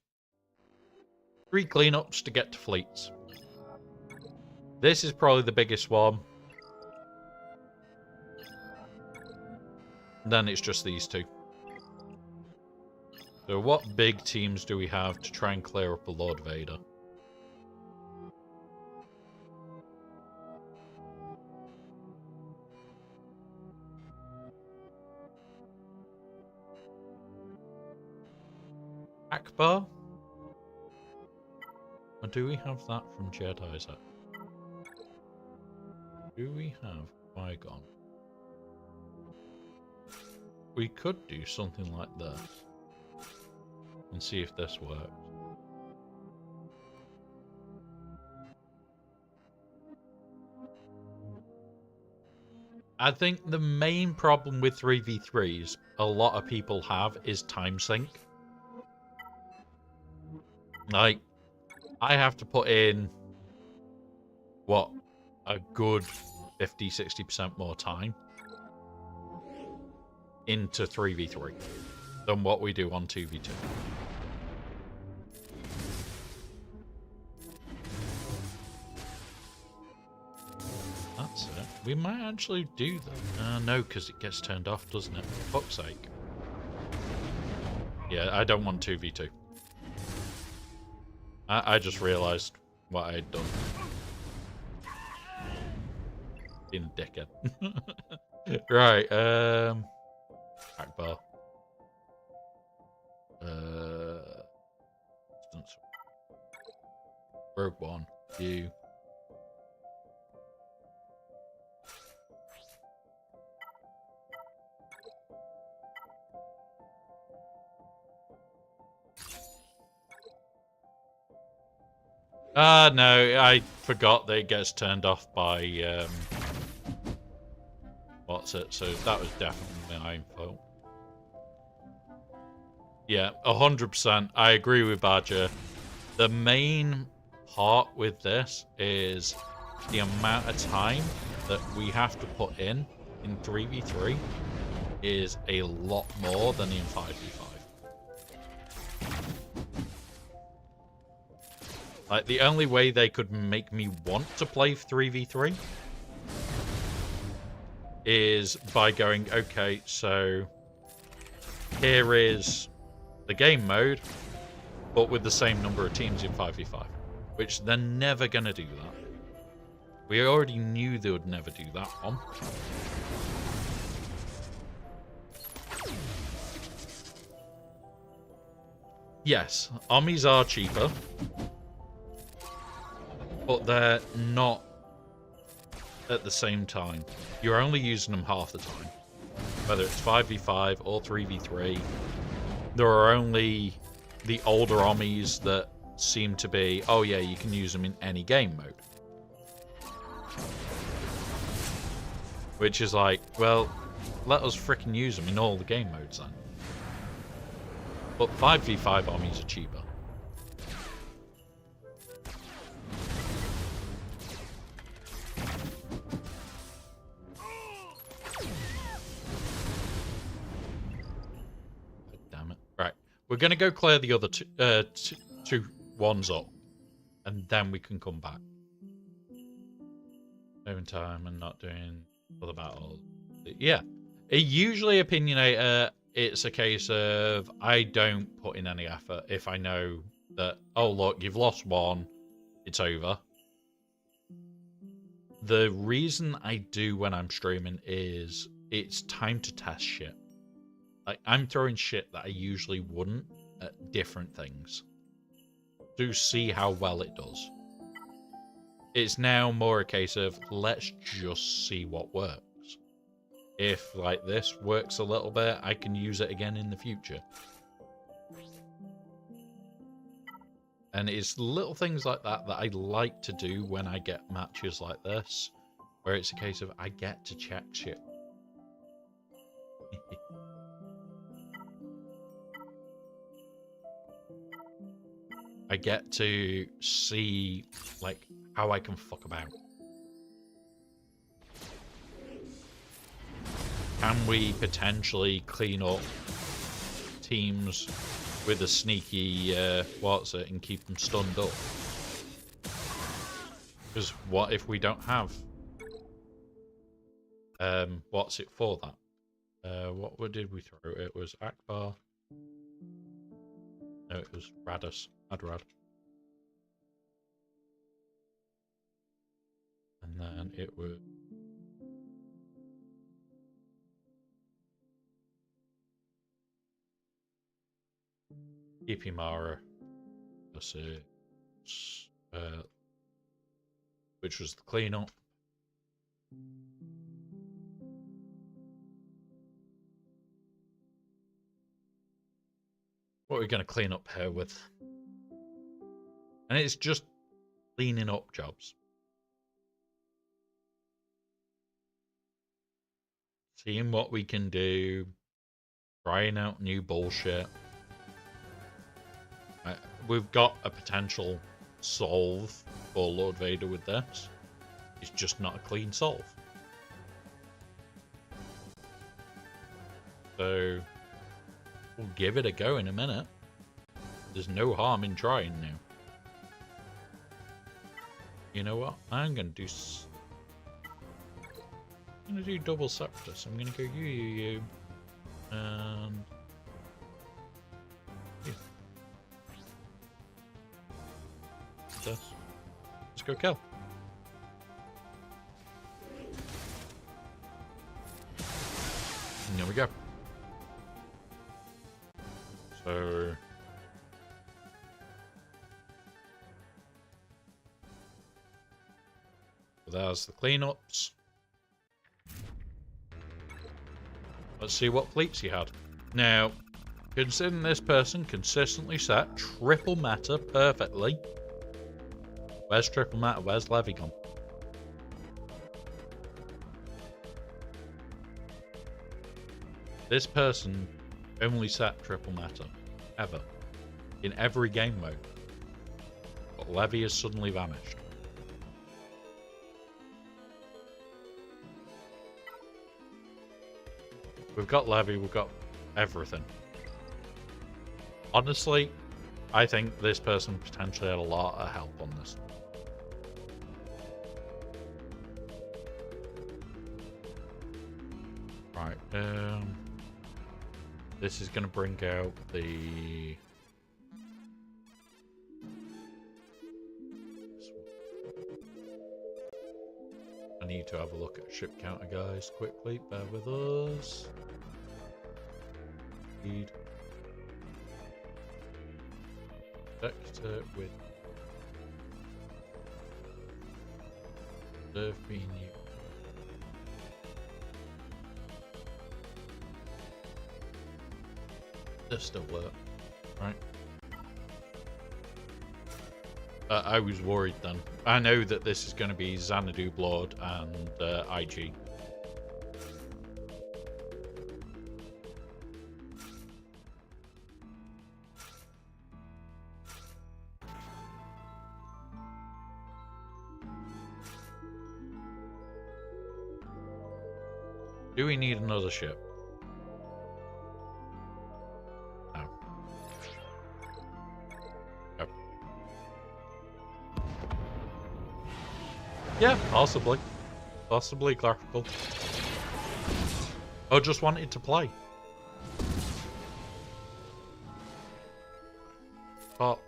3 cleanups to get to fleets. This is probably the biggest one. Then it's just these 2. So what big teams do we have to try and clear up a Lord Vader? Akbar? Or do we have that from Jedi's? Do we have Qui-Gon? We could do something like this. And see if this works. I think the main problem with 3v3s a lot of people have is time sink. Like, I have to put in, what, a good 50-60% more time into 3v3 than what we do on 2v2. That's it. We might actually do that. No, because it gets turned off, doesn't it? For fuck's sake. Yeah, I don't want 2v2. I just realised what I had done. Being a dickhead. Right, Akbar. Rogue One. You. No, I forgot that it gets turned off by, what's it? So that was definitely my fault. Yeah, 100%. I agree with Badger. The main part with this is the amount of time that we have to put in 3v3 is a lot more than in 5v5. Like, the only way they could make me want to play 3v3 is by going, okay, so here is the game mode, but with the same number of teams in 5v5, which they're never going to do that. We already knew they would never do that one. Yes, armies are cheaper, but they're not at the same time. You're only using them half the time. whether it's 5v5 or 3v3. There are only the older armies that seem to be, oh yeah, you can use them in any game mode. Which is like, well, let us frickin' use them in all the game modes then. But 5v5 armies are cheaper. Damn it. Right. We're going to go clear the other two ones up. And then we can come back. Saving time and not doing other battles. Yeah. Usually Opinionator, it's a case of I don't put in any effort if I know that, oh look, you've lost one, it's over. The reason I do when I'm streaming is it's time to test shit. Like, I'm throwing shit that I usually wouldn't at different things to see how well it does. It's now more a case of let's just see what works. If, like, this works a little bit, I can use it again in the future. And it's little things like that that I like to do when I get matches like this, where it's a case of I get to check shit. I get to see, like, how I can fuck about. Can we potentially clean up teams with a sneaky what's it and keep them stunned up? Because what if we don't have what's it for that? What did we throw? It was Akbar. No, it was Radus. Adrad. And then it was Ipimara, which was the cleanup. What are we going to clean up here with? And it's just cleaning up jobs. Seeing what we can do. Trying out new bullshit. We've got a potential solve for Lord Vader with this. It's just not a clean solve. So we'll give it a go in a minute. There's no harm in trying now. You know what? I'm gonna do double separatists. I'm gonna go you, and yeah. Let's go kill. And there we go. So there's the cleanups. Let's see what fleets he had. Now, considering this person consistently set triple meta perfectly. Where's triple meta? Where's Levy gone? This person only set triple meta. Ever. In every game mode. But Levy has suddenly vanished. We've got Levy, we've got everything. Honestly, I think this person potentially had a lot of help on this. Right, this is going to bring out the... I need to have a look at ship counter, guys, quickly. Bear with us. Speed. Vector with Reserve being used. This still work, right? I was worried then. I know that this is going to be Xanadu Blood and IG. Do we need another ship? No. Nope. Yeah, possibly. Possibly graphical. I just wanted to play. But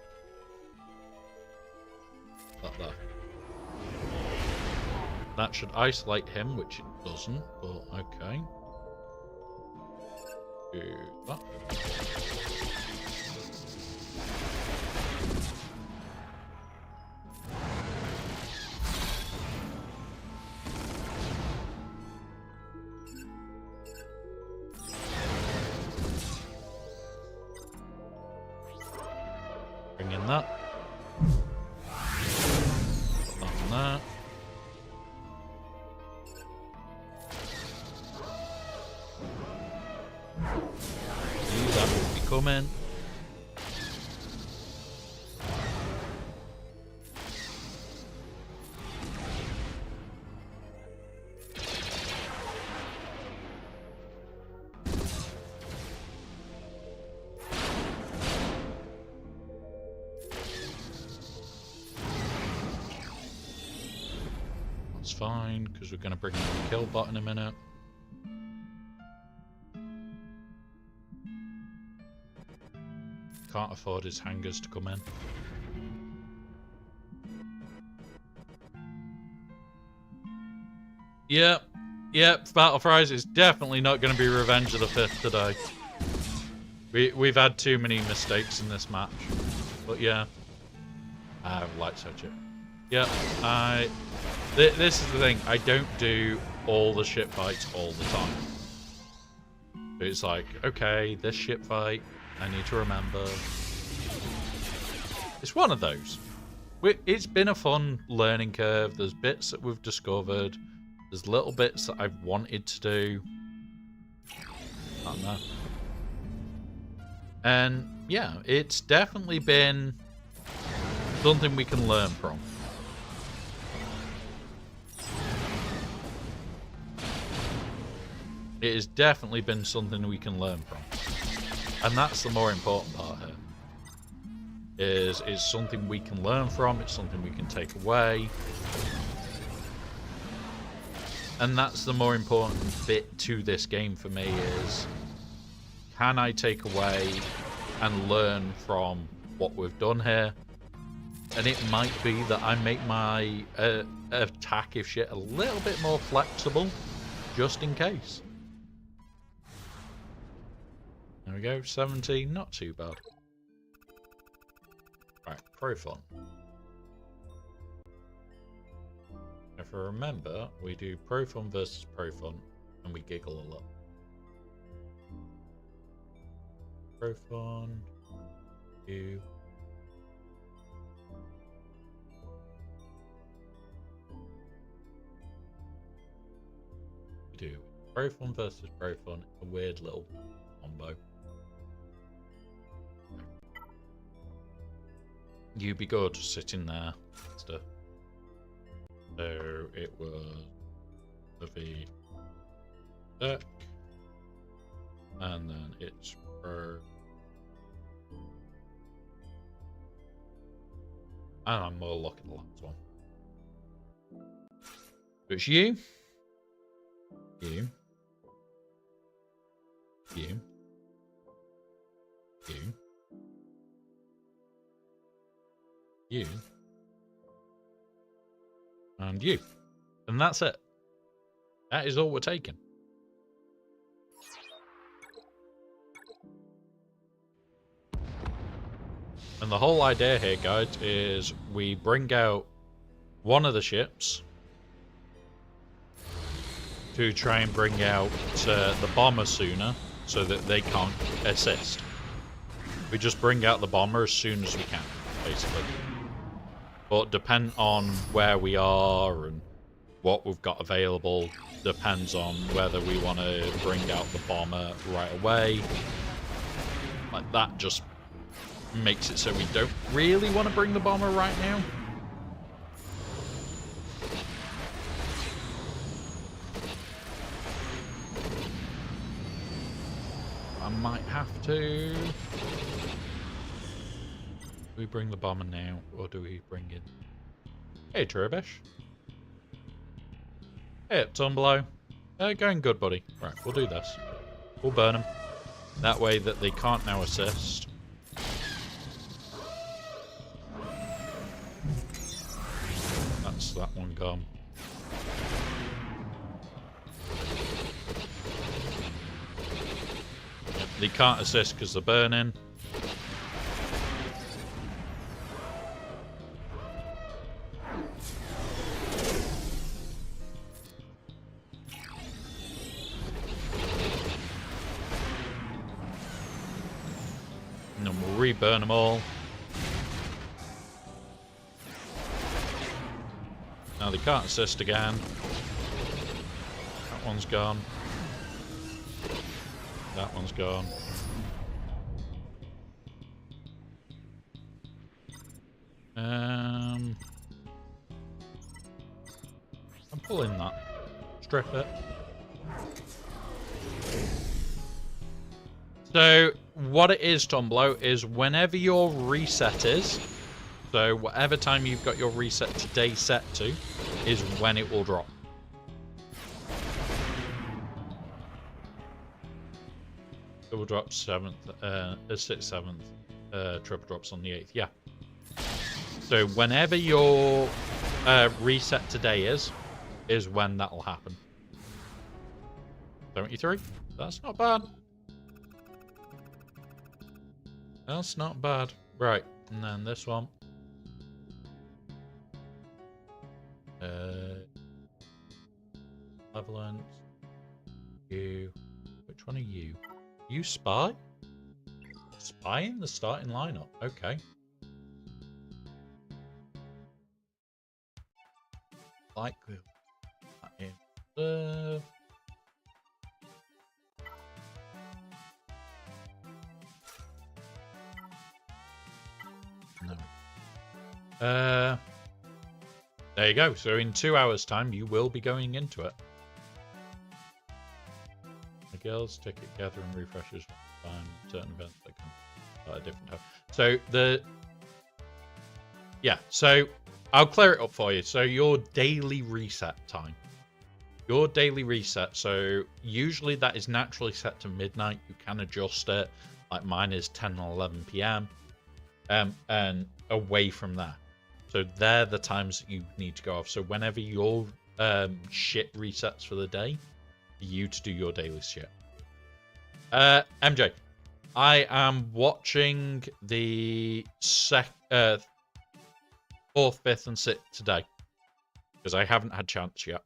that. That should isolate him, which it doesn't, but okay. Do that. Bring in that. Put that on there. That will be coming. That's fine, because we're going to bring in the kill bot in a minute. Can't afford his hangers to come in. Yep. Battle Fries is definitely not going to be Revenge of the Fifth today. We've had too many mistakes in this match. But yeah. I like such it. Yeah, this is the thing. I don't do all the ship fights all the time. It's like, okay, this ship fight, I need to remember. It's one of those. It's been a fun learning curve. There's bits that we've discovered. There's little bits that I've wanted to do. I don't know. And yeah, it's definitely been something we can learn from. It has definitely been something we can learn from. And that's the more important part here. It's something we can learn from, it's something we can take away. And that's the more important bit to this game for me is, can I take away and learn from what we've done here? And it might be that I make my attack if shit a little bit more flexible, just in case. There we go, 17, not too bad. Right, Pro Fun. If I remember, we do Pro Fun versus Pro Fun, and we giggle a lot. Pro Fun, you. We do Pro Fun versus Pro Fun, a weird little combo. You be good sitting there. Stuff. So it was the V deck, and then it's Pro. And I'm more looking at the last one. It's you. You. You. And you. And that's it. That is all we're taking. And the whole idea here, guys, is we bring out one of the ships to try and bring out the bomber sooner so that they can't assist. We just bring out the bomber as soon as we can, basically. But depend on where we are and what we've got available. Depends on whether we want to bring out the bomber right away. Like, that just makes it so we don't really want to bring the bomber right now. I might have to. Do we bring the bomber now, or do we bring in... Hey, Turbish. Hey, Tumblo. Going good, buddy. Right, we'll do this. We'll burn them. That way that they can't now assist. That's that one gone. Yep, they can't assist because they're burning. And then we'll re-burn them all. Now they can't assist again. That one's gone. That one's gone. I'm pulling that. Strip it. So, what it is, Tomblo, is whenever your reset is, so whatever time you've got your reset today set to, is when it will drop. Double drop 7th, 6th, 7th, triple drops on the 8th, yeah. So whenever your reset today is when that'll happen. 73? That's not bad. That's not bad. Right, and then this one. Malevolent. You. Which one are you? You spy? Spy in the starting lineup. Okay. Like that in. No. There you go. So in 2 hours' time, you will be going into it. The girls ticket gathering refreshes time certain events that come at a different time. So so I'll clear it up for you. So your daily reset time. Your daily reset. So usually that is naturally set to midnight. You can adjust it. Like mine is 10 or 11 p.m. And away from there. So they're the times that you need to go off. So whenever your shit resets for the day, for you to do your daily shit. MJ, I am watching the 4th, 5th, and 6th today. Because I haven't had chance yet.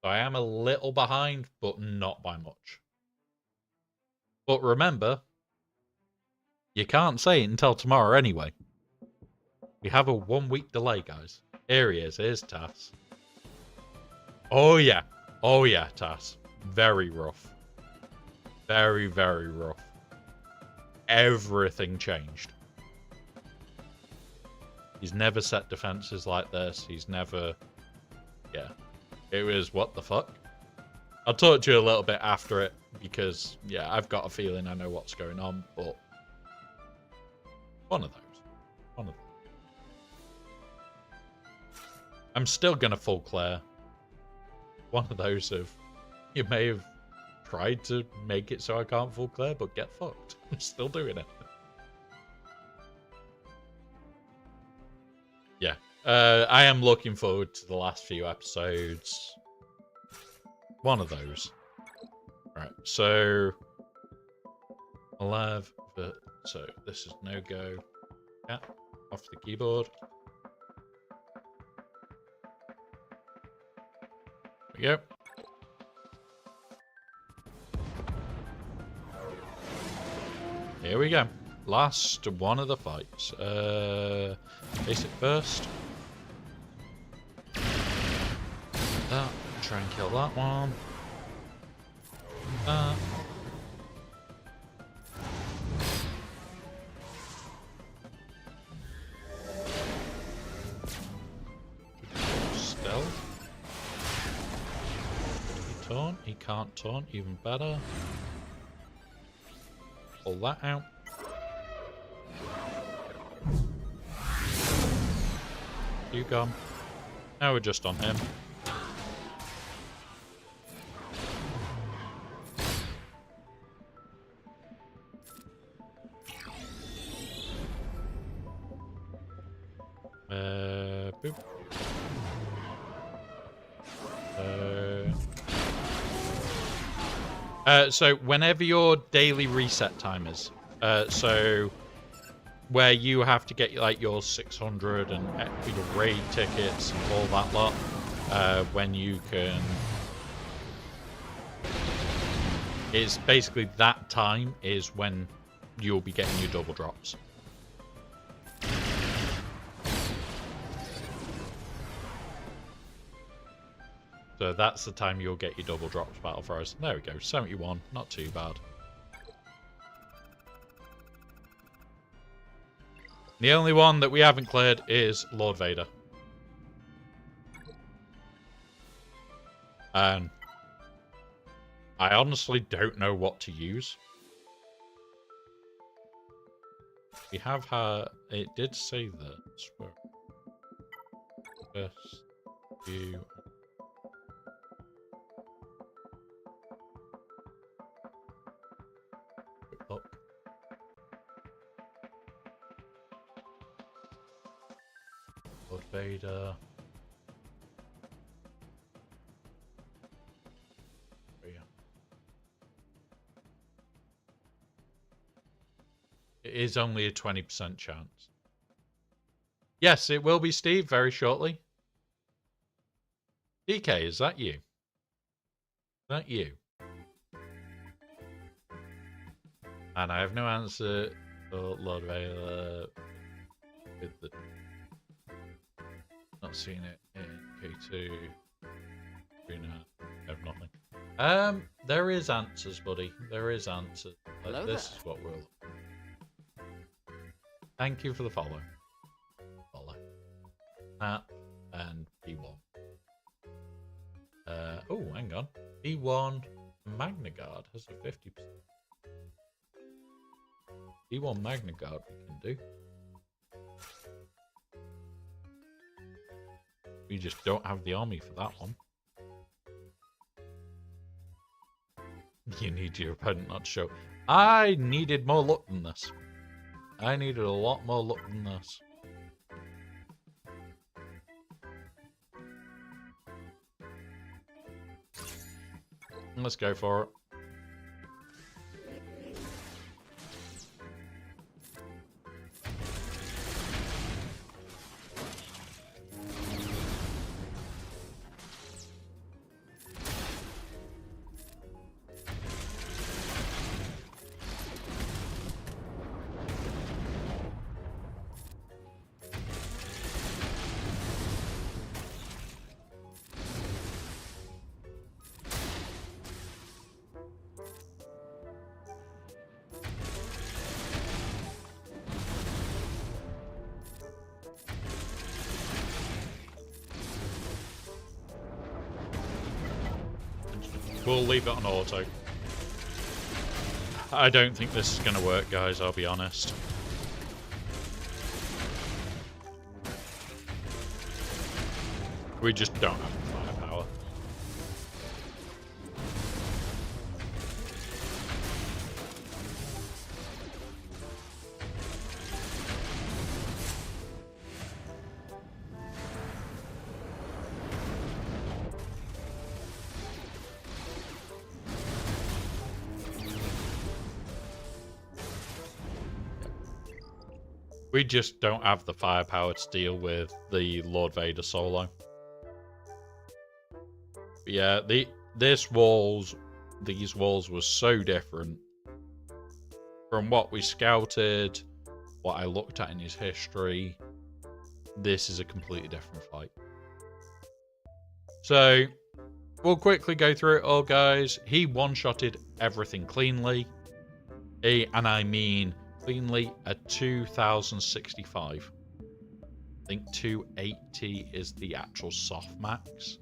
So I am a little behind, but not by much. But remember, you can't say it until tomorrow anyway. We have a 1 week delay, guys. Here he is. Here's Tass. Oh, yeah. Oh, yeah, Tass. Very rough. Very, very rough. Everything changed. He's never set defenses like this. He's never... Yeah. It was, what the fuck? I'll talk to you a little bit after it, because, yeah, I've got a feeling I know what's going on, but... One of those. One of them. I'm still gonna full clear. One of those of... You may have tried to make it so I can't full clear, but get fucked. I'm still doing it. Yeah. I am looking forward to the last few episodes. One of those. Right, so... I'll have... So, this is no-go. Yeah, off the keyboard. There we go. Here we go. Last one of the fights. Basic first. That. Try and kill that one. That. Stealth. He taunt? He can't taunt. Even better. Pull that out. You gone. Now we're just on him. Boop. So whenever your daily reset time is, so where you have to get like your 600 and your raid tickets and all that lot, when you can, it's basically that time is when you'll be getting your double drops. So that's the time you'll get your double drops battle throws. There we go, 71, not too bad. The only one that we haven't cleared is Lord Vader. And I honestly don't know what to use. We have had, it did say that. First, you. Look. Lord Vader. It is only a 20% chance. Yes, it will be Steve very shortly. DK, is that you? Is that you? And I have no answer for Lord Vader with the... Not seen it in K2. I have nothing. There is answers, buddy. There is answers. This is what we'll... Thank you for the follow. That and P1. Oh, hang on. P1 Magna Guard has a 50%. P1 Magna Guard we can do. We just don't have the army for that one. You need your opponent not to show. I needed more luck than this. I needed a lot more luck than this. Let's go for it. We'll leave it on auto. I don't think this is going to work, guys, I'll be honest. We just don't have the firepower. We just don't have the firepower to deal with the Lord Vader solo. But yeah, these walls were so different. from what we scouted, what I looked at in his history, this is a completely different fight. So we'll quickly go through it all, guys. He one-shotted everything cleanly. And I mean cleanly at 2065. I think 280 is the actual soft max.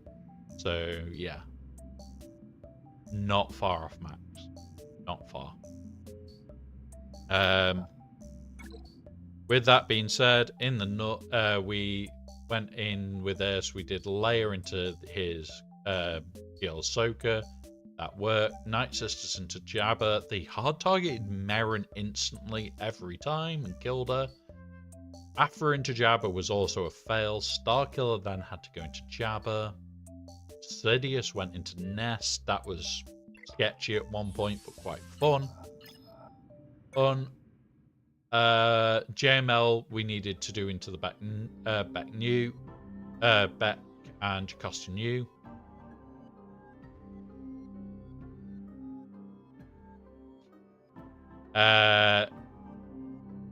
So, yeah. Not far off max. Not far. With that being said, in the nut, we went in with this. We did layer into his GL Soaker. That worked. Night Sisters into Jabba. The hard targeted Merrin instantly every time and killed her. After into Jabba was also a fail. Starkiller then had to go into Jabba. Sidious went into Nest. That was sketchy at one point, but quite fun. JML we needed to do into the Beck and Jocasta New.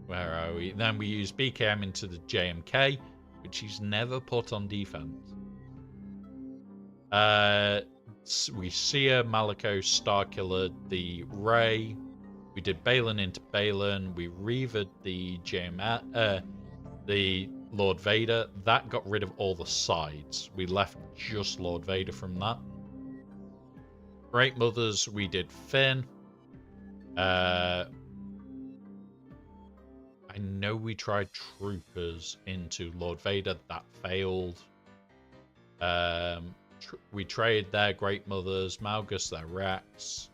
Where are we? Then we use BKM into the JMK, which he's never put on defense. We Seer, Maliko, Starkiller, the Ray. We did Balin into Balin. We revered the the Lord Vader. That got rid of all the sides. We left just Lord Vader from that. Great Mothers, we did Finn. I know we tried Troopers into Lord Vader. That failed. We traded their Great Mothers. Malgus, their Rex.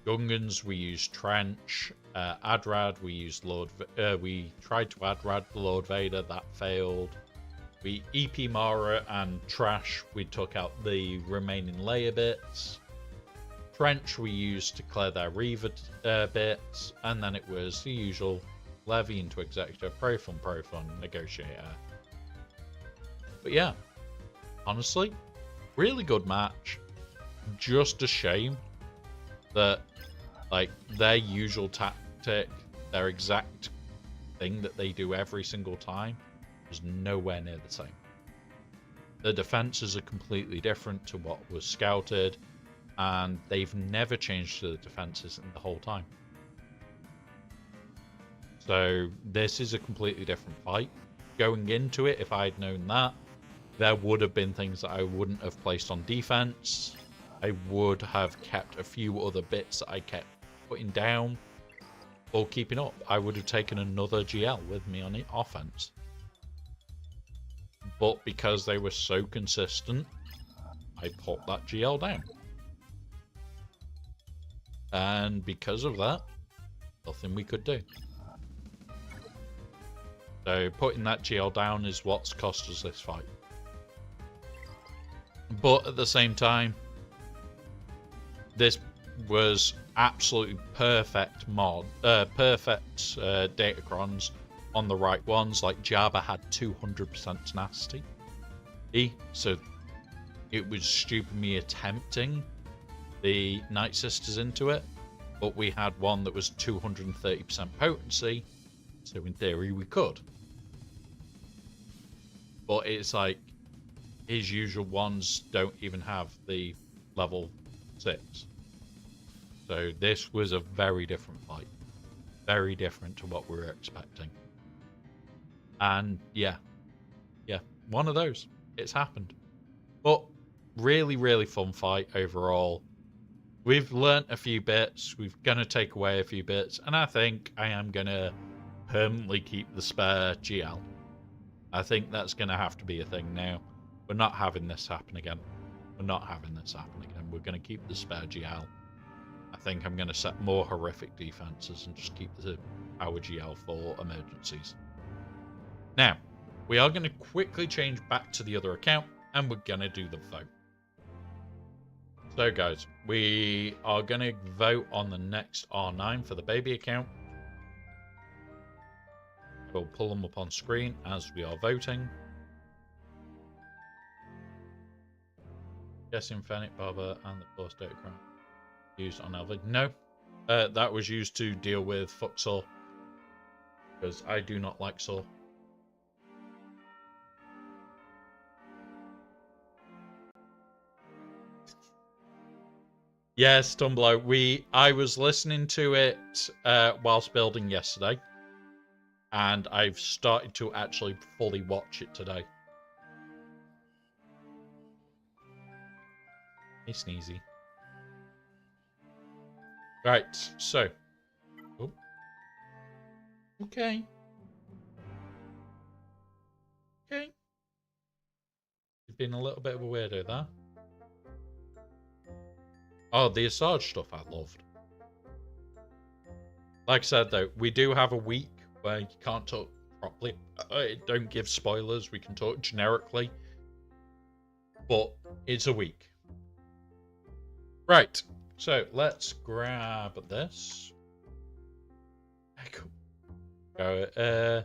Gungans, we used Trench. Adrad, we used we tried to Adrad Lord Vader. That failed. We EP Mara and Trash. We took out the remaining layer bits. Trench, we used to clear their Reaver bits. And then it was the usual Levy into Executor, Profon, Negotiator. But yeah, honestly, really good match. Just a shame that, like, their usual tactic, their exact thing that they do every single time, was nowhere near the same. The defenses are completely different to what was scouted, and they've never changed the defenses in the whole time. So this is a completely different fight. Going into it, if I'd known that, there would have been things that I wouldn't have placed on defense. I would have kept a few other bits that I kept putting down or keeping up. I would have taken another GL with me on offense. But because they were so consistent, I put that GL down. And because of that, nothing we could do. So putting that GL down is what's cost us this fight. But at the same time, this was absolutely perfect Datacrons on the right ones. Like Jabba had 200% tenacity. So it was stupid me attempting the Night Sisters into it, but we had one that was 230% potency, so in theory we could. But it's like his usual ones don't even have the level 6. So this was a very different fight. Very different to what we were expecting. And yeah, one of those. It's happened. But really, really fun fight overall. We've learnt a few bits. We're going to take away a few bits. And I think I am going to permanently keep the spare GL. I think that's going to have to be a thing now. We're not having this happen again. We're not having this happen again. We're going to keep the spare GL. I think I'm going to set more horrific defenses and just keep our GL for emergencies. Now, we are going to quickly change back to the other account, and we're going to do the vote. So, guys, we are going to vote on the next R9 for the baby account. We'll pull them up on screen as we are voting. Guessing Fennec, Barber, and the Force Datacron used on Elvid. No, that was used to deal with fuck Saw. Because I do not like Saw. Yes, Tumblo. I was listening to it whilst building yesterday. And I've started to actually fully watch it today. Hey, Sneezy. Right, so. Oh. Okay. Okay. You've been a little bit of a weirdo there. Oh, the Asajj stuff I loved. Like I said, though, we do have a week where you can't talk properly. Don't give spoilers. We can talk generically. But it's a week. Right. So, let's grab this. Cool. Go,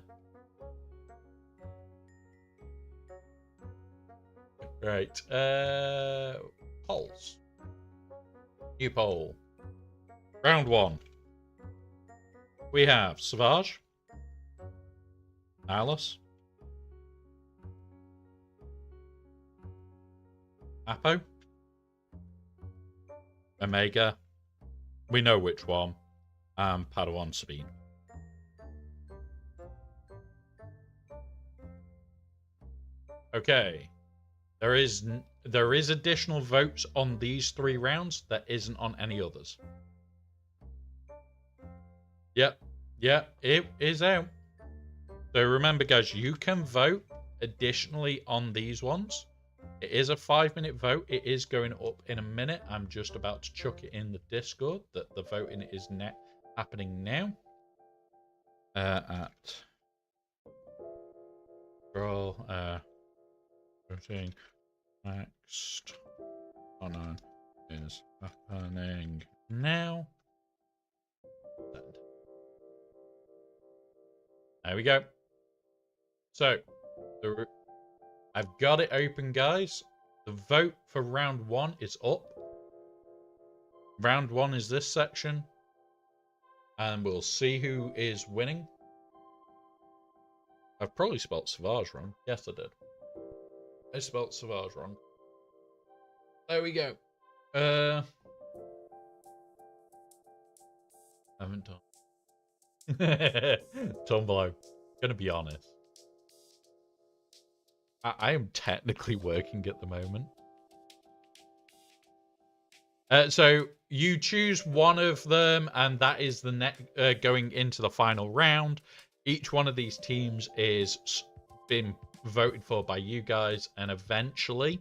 right. Polls. New poll. Round 1. We have Savage, Alice, Apo, Omega, we know which one, and Padawan Sabine. Okay. There is additional votes on these 3 rounds that isn't on any others. Yep, it is out. So remember, guys, you can vote additionally on these ones. It is a 5-minute vote. It is going up in a minute. I'm just about to chuck it in the Discord that the voting is happening now. At scroll voting. Next on is happening now. There we go. So, I've got it open, guys. The vote for round 1 is up. Round 1 is this section. And we'll see who is winning. I've probably spelt Savage wrong. Yes, I did. I spelt Savage wrong. There we go. Haven't done. Tumble. Gonna be honest. I am technically working at the moment. So you choose one of them, and that is the going into the final round. Each one of these teams is been voted for by you guys, and eventually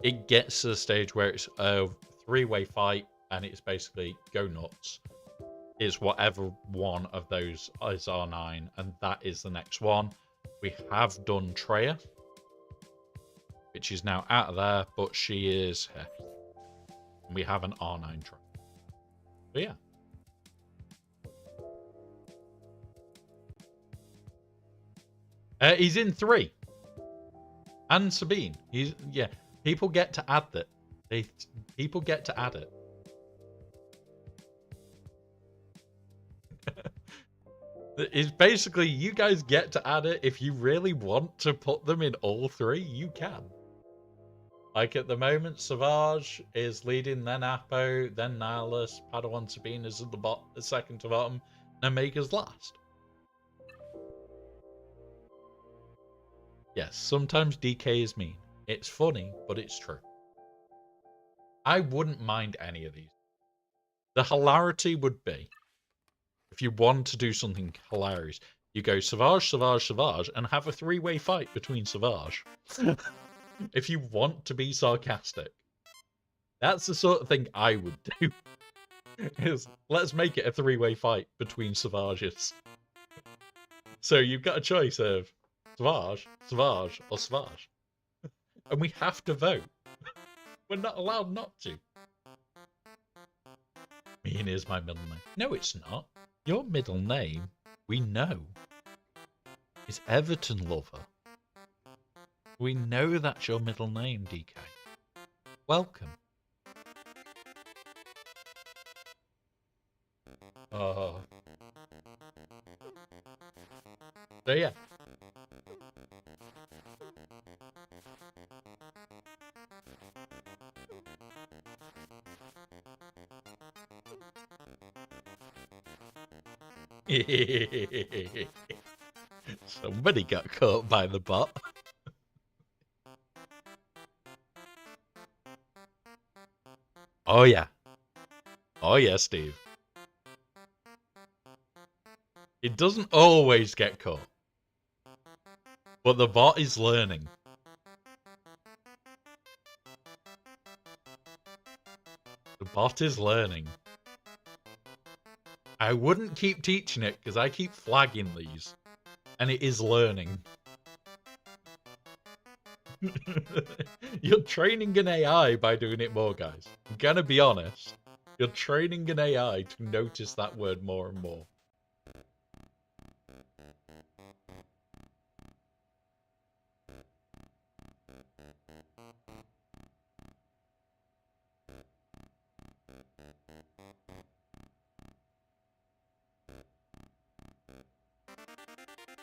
it gets to the stage where it's a 3-way fight, and it's basically go nuts. Is whatever one of those is R9, and that is the next one. We have done Treya, which is now out of there, but she is here. And we have an R9 Treya. But yeah. He's in 3. And Sabine. Yeah. People get to add that. People get to add it. It's basically, you guys get to add it. If you really want to put them in all 3, you can. Like at the moment, Savage is leading, then Apo, then Nihilus, Padawan Sabine is at the second to bottom, and Omega's last. Yes, sometimes DK is mean. It's funny, but it's true. I wouldn't mind any of these. The hilarity would be, if you want to do something hilarious, you go Savage, Savage, Savage, and have a 3-way fight between Savage. If you want to be sarcastic. That's the sort of thing I would do. Is let's make it a 3-way fight between Savages. So you've got a choice of Savage, Savage, or Savage. And we have to vote. We're not allowed not to. Mean is my middle name. No, it's not. Your middle name, we know, is Everton Lover. We know that's your middle name, DK. Welcome. Oh. So yeah. Somebody got caught by the bot. Oh yeah. Oh yeah, Steve. It doesn't always get caught. But the bot is learning. The bot is learning. I wouldn't keep teaching it because I keep flagging these. And it is learning. You're training an AI by doing it more, guys. I'm gonna be honest. You're training an AI to notice that word more and more.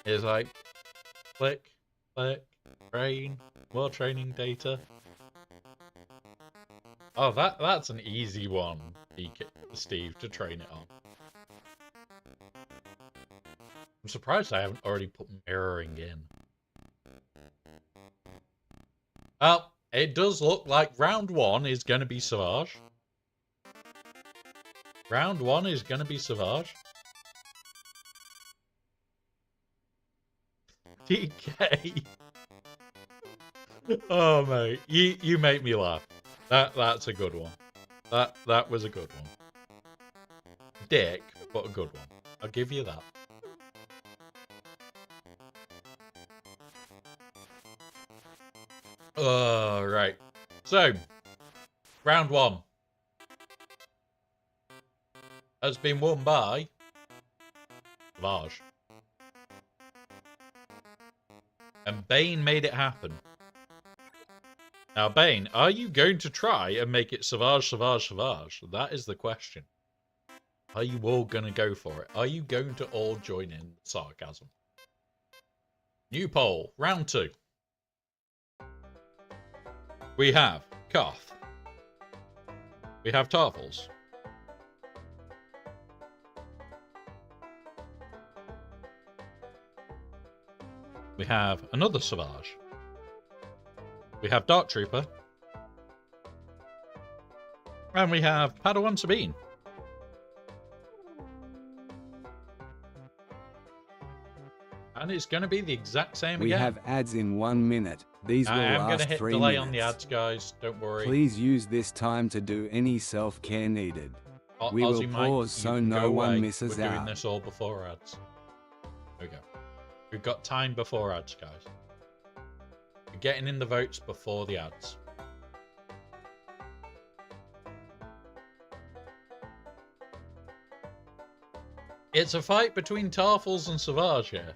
It's like, click, click, train, more training data. Oh, that's an easy one, Steve, to train it on. I'm surprised I haven't already put mirroring in. Well, it does look like round 1 is going to be Savage. Round 1 is going to be Savage. DK. Oh mate, you make me laugh. That's a good one. That was a good one. Dick, but a good one. I'll give you that. Right. So, round 1 has been won by Savage. And Bane made it happen. Now, Bane, are you going to try and make it Savage, Savage, Savage? That is the question. Are you all going to go for it? Are you going to all join in sarcasm? New poll, round 2. We have Koth. We have Tarfles. We have another Savage. We have Dark Trooper. And we have Padawan Sabine. And it's going to be the exact same We again. have ads in 1 minute. These will I am going to last hit 3 delay minutes. on the ads, guys. Don't worry. Please use this time to do any self-care needed. We will Aussie Mike, pause you so can no go one away. misses We're doing out. this all before ads. There we go. We've got time before ads, guys. We're getting in the votes before the ads. It's a fight between Tarfles and Savage here.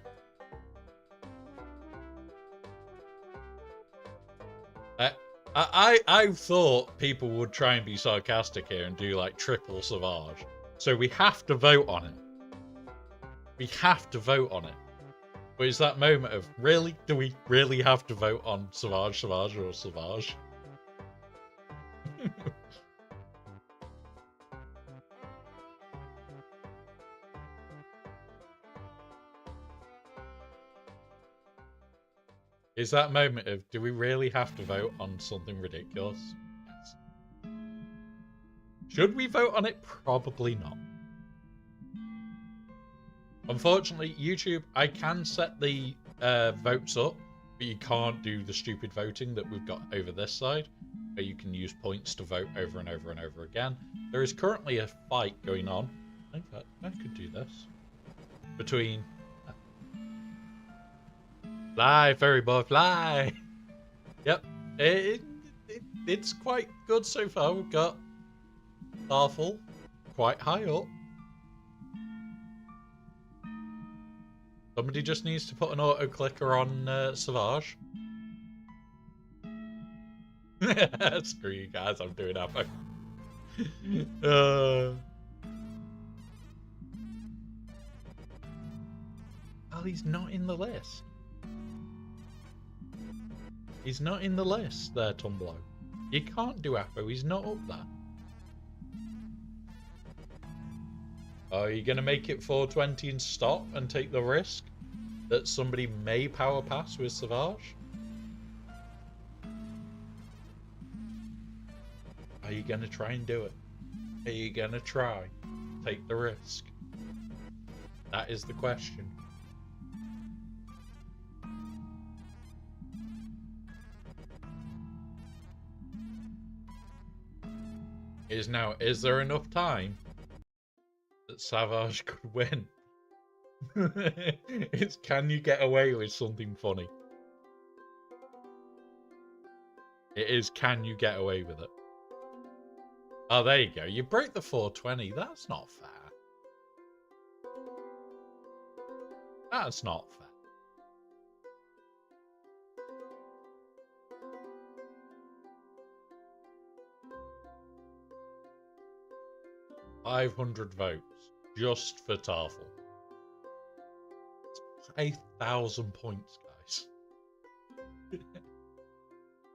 I thought people would try and be sarcastic here and do like triple Savage. So we have to vote on it. We have to vote on it. But it's that moment of, really? Do we really have to vote on Savage, Savage, or Savage? Is that moment of, do we really have to vote on something ridiculous? Yes. Should we vote on it? Probably not. Unfortunately, YouTube, I can set the votes up, but you can't do the stupid voting that we've got over this side, where you can use points to vote over and over and over again. There is currently a fight going on. In fact, I could do this. Between... Fly, fairy boy, fly! Yep, it's quite good so far. We've got Starfall quite high up. Somebody just needs to put an auto clicker on Savage. Screw you guys, I'm doing that. he's not in the list. He's not in the list there, Tumblo. You can't do Apo, he's not up there. Are you going to make it 420 and stop and take the risk that somebody may power pass with Savage? Are you going to try and do it? Are you going to try? Take the risk? That is the question. Is there enough time that Savage could win? It's can you get away with something funny? It is can you get away with it? Oh, there you go. You break the 420. That's not fair. That's not fair. $500 votes just for Tarful. 5,000 points, guys.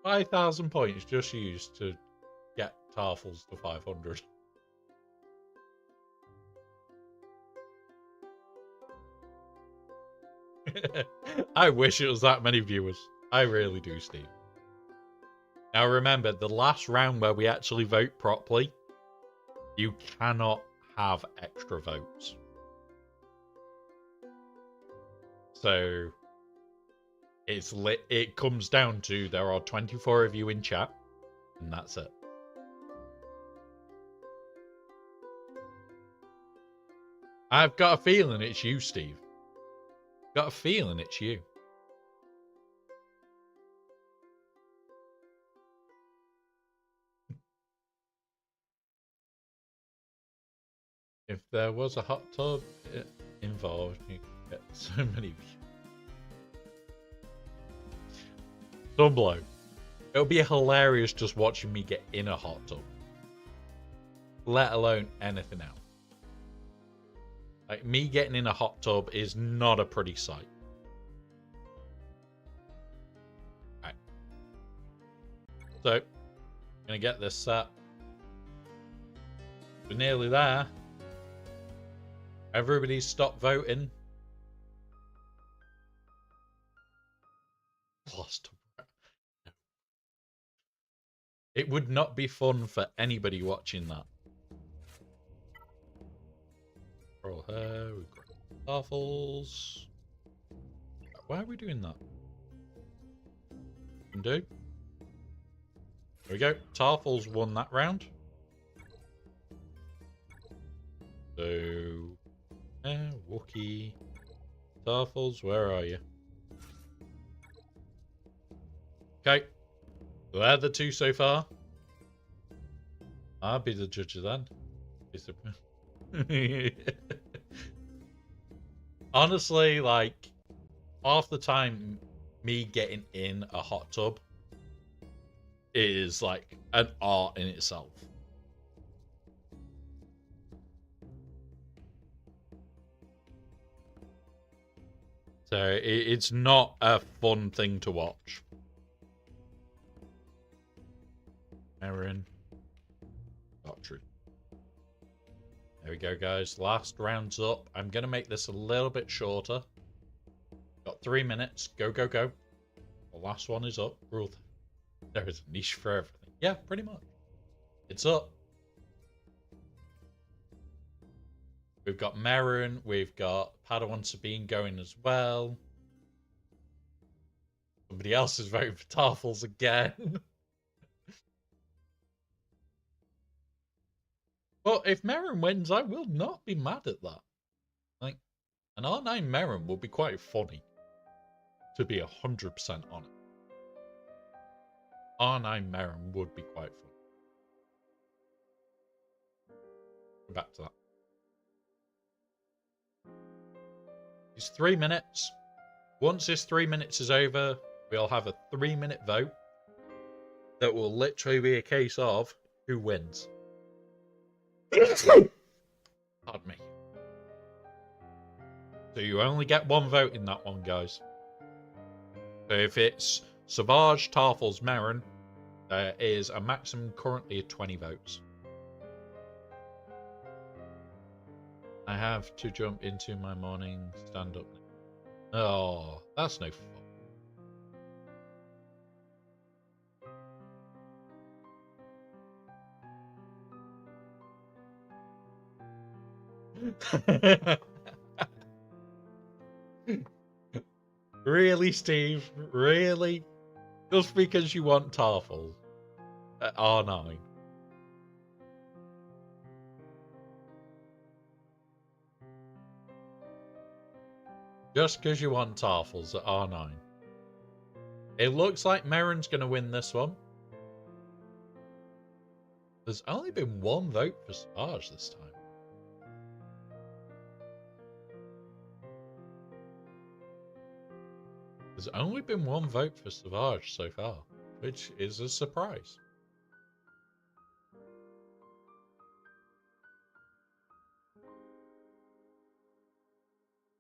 5,000 points just used to get Tarful's to 500. I wish it was that many viewers. I really do, Steve. Now remember, the last round where we actually vote properly, you cannot have extra votes. So it comes down to there are 24 of you in chat, and that's it. I've got a feeling it's you, Steve. Got a feeling it's you. If there was a hot tub involved, you could get so many views. Sunblow. It'll be hilarious just watching me get in a hot tub. Let alone anything else. Like, me getting in a hot tub is not a pretty sight. Alright. So, gonna get this set. We're nearly there. Everybody stop voting. Lost. It would not be fun for anybody watching that. Roll hair, we've got Tarfles. Why are we doing that? Can do. There we go. Tarfles won that round. So, Wookie. Tarfles, where are you? Okay. They're the two so far. I'll be the judge of that. Honestly, like, half the time me getting in a hot tub is like an art in itself. So it's not a fun thing to watch. Aaron. Doctrine. There we go, guys. Last round's up. I'm going to make this a little bit shorter. Got 3 minutes. Go, go, go. The last one is up. Rule. There is a niche for everything. Yeah, pretty much. It's up. We've got Marin. We've got Padawan Sabine going as well. Somebody else is voting for Tarfles again. But if Merrin wins, I will not be mad at that. Like, an R9 Merrin will be quite funny. To be 100% honest. R9 Merrin would be quite fun. Go back to that. It's 3 minutes. Once this 3 minutes is over, we'll have a 3-minute vote. That will literally be a case of who wins. Pardon me. So you only get one vote in that one, guys. So if it's Savage, Tarfels, Merrin, there is a maximum currently of 20 votes. I have to jump into my morning stand-up. Oh, that's no fun. Really, Steve? Really? Just because you want Tarfel at R9? Just because you want Tarfels at R9? It looks like Merrin's going to win this one. There's only been one vote for Savage this time. There's only been one vote for Savage so far, which is a surprise.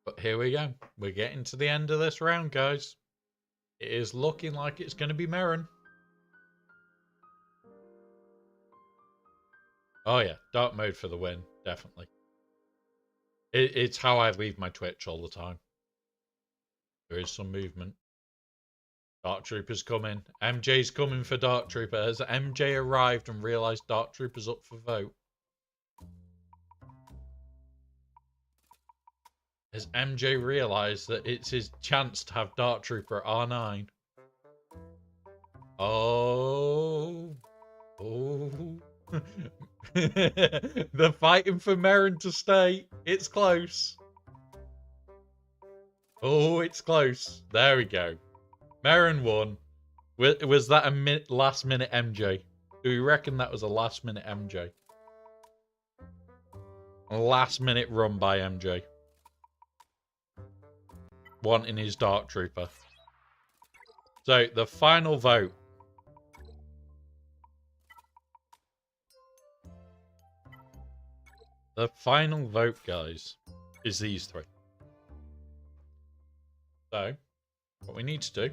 But here we go. We're getting to the end of this round, guys. It is looking like it's going to be Merrin. Oh yeah, dark mode for the win, definitely. It's how I leave my Twitch all the time. There is some movement. Dark Trooper's coming. MJ's coming for Dark Trooper. Has MJ arrived and realised Dark Trooper's up for vote? Has MJ realised that it's his chance to have Dark Trooper at R9? Oh. Oh. They're fighting for Merrin to stay. It's close. Oh, it's close. There we go. Merrin won. Was that a last minute MJ? Do we reckon that was a last minute MJ? A last minute run by MJ. Wanting his Dark Trooper. So, the final vote. The final vote, guys, is these three. So, what we need to do,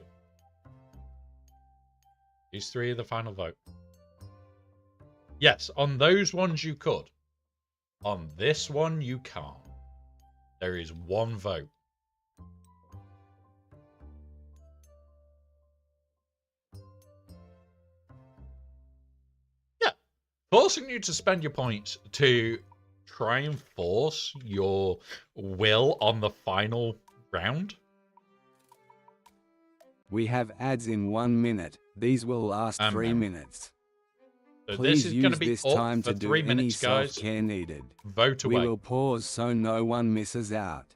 these three are the final vote. Yes, on those ones you could. On this one, you can't. There is one vote. Yeah, forcing you to spend your points to try and force your will on the final round. We have ads in 1 minute. These will last 3 minutes. So Please this is use going to be this up time for to do 3 any minutes, guys. self-care needed. Vote away. We will pause so no one misses out.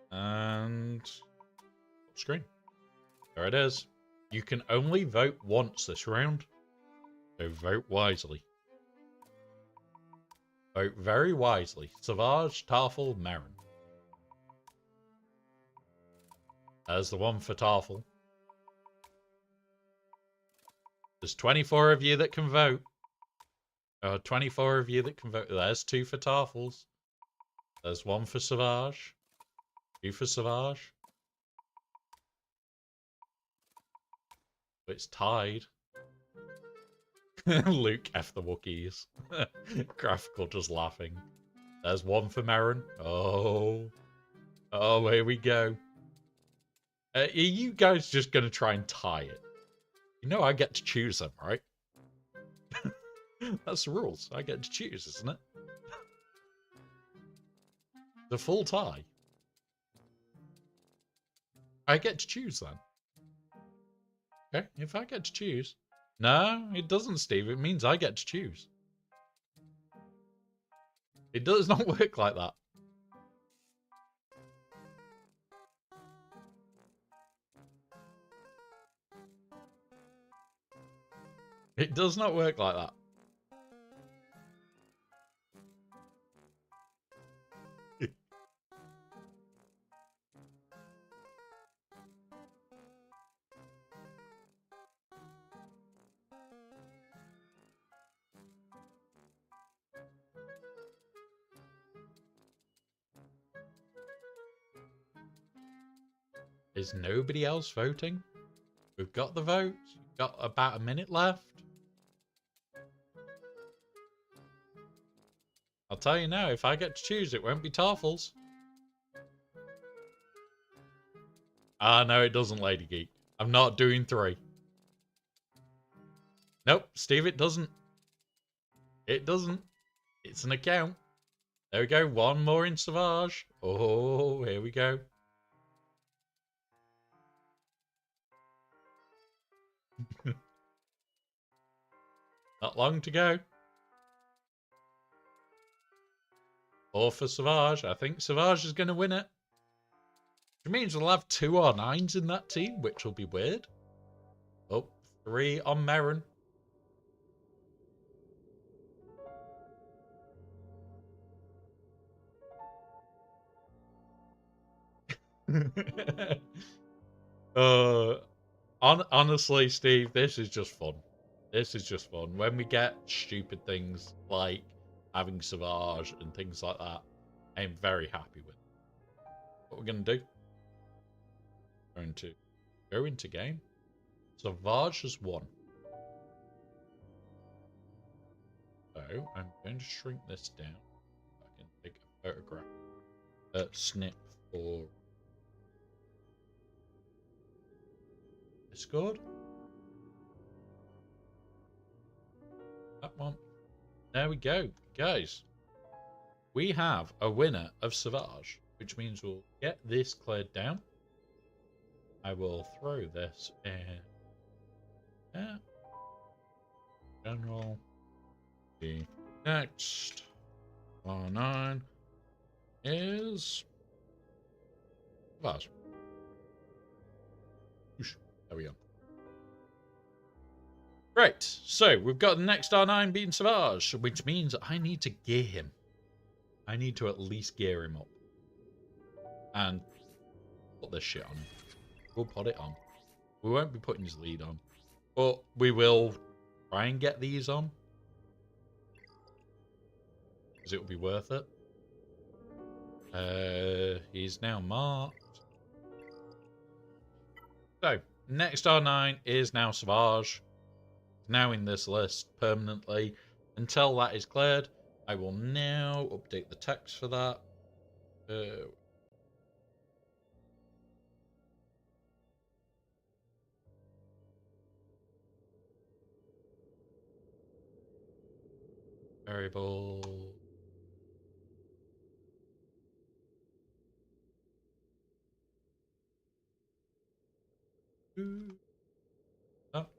And screen. There it is. You can only vote once this round. So vote wisely. Vote very wisely. Savage, Tarfel, Merrin. There's the one for Tarfel. There's 24 of you that can vote. 24 of you that can vote. There's 2 for Tarfels. There's 1 for Savage. 2 for Savage. It's tied. Luke F the Wookiees. Graphical just laughing. There's 1 for Merrin. Oh. Oh, here we go. Are you guys just going to try and tie it? You know I get to choose them, right? That's the rules. I get to choose, isn't it? The full tie. I get to choose then. Okay, if I get to choose. No, it doesn't, Steve. It means I get to choose. It does not work like that. It does not work like that. Is nobody else voting? We've got the votes. We've got about a minute left. I'll tell you now, if I get to choose, it won't be Tarfels. Ah, no, it doesn't, Lady Geek. I'm not doing 3. Nope, Steve, it doesn't. It doesn't. It's an account. There we go. 1 more in Savage. Oh, here we go. Not long to go. 4 for Savage. I think Savage is going to win it. Which means we'll have 2 R9s in that team, which will be weird. Oh, 3 on Merrin. Honestly, Steve, this is just fun. This is just fun. When we get stupid things like having Savage and things like that, I'm very happy with. What we're going to do? Going to go into game. Savage has won. So I'm going to shrink this down. I can take a photograph. Snip for Discord. That one. There we go. Guys, we have a winner of Savage, which means we'll get this cleared down. I will throw this in there. General. The next R9 is Savage. There we go. Right, so we've got the next R9 being Savage, which means I need to gear him. I need to at least gear him up. And put this shit on him. We'll put it on. We won't be putting his lead on. But we will try and get these on. Because it will be worth it. He's now marked. So, next R9 is now Savage. Now in this list permanently. Until that is cleared, I will now update the text for that. Variable. Up.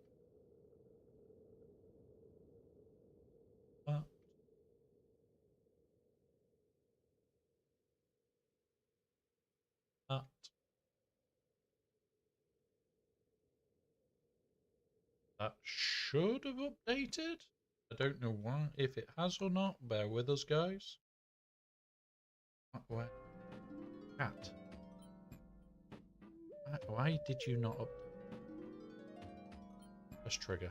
Up. Up. That should have updated. I don't know why, if it has or not. Bear with us, guys. Where? Cat. Why did you not update? Press trigger.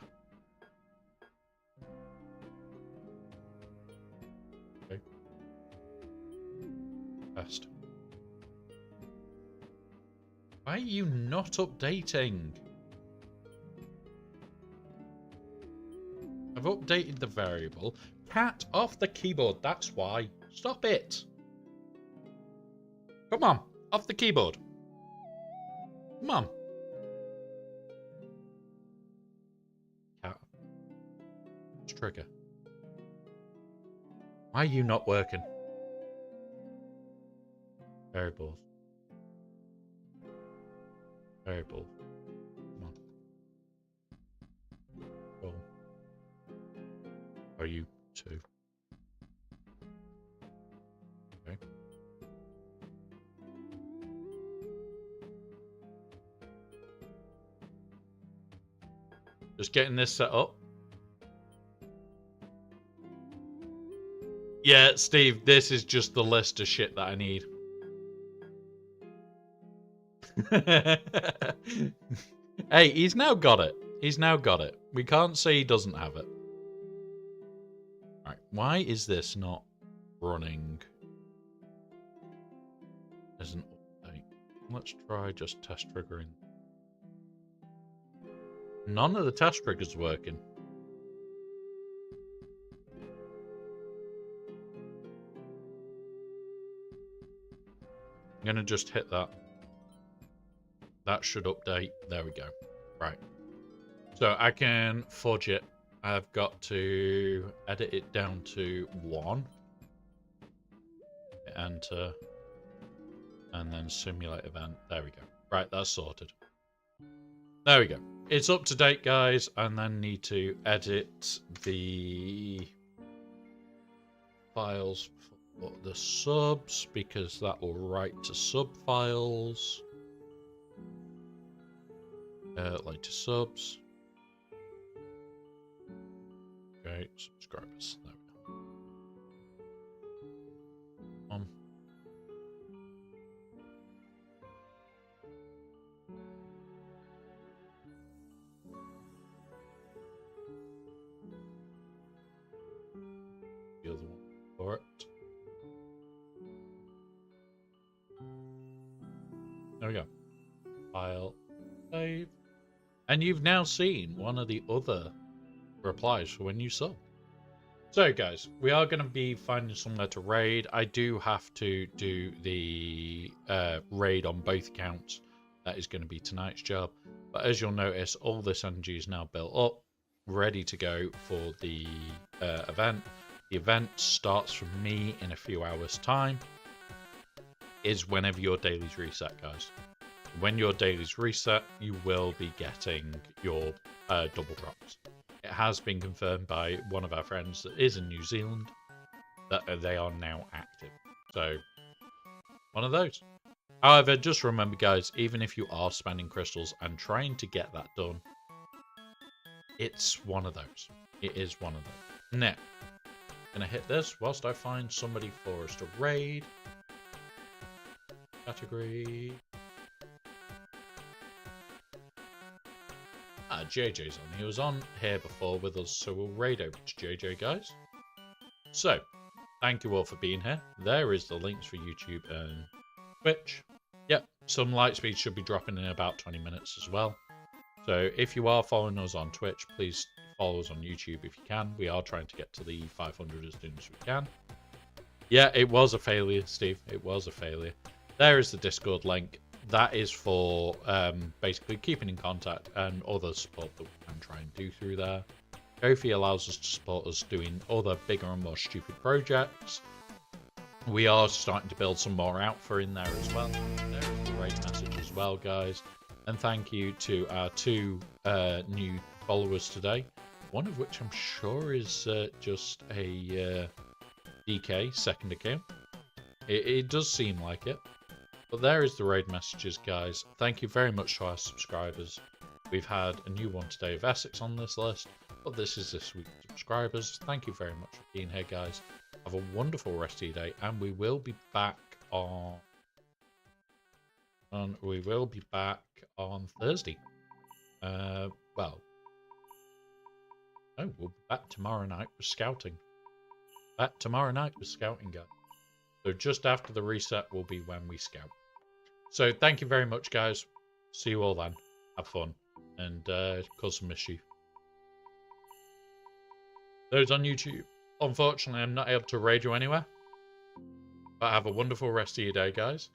Okay. Best. Why are you not updating? I've updated the variable. Cat off the keyboard, that's why. Stop it. Come on, off the keyboard. Come on. Cat. Trigger. Why are you not working? Variables. Variable. Come on. Roll. Are you 2? Okay. Just getting this set up. Yeah, Steve, this is just the list of shit that I need. Hey, he's now got it. He's now got it. We can't say he doesn't have it. Right, why is this not running as an update? Let's try just test triggering. None of the test triggers working. I'm going to just hit that. That should update. There we go. Right. So I can fudge it. I've got to edit it down to 1. Enter. And then simulate event. There we go. Right, that's sorted. There we go. It's up to date, guys. And then need to edit the files for the subs, because that will write to sub files. Like to subs. Okay, subscribers. There we go. The other one for it. There we go. File, save. And you've now seen one of the other replies for when you sub. So guys, we are going to be finding somewhere to raid. I do have to do the raid on both accounts. That is going to be tonight's job. But as you'll notice, all this energy is now built up, ready to go for the event. The event starts from me in a few hours' time. Is whenever your dailies reset, guys. When your dailies reset, you will be getting your double drops. It has been confirmed by one of our friends that is in New Zealand that they are now active. So, one of those. However, just remember, guys, even if you are spending crystals and trying to get that done, it's one of those. It is one of those. Now, gonna hit this whilst I find somebody for us to raid. Category. JJ's on. He was on here before with us, so we'll raid over to JJ, guys. So, thank you all for being here. There is the links for YouTube and Twitch. Yep, some light speed should be dropping in about 20 minutes as well. So, if you are following us on Twitch, please follow us on YouTube if you can. We are trying to get to the 500 as soon as we can. Yeah, it was a failure, Steve. It was a failure. There is the Discord link. That is for basically keeping in contact and other support that we can try and do through there. Ko-fi allows us to support us doing other bigger and more stupid projects. We are starting to build some more out for in there as well. There is the raid message as well, guys. And thank you to our 2 new followers today. One of which I'm sure is just a DK second account. It does seem like it. But there is the raid messages, guys. Thank you very much to our subscribers. We've had a new one today of Essex on this list, but this is this week's subscribers. Thank you very much for being here, guys. Have a wonderful rest of your day, and we will be back on Thursday. We'll be back tomorrow night with scouting. Guys. So just after the reset will be when we scout. So thank you very much, guys. See you all then. Have fun and cause some mischief. Those on YouTube, unfortunately, I'm not able to raid you anywhere. But have a wonderful rest of your day, guys.